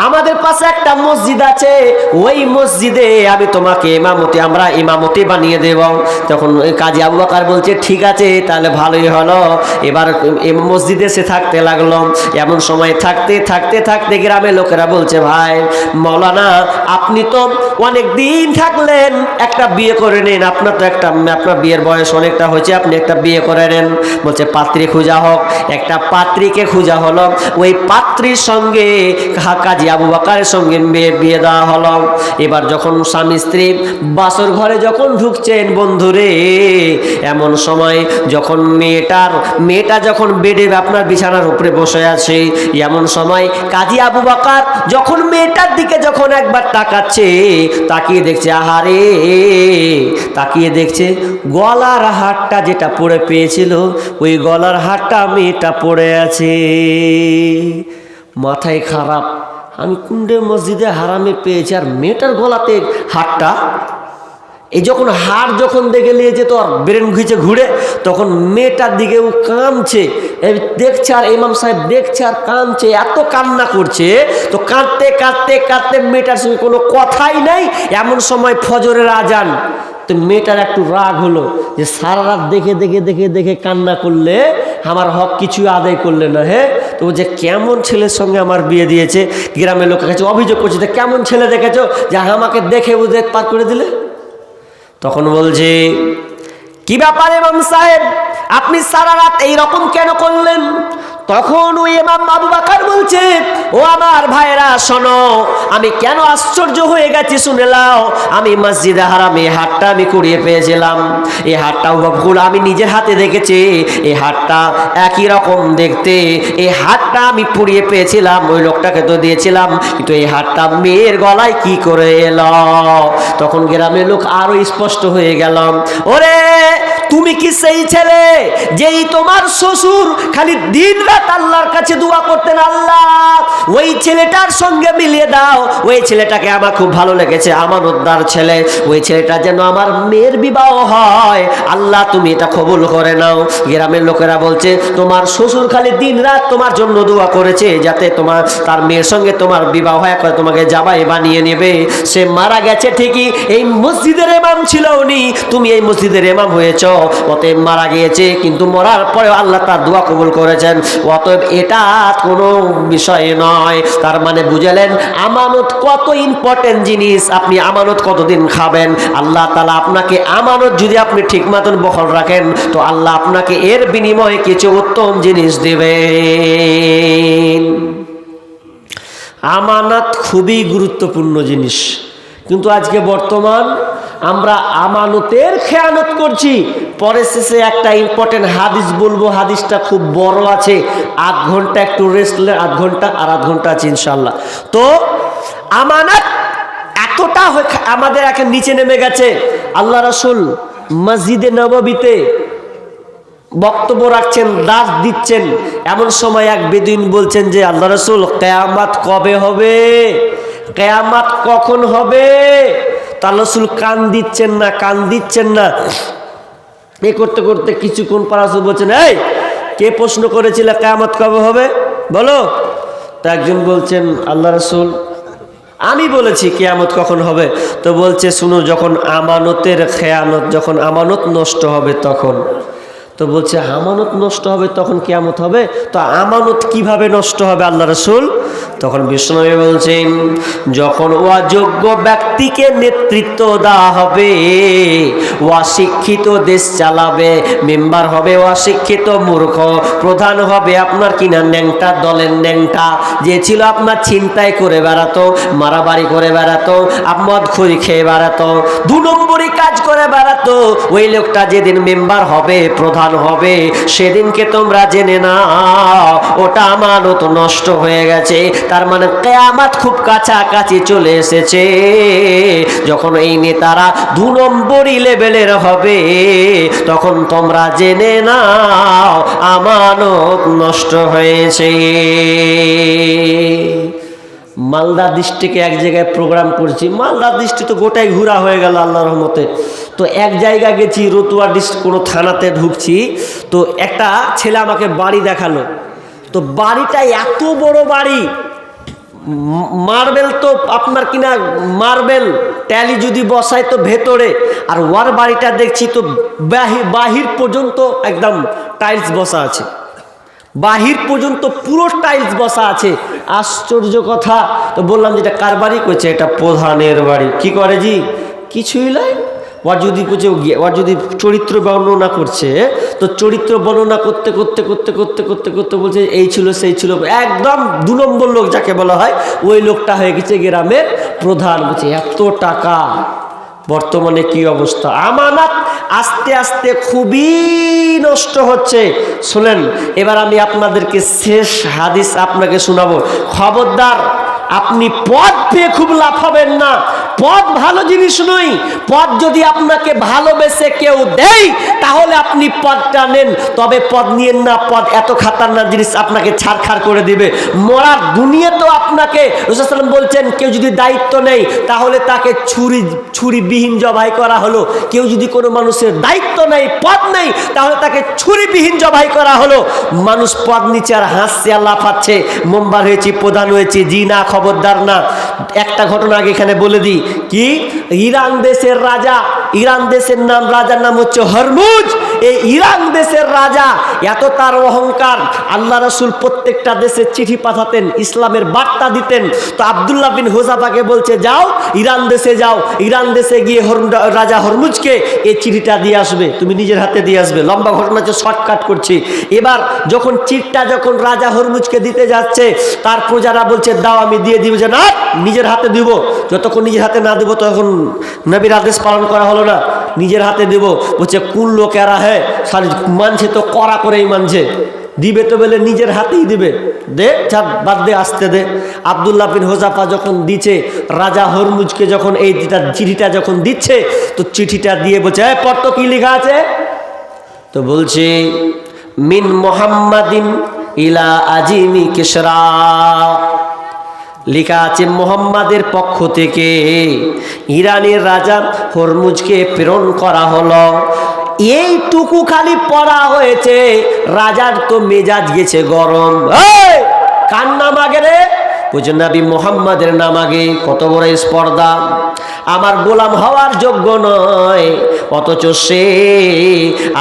আমাদের পাশে একটা মসজিদ আছে, ওই মসজিদে আমি তোমাকে আমরা ইমামতি বানিয়ে দেব। তখন কাজী আবু বকর বলছে ঠিক আছে, তাহলে ভালোই হলো। এবার মসজিদে সে থাকতে লাগলো। এমন সময় থাকতে থাকতে থাকতে গ্রামের লোকেরা বলছে ভাই মৌলানা আপনি তো অনেক দিন থাকলেন, একটা বিয়ে করে নিন, আপনার বিয়ের বয়স অনেকটা হয়েছে, আপনি একটা বিয়ে করে নেন। বলছে পাত্রী খোঁজা হোক। একটা পাত্রীকে খোঁজা হলো। ওই পাত্রীর সঙ্গে কাজী আবু বকরের সঙ্গে বিয়ে দেওয়া হলো। এবার যখন স্বামী স্ত্রী বাসর ঘরে যখন ঢুকছেন বন্ধুরে, এমন সময় যখন মেয়েটা যখন বেডে আপনার বিছানার উপরে বসে আছে, এমন সময় কাজী আবু বকর যখন মেয়েটার দিকে যখন একবার তাকাচ্ছে, তাকিয়ে দেখছে আহারে, তাকিয়ে দেখছে গলার হারটা যেটা পরে পেয়েছিল, ওই গলার হারটা মেয়েটা পরে আছে। মাথায় খারাপ, আমি কুন্ডে মসজিদে হারামে পেয়েছি, আর মেয়েটার গলাতে হারটা। এই যখন হার যখন দেখে নিয়েছে তো আর ব্রেন ঘুরে, তখন মেয়েটার দিকে ও কাঁদছে, দেখছে, আর ইমাম সাহেব দেখছে আর কাঁদছে, এত কান্না করছে। তো কাঁদতে কাঁদতে কাঁদতে মেয়েটার সঙ্গে কোনো কথাই নাই। এমন সময় ফজরের আজান। তো মেয়েটার একটু রাগ হলো যে সারা রাত দেখে দেখে দেখে দেখে কান্না করলে আমার হক কিছু আদায় করলে না। হ্যাঁ, তো যে কেমন ছেলের সঙ্গে আমার বিয়ে দিয়েছে, গ্রামের লোকের কাছে অভিযোগ করছে, কেমন ছেলে দেখেছো যে আমাকে দেখে বুঝে পার করে দিলে। তখন বলছে কি ব্যাপার ইমাম সাহেব, আপনি সারা রাত এইরকম কেন করলেন? তখন ওই ইমাম আবু বকর বলছে ও আমার ভাইরা শোনো, আমি কেন আশ্চর্য হয়ে গেছি শুনে নাও। আমি মসজিদে হারামে হাতটা আমি কুড়িয়ে পেয়েছিলাম। এই হাতটা আমি নিজের হাতে দেখেছি, এই হাতটা একই রকম দেখতে। এই হাতটা আমি পুড়িয়ে পেয়েছিলাম, ওই লোকটাকে তো দিয়েছিলাম, কিন্তু এই হাতটা মেয়ের গলায় কি করে এলো? তখন গ্রামের লোক আরো স্পষ্ট হয়ে গেলাম, ওরে তুমি কি সেই ছেলে যেই তোমার শ্বশুর খালি দিন রাত আল্লাহর কাছে দোয়া করতেন, আল্লাহ ওই ছেলেটার সঙ্গে মিলিয়ে দাও, ওই ছেলেটাকে আমার খুব ভালো লেগেছে, আমানতদার ছেলে, ওই ছেলেটা যেন আমার মেয়ের বিবাহ হয়, আল্লাহ তুমি এটা কবুল করে নাও। গ্রামের লোকেরা বলছে তোমার শ্বশুর খালি দিন রাত তোমার জন্য দোয়া করেছে যাতে তার মেয়ের সঙ্গে তোমার বিবাহ হয়, তোমাকে জামাই বানিয়ে নেবে। সে মারা গেছে ঠিকই, এই মসজিদের ইমাম ছিল উনি, তুমি এই মসজিদের ইমাম হয়েছ, অতএব মারা গিয়েছে, কিন্তু মরার পরেও আল্লাহ তার দোয়া কবুল করেছেন, অতএব এটা কোনো বিষয় নয়। তার মানে বুঝলেন আমানত কত ইম্পর্টেন্ট জিনিস, আপনি আমানত কতদিন খাবেন। আল্লাহ তাআলা আপনাকে আমানত যদি আপনি ঠিক মতন বহল রাখেন, তো আল্লাহ আপনাকে এর বিনিময়ে কিছু উত্তম জিনিস দেবেন। আমানত খুবই গুরুত্বপূর্ণ জিনিস, কিন্তু আজকে বর্তমান আমরা আমানতের খেয়ানত করছি। পরে শেষে একটা ইম্পর্টেন্ট হাদিস বলবো, হাদিসটা খুব বড় আছে, আধ ঘন্টা একটু রেস্ট, আধ ঘন্টা আর আধ ঘন্টা আছে ইনশাল্লাহ। তো আমানত এতটা আমাদের এখন নিচে নেমে গেছে। আল্লাহ রাসূল মসজিদে নববীতে বক্তব্য রাখছেন, দাস দিচ্ছেন, এমন সময় এক বেদুইন বলছেন যে আল্লাহ রাসূল কিয়ামত কবে হবে, কিয়ামত কখন হবে? তা রাসূল কান দিচ্ছেন না। এ করতে করতে কিছুক্ষণ পর রাসূল বলছেন এই কে প্রশ্ন করেছিল কিয়ামত কবে হবে বলো? তা একজন বলছেন আল্লাহ রাসূল আমি বলেছি কিয়ামত কখন হবে। তো বলছে শুনো, যখন আমানতের খেয়ানত, যখন আমানত নষ্ট হবে তখন। তো বলছে আমানত নষ্ট হবে তখন কিয়ামত হবে। তো আমানত কিভাবে নষ্ট হবে আল্লাহ রাসূল? তখন বিশ্বনবী বলছেন যখন অযোগ্য ব্যক্তিকে নেতৃত্ব দেওয়া হবে, অশিক্ষিত দেশ চালাবে, মেম্বার হবে অশিক্ষিত মূর্খ, প্রধান হবে আপনার কিনা ন্যাংটা, দলের ন্যাংটা, যে ছিল আপনার ছিনতাই করে বেড়াতো, মারামারি করে বেড়াতো, মদখুরি খেয়ে বেড়াতো, 2 নম্বরই কাজ করে বেড়াতো, ওই লোকটা যেদিন মেম্বার হবে, প্রধান হবে, সেদিনকে তোমরা জেনে নাও ওটা আমানত নষ্ট হয়ে গেছে। তার মানে কিয়ামত খুব কাছাকাছি চলে এসেছে। যখন এই নেতারা 2 নম্বরই লেভেলের হবে, তখন তোমরা জেনে নাও আমানত নষ্ট হয়েছে। মালদা ডিস্ট্রিক্টে এক জায়গায় প্রোগ্রাম করছি। মালদা ডিস্ট্রিক্ট তো গোটাই ঘোরা হয়ে গেল আল্লাহর রহমতে। তো এক জায়গা গেছি, রতুয়া ডিস্ট্রিক্ট কোনো থানাতে ঢুকছি, তো একটা ছেলে আমাকে বাড়ি দেখালো। তো বাড়িটা এত বড় বাড়ি, মার্বেল তো আপনার কিনা মার্বেল ট্যালি যদি বসায় তো ভেতরে, আর ওয়ার বাড়িটা দেখছি তো বাহির পর্যন্ত একদম টাইলস বসা আছে, বাহির পর্যন্ত পুরো টাইলস বসা আছে। আশ্চর্য কথা। তো বললাম যে এটা কার বাড়ি? কইছে এটা প্রধানের বাড়ি। কি করে জি? কিছুই নয়। ওর যদি চরিত্র বর্ণনা করছে, তো চরিত্র বর্ণনা করতে করতে করতে করতে করতে করতে বলছে এই ছিল সেই ছিল, একদম 2 নম্বর লোক যাকে বলা হয় ওই লোকটা হয়ে গেছে গ্রামের প্রধান। বলছে এত টাকা। বর্তমানে কি অবস্থা? আমানত আস্তে আস্তে খুবই নষ্ট হচ্ছে। শুনেন, এবার আমি আপনাদেরকে শেষ হাদিস আপনাকে শোনাবো। খবরদার, আপনি পদ পেয়ে খুব লাফাবেন না। পদ ভালো জিনিস নয়। পদ যদি আপনাকে ভালোবেসে কেউ দেয় তাহলে আপনি পদটা নেন, তবে পদ নিয়েন না। পদ এত খাতারনাক জিনিস, আপনাকে ছাড়খাড় করে দিবে। মরার দুনিয়া তো আপনাকে রাসূল সাল্লাল্লাহু আলাইহি ওয়াসাল্লাম বলছেন কেউ যদি দায়িত্ব নেই তাহলে তাকে ছুরিবিহীন জবাই করা হলো। কেউ যদি কোনো মানুষের দায়িত্ব নেই, পদ নেই, তাহলে তাকে ছুরিবিহীন জবাই করা হলো। মানুষ পদ নিচে আর হাসছে আর লাফাচ্ছে, মেম্বার হয়েছি, প্রধান হয়েছি। জি না, খবরদার না। একটা ঘটনা আগে এখানে বলে দিই। কি? ইরান দেশের রাজা, ইরান দেশের রাজার নাম হচ্ছে হরমুজ। এই ইরান দেশের রাজা এত তার অহংকার, আল্লাহ রাসূল প্রত্যেকটা দেশে চিঠি পাঠাতেন, ইসলামের বার্তা দিতেন। তো আব্দুল্লাহ বিন হুযাফাকে বলছে যাও ইরান দেশে যাও, ইরান দেশে গিয়ে রাজা হরমুজকে এই চিঠিটা দিয়ে আসবে, তুমি নিজের হাতে দিয়ে আসবে। লম্বা ঘটনা হচ্ছে, শর্টকাট করছি। এবার যখন চিঠিটা যখন রাজা হরমুজকে দিতে যাচ্ছে, তার প্রজারা বলছে দাও আমি দিয়ে দিব। যে না, নিজের হাতে দিব। যতক্ষণ নিজের হাতে না দিব তখন নবীর আদেশ পালন করা হলো না। নিজের হাতে দেব। বলছে কোন লোকেরা হ্যাঁ সারি মানছে তো কড়া করেই মানছে, দিবে তো বলে নিজের হাতেই দিবে। দে যা, বাদ দে, আসতে দে। আব্দুল্লাহ বিন হুযাফা যখন দিচ্ছে রাজা হরমুজকে, যখন এই চিঠিটা যখন দিচ্ছে, তো চিঠিটা দিয়ে বলছে পড় তো কি লেখা আছে। তো বলছে মিন মুহাম্মাদিন ইলা আজিমি কিসরা, লেখা আছে মুহাম্মাদের পক্ষ থেকে ইরানের রাজা হরমুজকে প্রেরণ করা হলো। এইটুকু খালি পড়া হয়েছে, রাজার তো মেজাজ গেছে গরম। কার নাম আগে রে? বলছে নবী মুহাম্মাদের নাম আগে। কত বড় স্পর্ধা! আমার গোলাম হওয়ার যোগ্য নয়, অথচ সে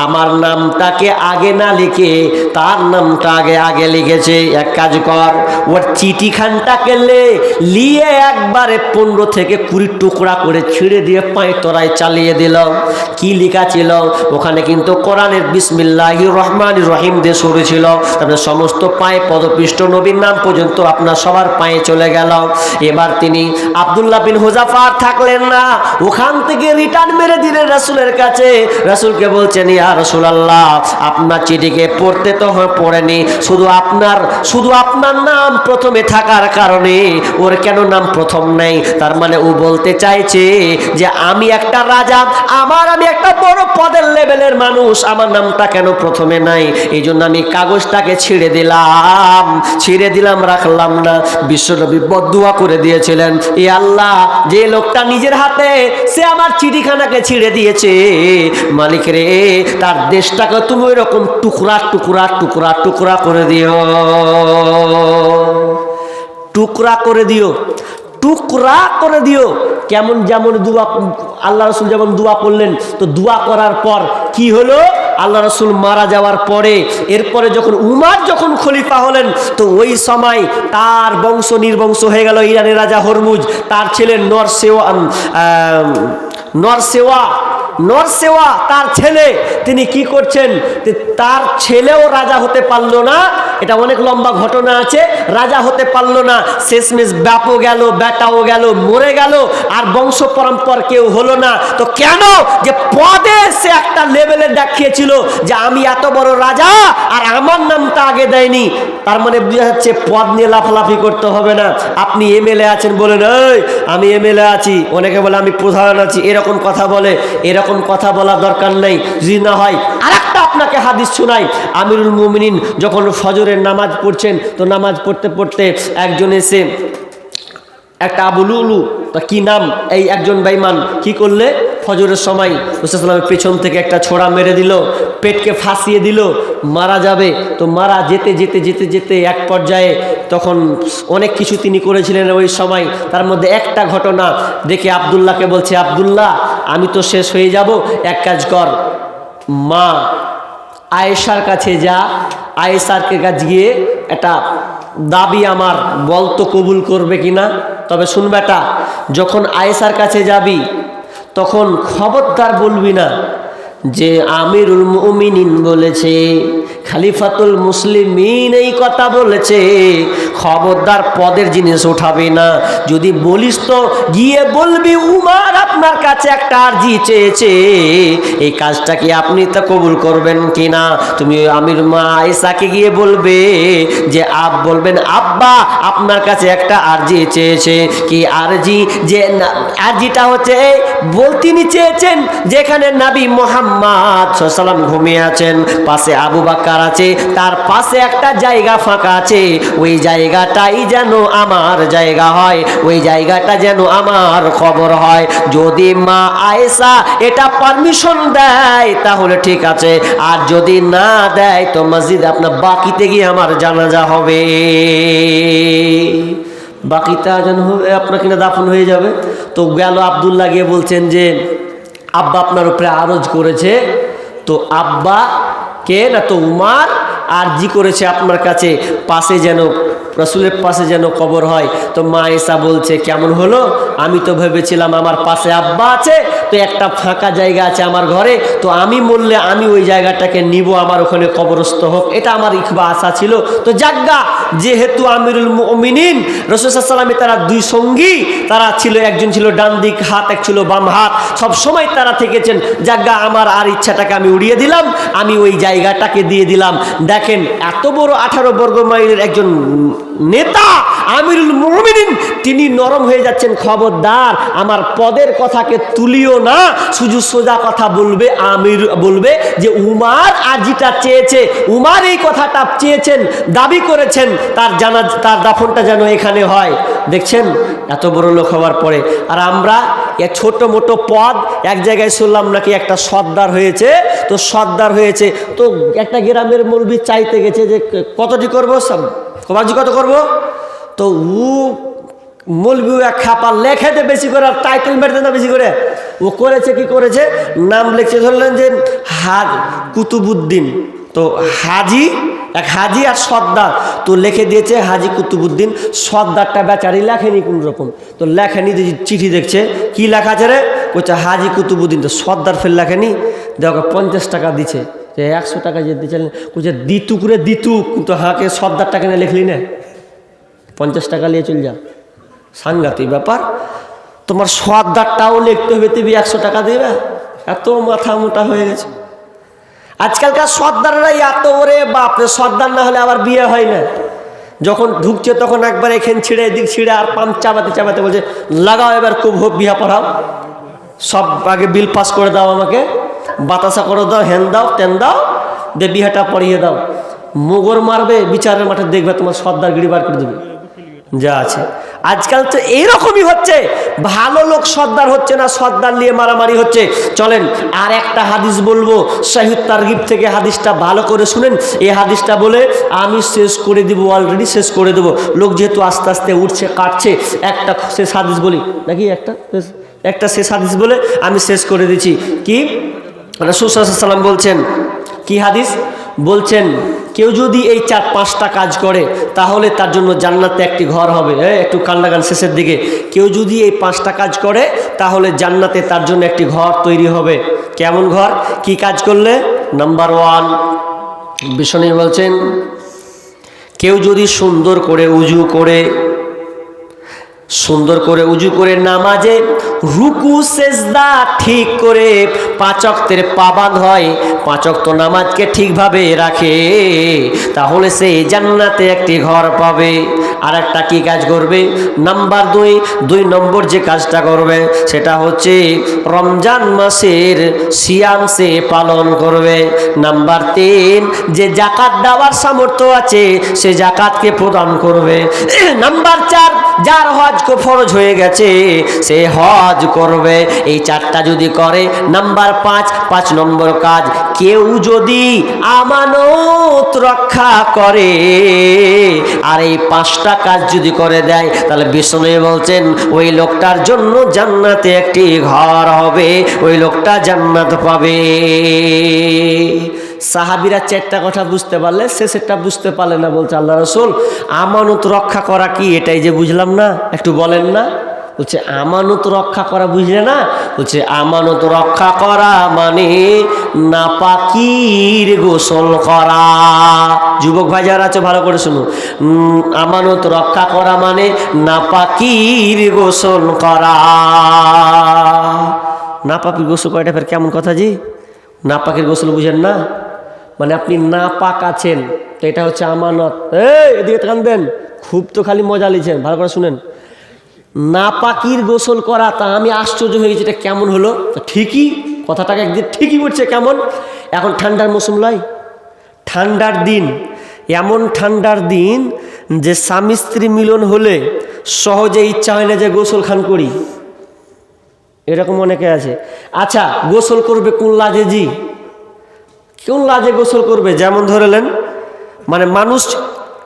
আমার নামটাকে আগে না লিখে তার নামটা আগে আগে লিখেছে। এক কাজ কর, ওর চিঠিখানটাকে লিয়ে একবারে 15 থেকে 20 টুকরা করে ছিঁড়ে দিয়ে পায়ে তরায় চালিয়ে দিল। কি লেখা ছিল ওখানে? কিন্তু কোরআনের বিসমিল্লাহির রহমানির রহিম দিয়ে শুরু ছিল। তারপরে সমস্ত পায়ে পদপৃষ্ট নবীর নাম পর্যন্ত আপনার সবার পায়ে চলে গেল। এবার তিনি আব্দুল্লাহ বিন হুযাফা থাকলেন না, ওখান থেকে রিটার্ন মেরে দিলেন রাসূলের কাছে। রাসূলকে বলছেন ইয়া রাসূলুল্লাহ, আপনার চিঠিকে পড়তে তো পড়েনি, শুধু আপনার নাম প্রথমে থাকার কারণে ওর কেন নাম প্রথম নেই? তার মানে ও বলতে চাইছে যে আমি একটা রাজা, আমি একটা বড় পদের লেভেলের মানুষ, আমার নামটা কেন প্রথমে নাই? এই জন্য আমি কাগজটাকে ছিঁড়ে দিলাম, রাখলাম না। বিশ্বনবী বদদুয়া করে দিয়েছিলেন, এ আল্লাহ, যে লোকটা নিজের হাতে সে আমার চিঠিখানাকে ছিঁড়ে দিয়েছে, মালিক রে, তার দেশটাকে তুমি ওই রকম টুকরা টুকরা টুকরা টুকরা করে দিও, টুকরা করে দিও, টুকরা করে দিও। কেমন? যেমন দুয়া আল্লাহ রাসূল যেমন দোয়া করলেন, তো দোয়া করার পর কি হলো? আল্লাহ রাসূল মারা যাওয়ার পরে, এরপরে যখন উমর যখন খলিফা হলেন, তো ওই সময় তার বংশ নির্বংশ হয়ে গেল। ইরানের রাজা হরমুজ, তার ছেলে নরসেওয়া তার ছেলে, তিনি কি করছেন? তার ছেলেও রাজা হতে পারলো না, এটা অনেক লম্বা ঘটনা আছে। রাজা হতে পারলো না, শেষমেশ বাপও গেল, বেটাও গেল, মরে গেল, আর বংশ পরম্পর কেউ হলো না। তো কেন? যে পদে সে একটা লেভেলে দেখিয়েছিল যে আমি এত বড় রাজা, আর আমার নামটা আগে দেয়নি। তার মানে বোঝা যাচ্ছে পদ নিয়ে লাফালাফি করতে হবে না। আপনি এমএলএ আছেন, বলেন এই আমি এমএলএ আছি, অনেকে বলে আমি প্রধান আছি, এরকম কথা বলে। এরকম কথা বলা দরকার নেই। যদি না হয় আরেকটা আপনাকে হাদিস শোনাই। আমিরুল মুমিনিন যখন ফজরের নামাজ পড়ছেন, তো নামাজ পড়তে পড়তে একজন এসে একটা আবু লুলু, তা কি নাম, এই একজন বেঈমান কি করলে ফজরের সময় রাসূলুল্লাহর পেছন থেকে একটা ছোড়া মেরে দিল, পেটকে ফাঁসিয়ে দিল, মারা যাবে। তো মারা যেতে যেতে যেতে যেতে এক পর্যায়ে তখন অনেক কিছু তিনি করেছিলেন ওই সময়, তার মধ্যে একটা ঘটনা দেখে আব্দুল্লাহকে বলছে, আব্দুল্লাহ আমি তো শেষ হয়ে যাব, এক কাজ কর, মা আয়েশার কাছে যা, আয়েশার কাছে গিয়ে একটা দাবি আমার বলতো কবুল করবে কিনা। তবে শুন বেটা, যখন আয়েশার কাছে যাবি তখন খবরদার বলবি না যে আমিরুল মুমিনিন বলেছে, খলিফাতুল মুসলিমিন এই কথা বলেছে। খবরদার পদের জিনিস উঠাবি না। যদি বলিস তো গিয়ে বলবি উমার আপনার কাছে একটা আরজি চেয়েছে, এই কাজটা কি আপনি তা কবুল করবেন কিনা। তুমি আমির মা আয়েশাকে গিয়ে বলবে যে বলবেন আব্বা আপনার কাছে একটা আরজি চেয়েছে। কি আরজি? যে আরজিটা হচ্ছে তিনি চেয়েছেন যেখানে নবী মুহাম্মদ সাল্লাল্লাহু আলাইহি ওয়াসাল্লাম ঘুমিয়ে আছেন, পাশে আবু বকর আছে, তার পাশে একটা জায়গা ফাঁকা আছে, ওই জায়গাটাই যেন আমার জায়গা হয়, ওই জায়গাটা যেন আমার কবর হয়। যদি মা আয়েশা এটা পারমিশন দেয় তাহলে ঠিক আছে, আর যদি না দেয় তো মসজিদ আপনার বাকিতে গিয়ে আমার জানাজা হবে, বাকিতে আজান হবে, আপনার কিনা দাফন হয়ে যাবে। তো গেল আব্দুল্লাহ গিয়ে বলছেন যে আব্বা আপনার উপরে আরজ করেছে। তো আব্বা কে না, তো উমার আরজি করেছে আপনার কাছে পাশে যেন, রাসূলের পাশে যেন কবর হয়। তো মা আয়েশা বলছে কেমন হলো, আমি তো ভেবেছিলাম আমার পাশে আব্বা আছে, তো একটা ফাঁকা জায়গা আছে আমার ঘরে, তো আমি মরলে আমি ওই জায়গাটাকে নিব, আমার ওখানে কবরস্থ হোক, এটা আমার ইকবা আশা ছিল। তো জাগ্গা, যেহেতু আমিরুল মুমিনিন রাসূল সাল্লাল্লাহু আলাইহি ওয়াসাল্লাম তারা দুই সঙ্গী, তারা ছিল, একজন ছিল ডান দিক হাত, এক ছিল বাম হাত, সব সময় তারা থেকেছেন। জাগ্গা আমার আর ইচ্ছাটাকে আমি উড়িয়ে দিলাম, আমি ওই জায়গাটাকে দিয়ে দিলাম। দেখেন এত বড় 18 বর্গ মাইলের একজন নেতা আমিরুল মুমিনিন, তিনি নরম হয়ে যাচ্ছেন, খবরদার আমার পদের কথাকে তুলিও না, শুধু সোজা কথা বলবে। আমির বলবে যে উমার আরজিটা চেয়েছে, উমার এই কথাটা চেয়েছেন, দাবি করেছেন, তার দাফনটা যেন এখানে হয়। দেখছেন এত বড় লোক হওয়ার পরে, আর আমরা এ ছোট মোটো পদ, এক জায়গায় শুনলাম নাকি একটা সর্দার হয়েছে, তো সর্দার হয়েছে, তো একটা গ্রামের মৌলবি চাইতে গেছে যে কতটি করবো, কবাজি কত করবো, তো ও মৌলবি এক খাপা লেখাতে বেশি করে, আর টাইটেল মেরতে না বেশি করে। ও করেছে কি করেছে, নাম লিখছে, ধরলেন যে কুতুবুদ্দিন, তো হাজি, এক হাজি আর সর্দার, তো লিখে দিয়েছে হাজি কুতুবুদ্দিন। সর্দারটা বেচারি লেখেনি কোন রকম, তো লেখেনি, চিঠি দেখছে কি লেখা আছে রে, বলছে হাজি কুতুবুদ্দিন। তো সর্দার ফের লেখেনি, দেখো 50 টাকা দিচ্ছে, যে 100 টাকা যে দিচ্ছেন, বলছে দিতু করে দিতু, কিন্তু হাঁকে সর্দারটাকে না লিখলি না, 50 টাকা নিয়ে চল যা। সাংঘাতিক ব্যাপার, তোমার সর্দারটাও লিখতে হবে, তুমি 100 টাকা দেবে, এত মাথা মোটা হয়ে গেছে আজকালকার সর্দাররা। এত ওরে বাপরে, সর্দার না হলে আবার বিয়ে হয় না। যখন ঢুকছে তখন একবার এখানে ছিঁড়ে, এদিক ছিঁড়ে, আর পাম্প চাবাতে চাবাতে বলছে লাগাও এবার খুব হোক, বিয়া পড়াও, সব আগে বিল পাস করে দাও, আমাকে বাতাসা করে দাও, হেন দাও তেন দাও, দে বিহাটা পড়িয়ে দাও। মোগর মারবে বিচারের মাঠে, দেখবে তোমার সর্দার গিরি বার করে দেবে যা আছে। আজকাল তো এইরকমই হচ্ছে, ভালো লোক সর্দার হচ্ছে না, সর্দার নিয়ে মারামারি হচ্ছে। চলেন আর একটা হাদিস বলবো, সহিহ তারগিব থেকে, হাদিসটা ভালো করে শুনেন। এই হাদিসটা বলে আমি শেষ করে দিব, অলরেডি শেষ করে দেবো। লোক যেহেতু আস্তে আস্তে উঠছে, কাটছে, একটা শেষ হাদিস বলি নাকি, একটা শেষ হাদিস বলে আমি শেষ করে দিচ্ছি। কি রাসূল সাল্লাল্লাহু আলাইহি ওয়াসাল্লাম বলছেন, কি হাদিস বলছেন, কেউ যদি এই 4-5টা কাজ করে তাহলে তার জন্য জান্নাতে একটি ঘর হবে। একটু কান লাগান শেষের দিকে। কেউ যদি এই 5টা কাজ করে তাহলে জান্নাতে তার জন্য একটি ঘর তৈরি হবে। কেমন ঘর, কি কাজ করলে? নাম্বার 1, বিষ্ণু বলছেন কেউ যদি সুন্দর করে উজু করে নামাজে রুকু সেজদা ঠিক করে 5 ওয়াক্তের পাবন্দ হয়, 5 ওয়াক্ত নামাজকে ঠিকভাবে রাখে, তাহলে সে জান্নাতে একটি ঘর পাবে। আর একটা কি কাজ করবে? নাম্বার 2 নম্বর যে কাজটা করবে সেটা হচ্ছে রমজান মাসের সিয়াম সে পালন করবে। নাম্বার 3 যে যাকাত দেওয়ার সামর্থ্য আছে সে যাকাতকে প্রদান করবে। নাম্বার 4 যার হজ ফরজ হয়ে গেছে সে হজ করবে। এই 4টা যদি করে। নাম্বার 5 নম্বর কাজ, কেউ যদি আমানত রক্ষা করে আর এই 5টা কাজ যদি করে দেয় তাহলে বিষ্ণু বলছেন ওই লোকটার জন্য জান্নাতে একটি ঘর হবে, ওই লোকটা জান্নাত পাবে। সাহাবীরা 4টা কথা বুঝতে পারলে শেষেরটা বুঝতে পারলে না। বলছে আল্লাহ রাসূল আমানত রক্ষা করা কি? এটাই যে বুঝলাম না, একটু বলেন না। বলছে আমানত রক্ষা করা বুঝলে না? বলছে আমানত রক্ষা করা মানে নাপাকির গোসল করা। যুবক ভাই যারা আছে ভালো করে শুনুন, আমানত রক্ষা করা মানে নাপাকির গোসল করা। নাপাকির গোসল করাটা ফের কেমন কথা জি? নাপাকের গোসল বুঝেন না? মানে আপনি নাপাক আছেন, তো এটা হচ্ছে আমানত। এদিকে কান দেন, খুব তো খালি মজা লিছেন, ভালো করে শুনেন। নাপাকির গোসল করা, তা আমি আশ্চর্য হয়ে গেছি, এটা কেমন হলো? ঠিকই কথাটাকে একদিন ঠিকই করছে। কেমন? এখন ঠান্ডার মৌসুম লয়, ঠান্ডার দিন, এমন ঠান্ডার দিন যে স্বামী স্ত্রী মিলন হলে সহজে ইচ্ছা হয় না যে গোসল খান করি, এরকম অনেকে আছে। আচ্ছা গোসল করবে কোন লাজে জি? কোন লাজে গোসল করবে? যেমন ধরেলেন মানে মানুষ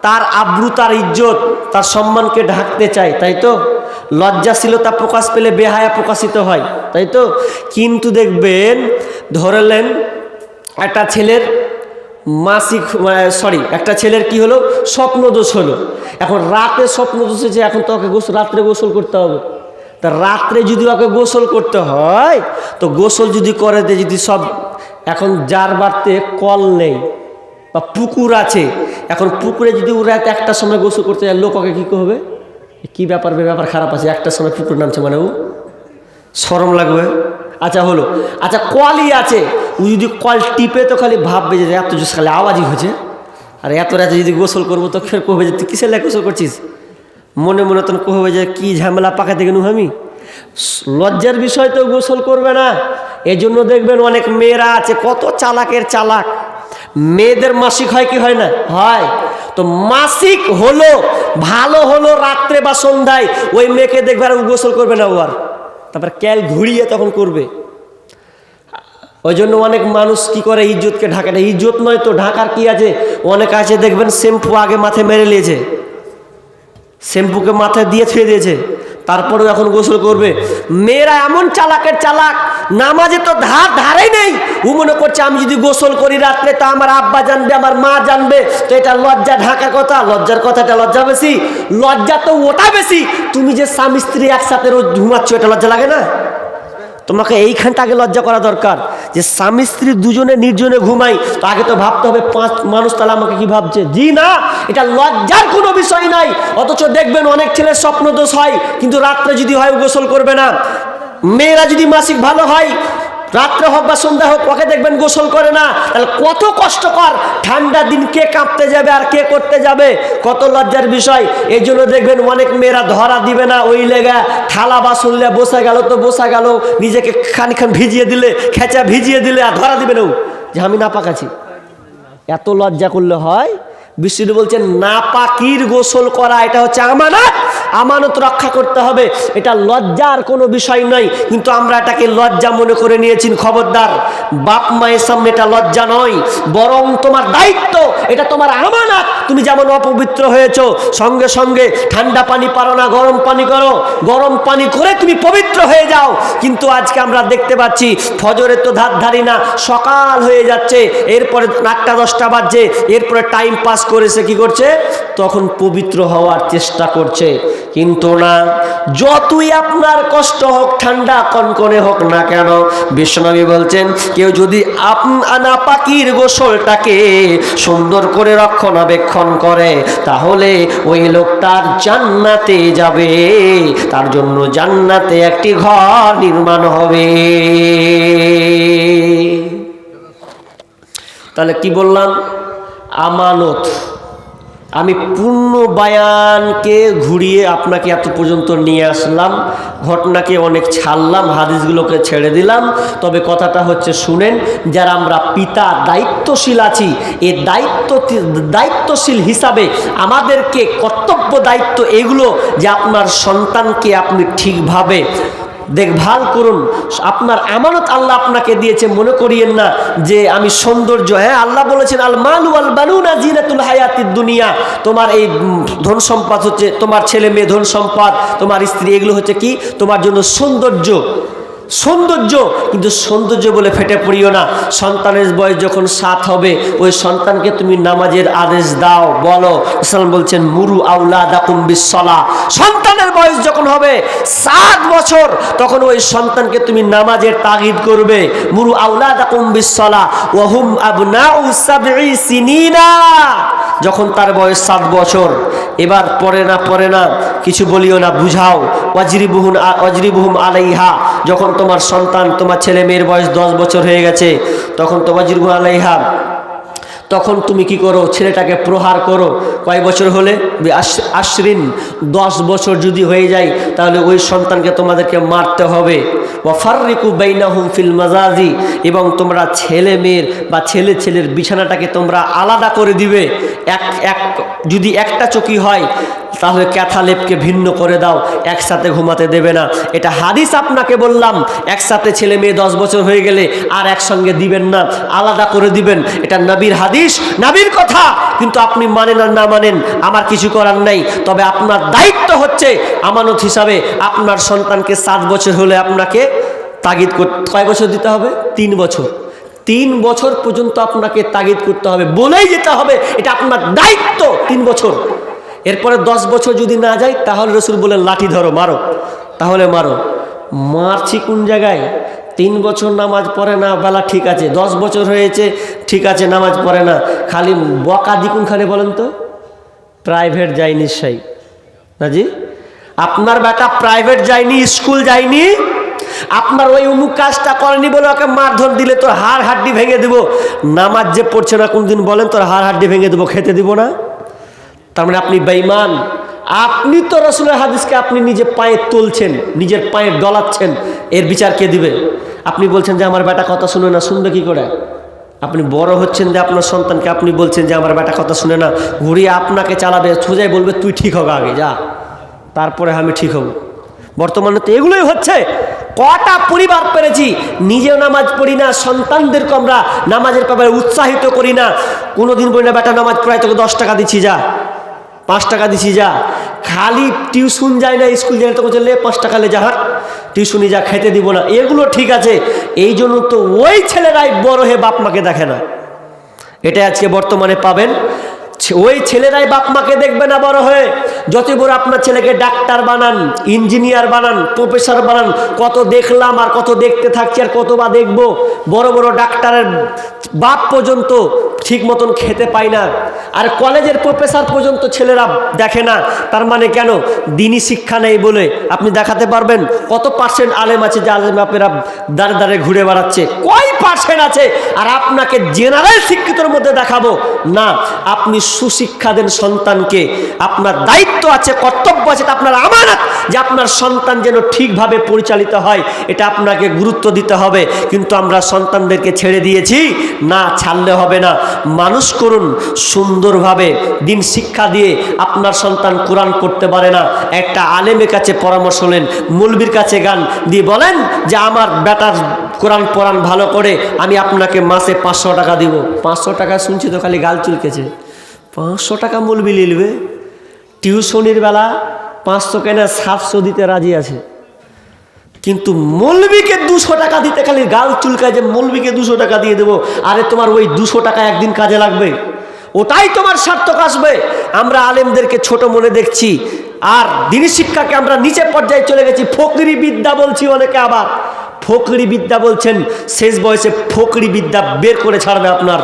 তার আব্রু, তার ইজ্জত, তার সম্মানকে ঢাকতে চায়, তাই তো? লজ্জাশীলতা প্রকাশ পেলে বেহায়া প্রকাশিত হয়, তাই তো? কিন্তু দেখবেন ধরেলেন একটা ছেলের একটা ছেলের কি হলো? স্বপ্নদোষ হলো। এখন রাতে স্বপ্নদোষ হয়েছে, এখন তো ওকে রাত্রে গোসল করতে হবে। তা রাত্রে যদি ওকে গোসল করতে হয় তো গোসল যদি করে দেয়, যদি সব এখন যার বাড়িতে কল নেই বা পুকুর আছে, এখন পুকুরে যদি ওরা একটার সময় গোসল করতে যায়, লোক ওকে কী হবে? কী ব্যাপার, ব্যাপার খারাপ আছে, একটার সময় পুকুর নামছে, মানে ও শরম লাগবে। আচ্ছা হলো, আচ্ছা কলই আছে, ও যদি কল টিপে তো খালি ভাববে যে এত জোস খালি আওয়াজই হয়েছে, আর এত রাতে যদি গোসল করবো তো ফের কবে যে তুই কিসের লাগে গোসল করছিস, মনে মনে তখন কবে যে কি ঝামেলা পাকাতে গেলু আমি। লজ্জার বিষয় তো গোসল করবে না। এজন্য দেখবেন অনেক মেয়েরা আছে কত চালাকের চালাক, মেয়েদের মাসিক হয় কি হয় না? হয়। তো মাসিক হলো ভালো হলো রাত্রে বা সন্ধ্যায়, ওই মেয়েকে দেখবে আর গোসল করবে না, ও আর তারপর ক্যাল ঘুরিয়ে তখন করবে। ওই জন্য অনেক মানুষ কি করে, ইজ্জতকে ঢাকে না। ইজ্জত নয় তো, ঢাকার কি আছে? অনেক আছে দেখবেন শ্যাম্পু আগে মাথায় মেরে নিয়েছে, শ্যাম্পুকে মাথায় দিয়ে ছুঁয়ে দিয়েছে, তারপরেও এখন গোসল করবে। মেয়েরা এমন চালাকের চালাক, নামাজে তো ধারেই নেই। ও মনে করছে আমি যদি গোসল করি রাত্রে তো আমার আব্বা জানবে, আমার মা জানবে, তো এটা লজ্জা ঢাকার কথা। লজ্জার কথাটা লজ্জা বেশি? লজ্জা তো ওটা বেশি, তুমি যে স্বামী স্ত্রী একসাথে রোজ ঘুমাচ্ছ, এটা লজ্জা লাগে না? তোমাকে এইখানটা আগে লজ্জা করা দরকার যে স্বামী স্ত্রী দুজনে নির্জনে ঘুমাই, তো আগে তো ভাবতে হবে 5 মানুষ তাহলে আমাকে কি ভাবছে। জি না, এটা লজ্জার কোনো বিষয় নাই। অথচ দেখবেন অনেক ছেলের স্বপ্নদোষ হয়, কিন্তু রাত্রে যদি হয় গোসল করবে না। মেয়েরা যদি মাসিক ভালো হয়, রাত্রে হোক বা সন্ধ্যা হোক, ওকে দেখবেন গোসল করে না, তাহলে কত কষ্টকর। ঠান্ডা দিন কে কাঁপতে যাবে আর কে করতে যাবে, কত লজ্জার বিষয়। এই জন্য দেখবেন অনেক মেয়েরা ধরা দিবে না, ওই লেগা থালা বাসন নিয়ে বসে গেল তো বসা গেল, নিজেকে খানিখান ভিজিয়ে দিলে, খেঁচা ভিজিয়ে দিলে, আর ধরা দিবে না যে আমি নাপাক আছি। এত লজ্জা করলে হয়? বিষ্ণু বলছেন নাপাকির গোসল করা এটা হচ্ছে আমানত, আমানত রক্ষা করতে হবে। এটা লজ্জার কোনো বিষয় নয়, কিন্তু আমরা এটাকে লজ্জা মনে করে নিয়েছি। খবরদার, বাপ মায়ের সামনে এটা লজ্জা নয়, বরং তোমার দায়িত্ব, এটা তোমার আমানত। তুমি যেমন অপবিত্র হয়েছো, সঙ্গে সঙ্গে ঠান্ডা পানি পারো না, গরম পানি করো, গরম পানি করে তুমি পবিত্র হয়ে যাও। কিন্তু আজকে আমরা দেখতে পাচ্ছি ফজরের তো ধার ধারি না, সকাল হয়ে যাচ্ছে, এরপরে 8টা 10টা বাজছে, এরপরে টাইম পাস করেছে, কি করছে? তখন পবিত্র হওয়ার চেষ্টা করছে। কিন্তু না, যতই আপনার কষ্ট হোক, ঠান্ডা কনকনে হোক না কেন, বিশ্বনবী বলছেন কেউ যদি নাপাকির গোসলটাকে সুন্দর করে রক্ষণাবেক্ষণ করে, তাহলে ওই লোকটার জান্নাতে যাবে, তার জন্য জান্নাতে একটি ঘর নির্মাণ হবে। তাহলে কি বললাম? আমানত। আমি পূর্ণ বায়ানকে ঘুরিয়ে আপনাকে এত পর্যন্ত নিয়ে আসলাম, ঘটনাকে অনেক ছাড়লাম, হাদিসগুলোকে ছেড়ে দিলাম। তবে কথাটা হচ্ছে শুনেন, যারা আমরা পিতা দায়িত্বশীল আছি, এই দায়িত্বশীল হিসাবে আমাদেরকে কর্তব্য দায়িত্ব এগুলো যে আপনার সন্তানকে আপনি ঠিকভাবে দেখভাল করুন। আপনার আমানত আল্লাহ আপনাকে দিয়েছে, মনে করিয়েন না যে আমি সৌন্দর্য। হ্যাঁ, আল্লাহ বলেছেন আল মালু ওয়াল বানুনা জিনাতুল হায়াতিদ দুনিয়া। তোমার এই ধন সম্পদ হচ্ছে, তোমার ছেলে মেয়ে ধন সম্পদ, তোমার স্ত্রী, এগুলো হচ্ছে কি তোমার জন্য সৌন্দর্য। সৌন্দর্য, কিন্তু সৌন্দর্য বলে ফেটে পড়িও না। সন্তানের বয়স যখন 7 হবে, ওই সন্তানকে তুমি নামাজের আদেশ দাও, বলো। ইসলাম বলছেন মুরু আওলাদাকুম বিসসালাহ। সন্তানের বয়স যখন হবে 7 বছর, তখন ওই সন্তানকে তুমি নামাজের তাগিদ করবে। মুরু আওলাদাকুম বিসসালাহ ওয়া হুম আবনাউ সাবঈ সিনিনা। যখন তার বয়স 7 বছর, এবার পড়ে না কিছু বলিও না, বুঝাও। ওয়াজরিবুহুম আলাইহা। যখন তোমার সন্তান, তোমার ছেলে মেয়ের বয়স 10 বছর হয়ে গেছে, তখন তো ওয়াজরিবুহুম আলাইহা, তখন তুমি কি করো? ছেলেটাকে প্রহার করো। কয় বছর হলে? আশরিন, 10 বছর যদি হয়ে যায়, তাহলে ওই সন্তানকে তোমাদেরকে মারতে হবে। ওয়াফাররিকু বাইনাহুম ফিল মাজাজি। এবং তোমরা ছেলে মেয়ের বা ছেলের বিছানাটাকে তোমরা আলাদা করে দিবে। যদি একটা চকি হয়, তাহলে ক্যাথালেপকে ভিন্ন করে দাও, একসাথে ঘুমাতে দেবে না। এটা হাদিস আপনাকে বললাম। একসাথে ছেলে মেয়ে 10 বছর হয়ে গেলে আর একসঙ্গে দিবেন না, আলাদা করে দিবেন। এটা নবীর হাদিস, নবীর কথা। কিন্তু আপনি মানেন আর না মানেন, আমার কিছু করার নাই। তবে আপনার দায়িত্ব হচ্ছে আমানত হিসাবে আপনার সন্তানকে 7 বছর হলে আপনাকে তাগিদ করতে, কয় বছর দিতে হবে? 3 বছর। 3 বছর পর্যন্ত আপনাকে তাগিদ করতে হবে, বলেই যেতে হবে, এটা আপনার দায়িত্ব। 3 বছর। এরপরে 10 বছর যদি না যায়, তাহলে রসুল বলেন লাঠি ধরো, মারো। তাহলে মারো। মারছি কোন জায়গায়? 3 বছর নামাজ পড়ে না, বেলা ঠিক আছে। 10 বছর হয়েছে, ঠিক আছে, নামাজ পড়ে না। খালি বকা দি কোনখানে বলেন তো? প্রাইভেট যায়নি সেই নাজি। আপনার বেটা প্রাইভেট যায়নি, স্কুল যায়নি, আপনার ওই অমুক কাজটা করেনি বলে ওকে মারধর দিলে তোর হাড় হাড্ডি ভেঙে দেবো। নামাজ যে পড়ছে না কোনদিন বলেন, তোর হাড় হাড্ডি ভেঙে দেবো, খেতে দিব না। তার মানে আপনি বেঈমান। আপনি তো রাসূলের হাদিসকে আপনি নিজে পায়ে তুলছেন, নিজের পায়ে ডলাচ্ছেন। এর বিচার কে দিবে? আপনি বলছেন যে আমার বেটা কথা শুনে না, শুনবে কি করে? আপনি বড় হচ্ছেন যে আপনার সন্তানকে আপনি বলছেন যে আমার বেটা কথা শুনে না, ঘুরিয়ে আপনাকে চালাবে, সোজাই বলবে তুই ঠিক হবে আগে যা, তারপরে আমি ঠিক হব। বর্তমানে তো এগুলোই হচ্ছে। কটা পরিবার পেরেছি, নিজেও নামাজ পড়ি না, সন্তানদেরকে আমরা নামাজের ব্যাপারে উৎসাহিত করি না। কোনোদিন বলি না বেটা নামাজ পড়াই, তোকে 10 টাকা দিচ্ছি যা, 5 টাকা দিচ্ছি যা। খালি টিউশন যায় না, স্কুল যায় না, তো বলছে লে 5 টাকা লে যা, হাট টিউশনি যা, খেতে দিব না। এগুলো ঠিক আছে। এই জন্য তো ওই ছেলেরাই বড় হয়ে বাপ মাকে দেখে না। এটা আজকে বর্তমানে পাবেন। ওই ছেলেরাই বাপ মাকে দেখবে না বড় হয়ে। যত বড় আপনার ছেলেকে ডাক্তার বানান, ইঞ্জিনিয়ার বানান, প্রফেসর বানান, কত দেখলাম আর কত দেখতে থাকছি আর কত বা দেখবো। বড় বড় ডাক্তারের বাপ পর্যন্ত ঠিক মতন খেতে পায় না, আর কলেজের প্রফেসর পর্যন্ত ছেলেরা দেখে না। তার মানে কেন? দিনই শিক্ষা নেই বলে। আপনি দেখাতে পারবেন কত পার্সেন্ট আলেম আছে যে আলেম বাপেরা দাঁড়ে দাঁড়ে ঘুরে বেড়াচ্ছে? কয় পার্সেন্ট আছে? আর আপনাকে জেনারেল শিক্ষিতর মধ্যে দেখাবো না। আপনি সুশিক্ষা দেন সন্তানকে। আপনার দায়িত্ব আছে, কর্তব্য আছে, এটা আপনার আমানত যে আপনার সন্তান যেন ঠিকভাবে পরিচালিত হয়, এটা আপনাকে গুরুত্ব দিতে হবে। কিন্তু আমরা সন্তানদেরকে ছেড়ে দিয়েছি না, ছাড়লে হবে না। মানুষ করুন সুন্দরভাবে, দিন শিক্ষা দিয়ে। আপনার সন্তান কোরআন পড়তে পারে না, একটা আলেমের কাছে পরামর্শ নেন, মৌলবীর কাছে গান দিয়ে বলেন যে আমার বেটার কোরআন পড়ান ভালো করে, আমি আপনাকে মাসে 500 টাকা দিব। 500 টাকা শুনছি তো খালি গাল চুলকেছে। 500 টাকা মৌলবি নিলবে? টিউশনির বেলা 500 কেনা 700 দিতে রাজি আছে, কিন্তু মৌলবীকে 200 টাকা দিতে খালি গাল চুলকায় যে মৌলবীকে 200 টাকা দিয়ে দেবো। আরে তোমার ওই 200 টাকা একদিন কাজে লাগবে? ওটাই তোমার সার্থক আসবে। আমরা আলেমদেরকে ছোট মনে দেখছি, আর দিনী শিক্ষাকে আমরা নিচে পর্যায়ে চলে গেছি। ফকরি বিদ্যা বলছি, অনেকে আবার ফকরি বিদ্যা বলছেন। শেষ বয়সে ফকরি বিদ্যা বের করে ছাড়বে আপনার,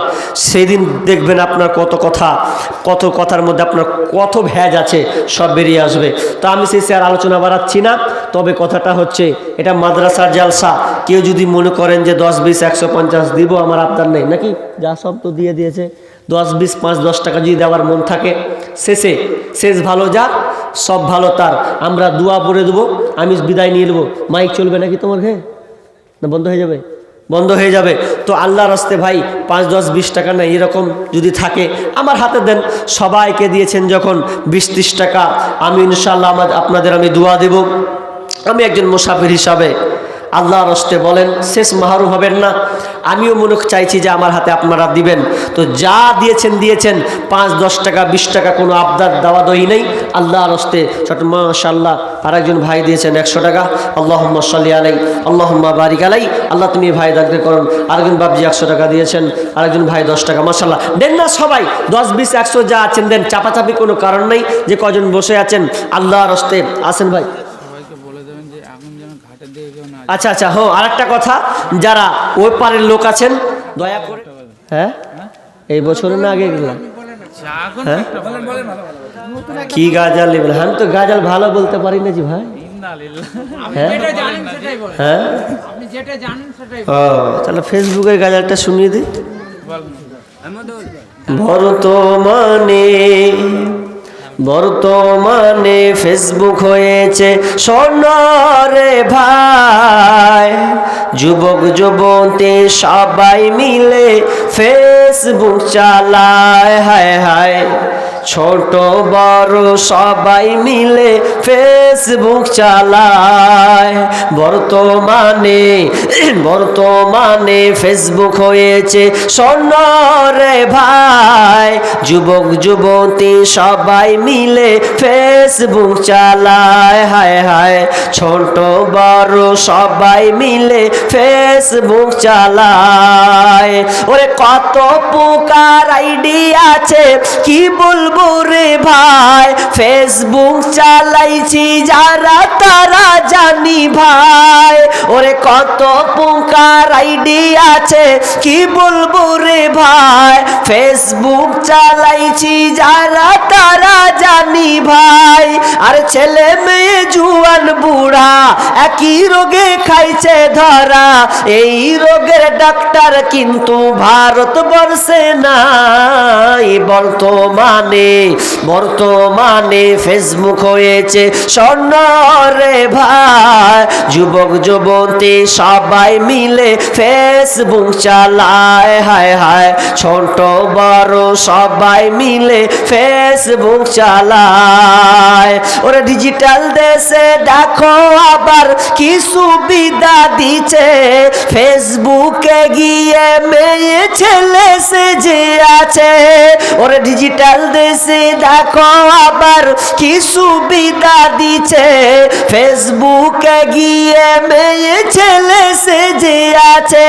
সেদিন দেখবেন আপনার কত কথার মধ্যে আপনার কত ভ্যাজ আছে, সব বেরিয়ে আসবে। তো আমি শেষে আর আলোচনা বাড়াচ্ছি না। তবে কথাটা হচ্ছে, এটা মাদ্রাসার জালসা। কেউ যদি মনে করেন যে 10, 20, 150 দিব, আমার আবদার নেই, নাকি যা সব তো দিয়ে দিয়েছে। 10, 20, 5, 10 টাকা যদি দেওয়ার মন থাকে, শেষ ভালো যাক, সব ভালো তার। আমরা দোয়া পড়ে দেবো, আমি বিদায় নিয়ে নেবো। মাইক চলবে নাকি তোমার ঘরে, না বন্ধ হয়ে যাবে? বন্ধ হয়ে যাবে। তো আল্লাহর রাস্তে ভাই 5, 10, 20 টাকা না, এরকম যদি থাকে আমার হাতে দেন। সবাইকে দিয়েছেন যখন 20, 30 টাকা, আমি ইনশাআল্লাহ আপনাদের আমি দোয়া দেব। আমি একজন মুসাফির হিসাবে আল্লাহর রাস্তে বলেন, শেষ মাহরুম হবেন না। আমিও মনে চাইছি যে আমার হাতে আপনারা দিবেন। তো যা দিয়েছেন 5, 10 টাকা, 20 টাকা, কোনো আবদার দাওয়াদই নেই। আল্লাহর রাস্তে ছোট মাশাআল্লাহ আরেকজন ভাই দিয়েছেন 100 টাকা। আল্লাহুম্মা সাল্লি আলাই, আল্লাহুম্মা বারিক আলাই। আল্লাহ তুমি ভাই দানকে করুন। আরেকজন বাবজি 100 টাকা দিয়েছেন, আরেকজন ভাই 10 টাকা। মাশাআল্লাহ, দেন না সবাই 10, 20, 100 যা আছেন দেন। চাপাচাপি কোনো কারণ নেই যে কজন বসে আছেন। আল্লাহর রাস্তে আসেন ভাই। আচ্ছা আচ্ছা, হ্যাঁ, আরেকটা কথা, যারা ওই পারের লোক আছেন দয়া করে, হ্যাঁ এই বছর না আগে গেলাম, হ্যাঁ কি গাজাল নেবেন? আমি তো গাজাল ভালো বলতে পারি না জি ভাই। হ্যাঁ, তাহলে ফেসবুকের গাজালটা শুনিয়ে দিই। বর্তমানে ফেসবুক হয়েছে সোনারে ভাই, যুবক যুবতী সবাই মিলে ফেসবুক চালায়। হায় হায়, ছোট বড় সবাই মিলে ফেসবুক চালায়। বর্তমানে ফেসবুক হয়েছে সোনারে ভাই, যুবক যুবতী সবাই মিলে ফেসবুক চালায়। হায় হায়, ছোট বড় সবাই মিলে ফেসবুক চালায়। ওরে কত প্রকার আইডি আছে কি বলবো রে ভাই, ফেসবুক চালাইছি যারা তারা জানি ভাই। ওরে কত প্রকার আইডি আছে কি বলবো রে ভাই, ফেসবুক চালাইছি যারা তারা জানি ভাই। আর ছেলে মেয়ে জুয়ান বুড়া একই রোগে খাইছে ধরা, এই রোগের ডাক্তার কিন্তু ভারতবর্ষে নাই। বর্তমানে ফেসবুক হয়েছে সোনারে ভাই, যুবক যুবতী সবাই মিলে ফেসবুক চালায়। হায় হায়, ছোট বড় সবাই মিলে ফেসবুক চালায়। ওরা ডিজিটাল দেশে দেখো আবার কি সুবিধা দিচ্ছে, ফেসবুকে গিয়ে মেয়ে ছেলে সেজে আছে। ওরা ডিজিটাল দেশে দেখো আবার কি সুবিধা দিচ্ছে, ফেসবুকে গিয়ে মেয়ে ছেলে সেজে আছে।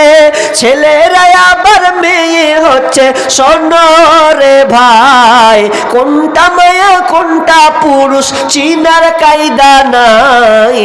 ছেলেরা আবার মেয়ে হচ্ছে সোনারে ভাই, কোনটা মেয়ে কোনটা পুরুষ চিনার কায়দা নাই।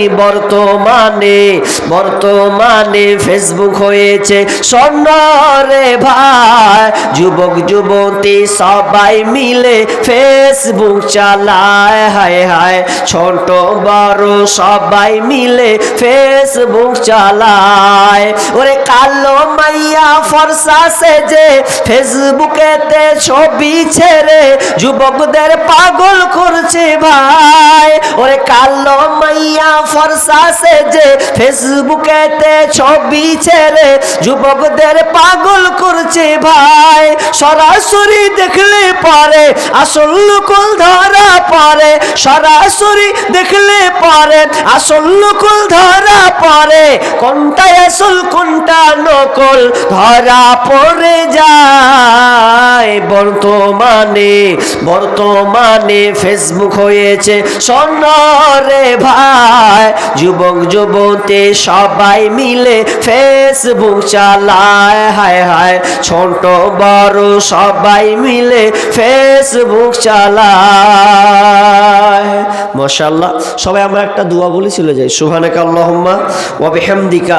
বর্তমানে ফেসবুক হয়েছে সোনারে ভাই, যুবক যুবতী সবাই মিলে ফেসবুক চালায়। হায় হায়, ছোট বড় সবাই মিলে ফেসবুক চালায়। ওরে কালো মাইয়া ফর্সা সেজে ফেসবুকেতে ছবি ছেড়ে যুবকদের পাগল করছে ভাই। ওরে কালো মাইয়া ফর্সা সেজে ফেসবুকেতে ছবি ছেড়ে যুবকদের পাগল করছে ভাই। সরাসরি দেখলে পরে আসল নকল ধরা পড়ে, সরাসরি দেখলে পরে আসল নকল ধরা পড়ে, কোনটা আসল কোনটা নকল ধরা পড়ে যায়। ভাই বর্তমানে ফেসবুক হয়েছে স্বর্ণ রে ভাই, যুবক যুবতী সবাই মিলে ফেসবুক চালায়, হায় হায় ছোট বড় সবাই মিলে ফেসবুক চালায়। মাশাআল্লাহ, সবাই আমরা একটা দোয়া বলে চলে যাই। সুবহানাকাল্লাহুম্মা ওয়া বিহামদিকা